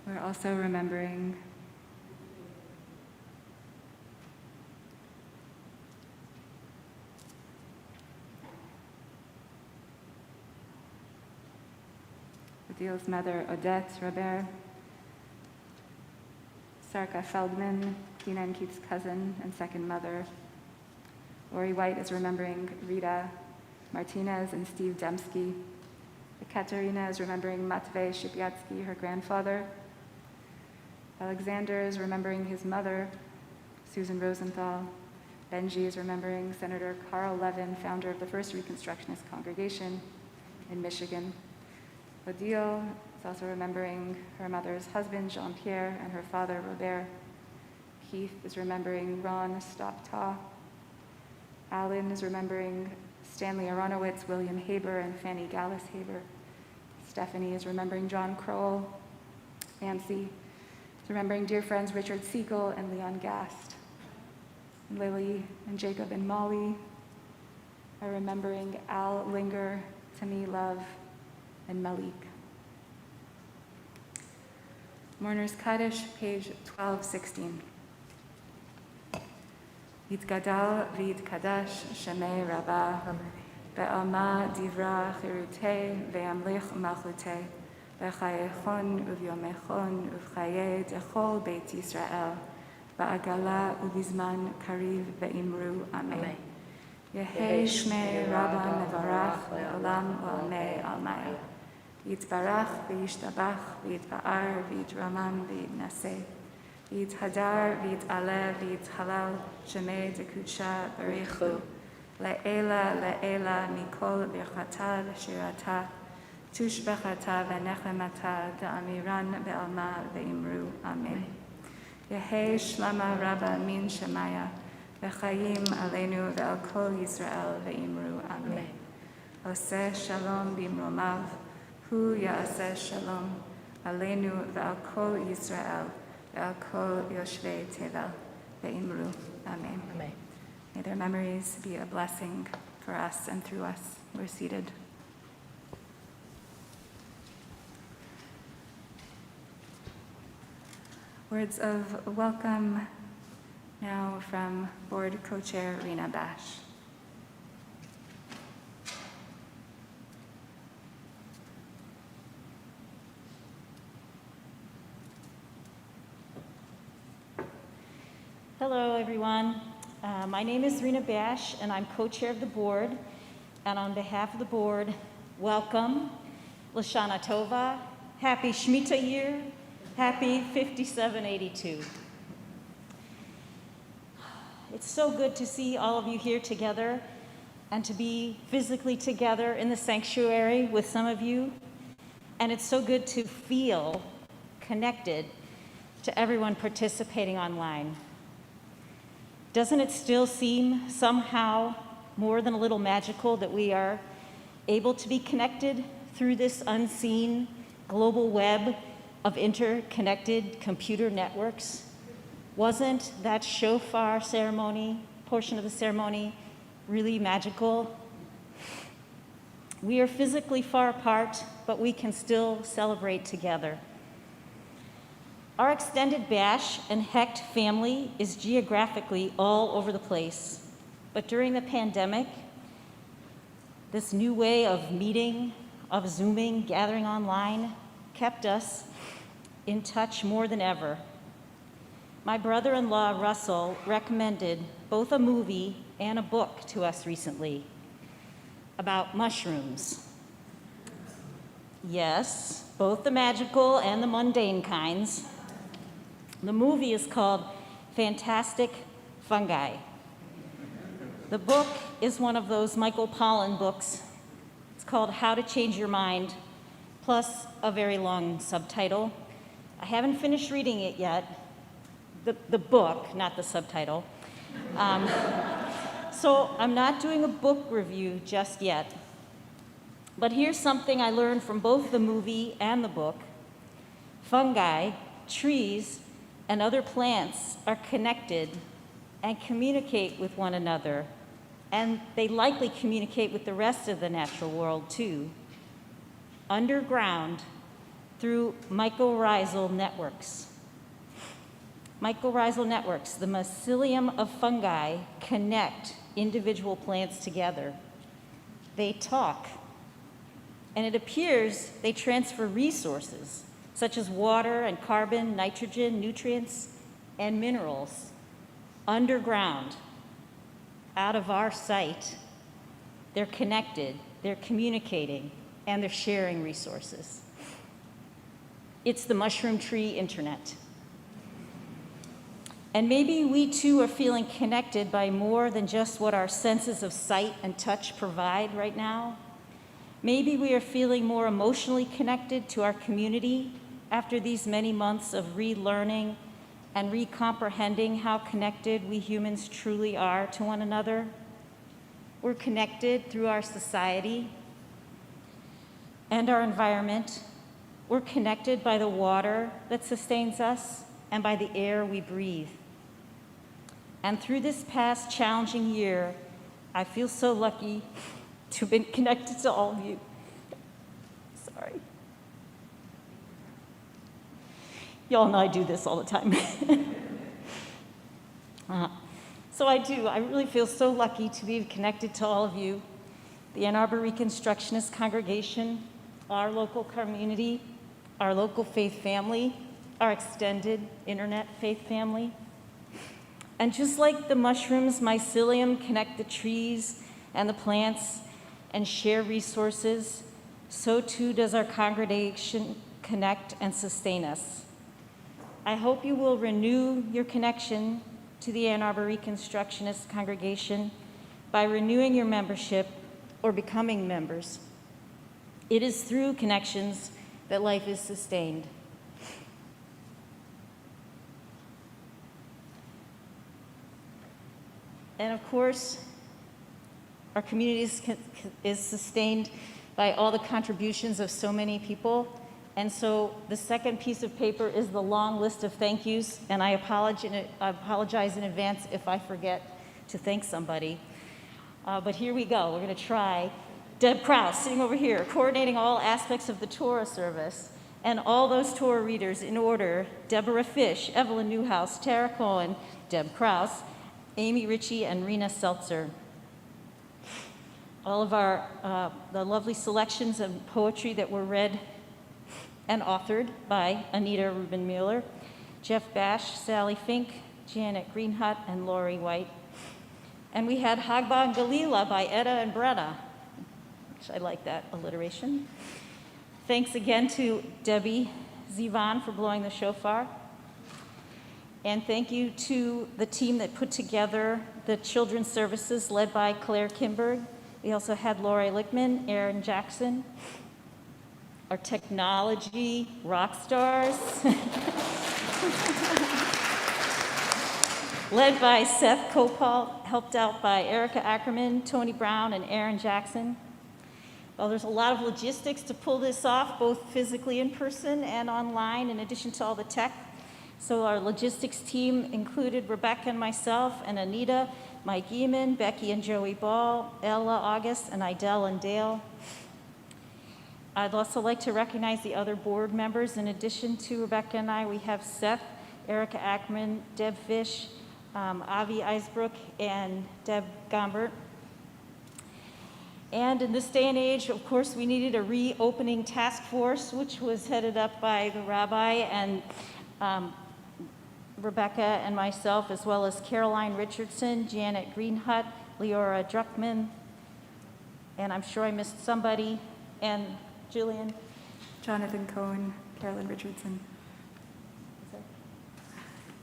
[SPEAKER 3] We're also remembering Adil's mother, Odette Robert, Sarka Feldman, Tina and Keith's cousin and second mother. Lori White is remembering Rita Martinez and Steve Demsky. Katerina is remembering Matvey Shipyatsky, her grandfather. Alexander is remembering his mother, Susan Rosenthal. Benji is remembering Senator Carl Levin, founder of the first Reconstructionist congregation in Michigan. Odile is also remembering her mother's husband, Jean-Pierre, and her father, Robert. Keith is remembering Ron Stoptaw. Alan is remembering Stanley Aronowitz, William Haber, and Fanny Gallus Haber. Stephanie is remembering John Kroll. Nancy is remembering dear friends Richard Siegel and Leon Gast. Lily and Jacob and Molly are remembering Al Linger, Tammy Love, and Malik. Mourner's Kaddish, page 1216. Yitgadal v'yitkadash shemei Rabbah, be'alma divra chirutei ve'amlich malchutei, be'chayechon uvyomechon uvchaye dechol beit Yisrael, ba'agala ubizman kariv ve'imru amen. Yehei shmei Rabbah mevarach le'olam le'amei almaya. Yitbarach v'yishtabach v'yitba'ar v'yitramam v'yitnaseh. Yithadar v'yit'aleh v'yithalal shemei dekudsha barichu. Le'ela le'ela mikol birchata l'shirata. Tushbechata v'nechemata da'amiran be'alma ve'imru amen. Yehei shlama Rabba min shemaya. V'chayim aleinu ve'al kol Yisrael ve'imru amen. Oseh shalom b'imromav. Hu ya'aseh shalom. Aleinu ve'al kol Yisrael. Ve'al kol yoshvei tevel ve'imru amen.
[SPEAKER 9] Amen.
[SPEAKER 3] May their memories be a blessing for us and through us. We're seated. Words of welcome now from Board Co-Chair Rena Bash.
[SPEAKER 15] Hello, everyone. My name is Rena Bash, and I'm co-chair of the board. And on behalf of the board, welcome, Lashana Tova, happy Shemitah year, happy 5782. It's so good to see all of you here together and to be physically together in the sanctuary with some of you. And it's so good to feel connected to everyone participating online. Doesn't it still seem somehow more than a little magical that we are able to be connected through this unseen global web of interconnected computer networks? Wasn't that shofar ceremony, portion of the ceremony, really magical? We are physically far apart, but we can still celebrate together. Our extended Bash and Hecht family is geographically all over the place. But during the pandemic, this new way of meeting, of Zooming, gathering online, kept us in touch more than ever. My brother-in-law, Russell, recommended both a movie and a book to us recently about mushrooms. Yes, both the magical and the mundane kinds. The movie is called Fantastic Fungi. The book is one of those Michael Pollan books. It's called How to Change Your Mind, plus a very long subtitle. I haven't finished reading it yet, the book, not the subtitle. So I'm not doing a book review just yet. But here's something I learned from both the movie and the book. Fungi, trees, and other plants are connected and communicate with one another, and they likely communicate with the rest of the natural world too, underground through mycorrhizal networks. Mycorrhizal networks, the mycelium of fungi, connect individual plants together. They talk, and it appears they transfer resources such as water and carbon, nitrogen, nutrients, and minerals underground, out of our sight. They're connected, they're communicating, and they're sharing resources. It's the mushroom tree internet. And maybe we too are feeling connected by more than just what our senses of sight and touch provide right now. Maybe we are feeling more emotionally connected to our community after these many months of relearning and recomprehending how connected we humans truly are to one another. We're connected through our society and our environment. We're connected by the water that sustains us and by the air we breathe. And through this past challenging year, I feel so lucky to have been connected to all of you. Sorry. Y'all know I do this all the time. So I do. I really feel so lucky to be connected to all of you, the Ann Arbor Reconstructionist congregation, our local community, our local faith family, our extended internet faith family. And just like the mushrooms, mycelium connect the trees and the plants and share resources, so too does our congregation connect and sustain us. I hope you will renew your connection to the Ann Arbor Reconstructionist congregation by renewing your membership or becoming members. It is through connections that life is sustained. And of course, our community is sustained by all the contributions of so many people. And so the second piece of paper is the long list of thank yous, and I apologize in advance if I forget to thank somebody. But here we go, we're gonna try. Deb Krause, sitting over here, coordinating all aspects of the Torah service, and all those Torah readers in order: Deborah Fish, Evelyn Newhouse, Tara Cohen, Deb Krause, Amy Ritchie, and Rena Seltzer. All of our, the lovely selections of poetry that were read and authored by Anita Rubin-Mueller, Jeff Bash, Sally Fink, Janet Greenhut, and Lori White. And we had Hagba and Galila by Etta and Brenna, which I like that alliteration. Thanks again to Debbie Zivan for blowing the shofar. And thank you to the team that put together the children's services led by Claire Kimberg. We also had Lori Lickman, Aaron Jackson, our technology rock stars, led by Seth Kopal, helped out by Erica Ackerman, Tony Brown, and Aaron Jackson. Well, there's a lot of logistics to pull this off, both physically in person and online, in addition to all the tech. So our logistics team included Rebecca and myself, and Anita, Mike Eamon, Becky and Joey Ball, Ella August, and Idell and Dale. I'd also like to recognize the other board members. In addition to Rebecca and I, we have Seth, Erica Ackerman, Deb Fish, Avi Eisbrook, and Deb Gombert. And in this day and age, of course, we needed a reopening task force, which was headed up by the rabbi and Rebecca and myself, as well as Caroline Richardson, Janet Greenhut, Leora Druckman, and I'm sure I missed somebody, and Julian.
[SPEAKER 3] Jonathan Cohen, Carolyn Richardson.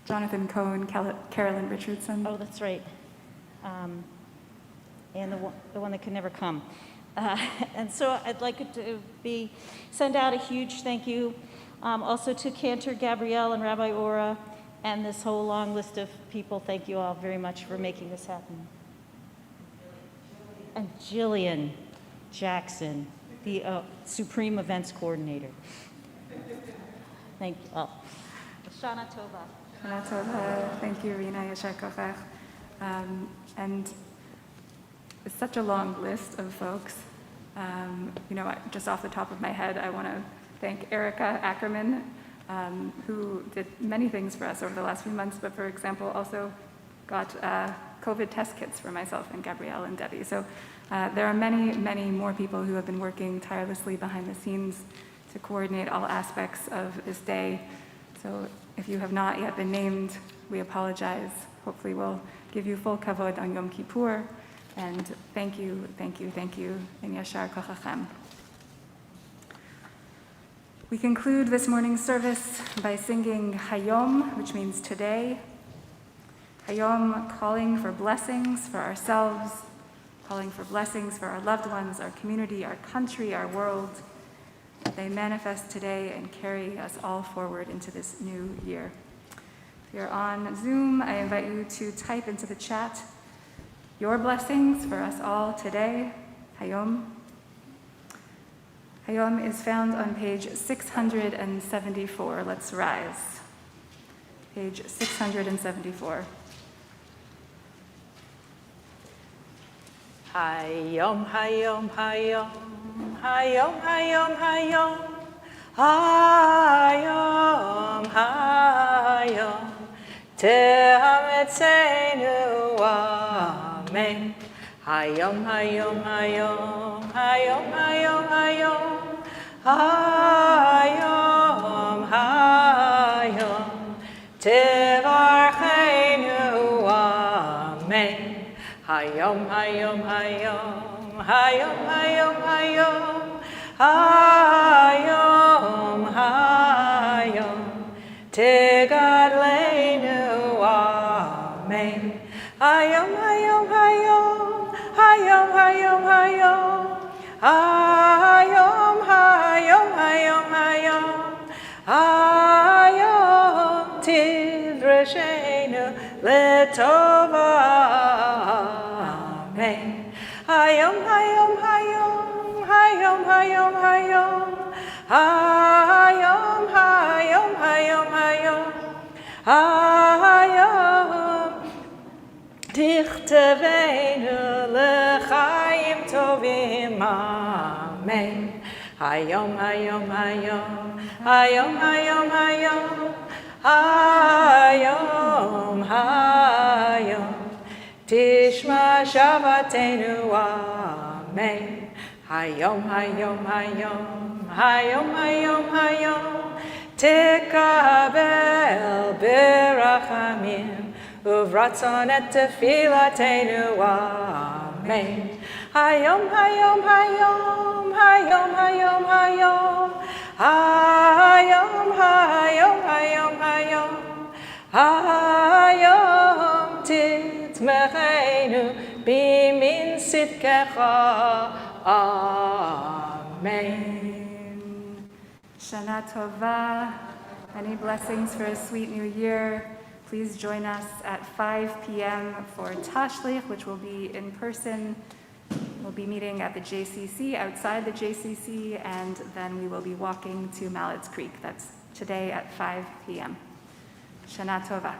[SPEAKER 3] Jonathan Cohen, Carolyn Richardson.
[SPEAKER 15] Oh, that's right. And the one that could never come. And so I'd like to send out a huge thank you also to Cantor Gabrielle and Rabbi Ora and this whole long list of people. Thank you all very much for making this happen. And Jillian Jackson, the Supreme Events Coordinator. Thank you all. Shana Tova.
[SPEAKER 3] Shana Tova. Thank you, Rina Yashar Kochach. And it's such a long list of folks. Just off the top of my head, I want to thank Erica Ackerman, who did many things for us over the last few months, but for example, also got COVID test kits for myself and Gabrielle and Debbie. So there are many, many more people who have been working tirelessly behind the scenes to coordinate all aspects of this day. So if you have not yet been named, we apologize. Hopefully we'll give you full kavod on Yom Kippur. And thank you, thank you, thank you, in Yashar Kochachem. We conclude this morning's service by singing Hayom, which means today. Hayom, calling for blessings for ourselves, calling for blessings for our loved ones, our community, our country, our world. They manifest today and carry us all forward into this new year. If you're on Zoom, I invite you to type into the chat your blessings for us all today, Hayom. Hayom is found on page 674. Let's rise. Page 674.
[SPEAKER 12] Hayom, hayom, hayom, hayom, hayom, hayom, hayom, hayom, tehametzenu amen. Hayom, hayom, hayom, hayom, hayom, hayom, hayom, hayom, tevarchenu amen. Hayom, hayom, hayom, hayom, hayom, hayom, hayom, hayom, tegadleinu amen. Hayom, hayom, hayom, hayom, hayom, hayom, hayom, hayom, hayom, hayom, hayom, tivreshenu letova. Amen. Hayom, hayom, hayom, hayom, hayom, hayom, hayom, hayom, hayom, hayom, hayom, tichtevenu lechayim tovim. Amen. Hayom, hayom, hayom, hayom, hayom, hayom, hayom, hayom, Tishma Shabbatenu, amen. Hayom, hayom, hayom, hayom, hayom, hayom, tekabel berachamim, uvratzon et tefilatenu, amen. Hayom, hayom, hayom, hayom, hayom, hayom, hayom, hayom, hayom, hayom, hayom, titmechenu bimin sitkecha. Amen.
[SPEAKER 3] Shana Tova. Many blessings for a sweet new year. Please join us at 5 p.m. for Tashlich, which will be in person. We'll be meeting at the JCC, outside the JCC, and then we will be walking to Mallett's Creek. That's today at 5 p.m. Shana Tova.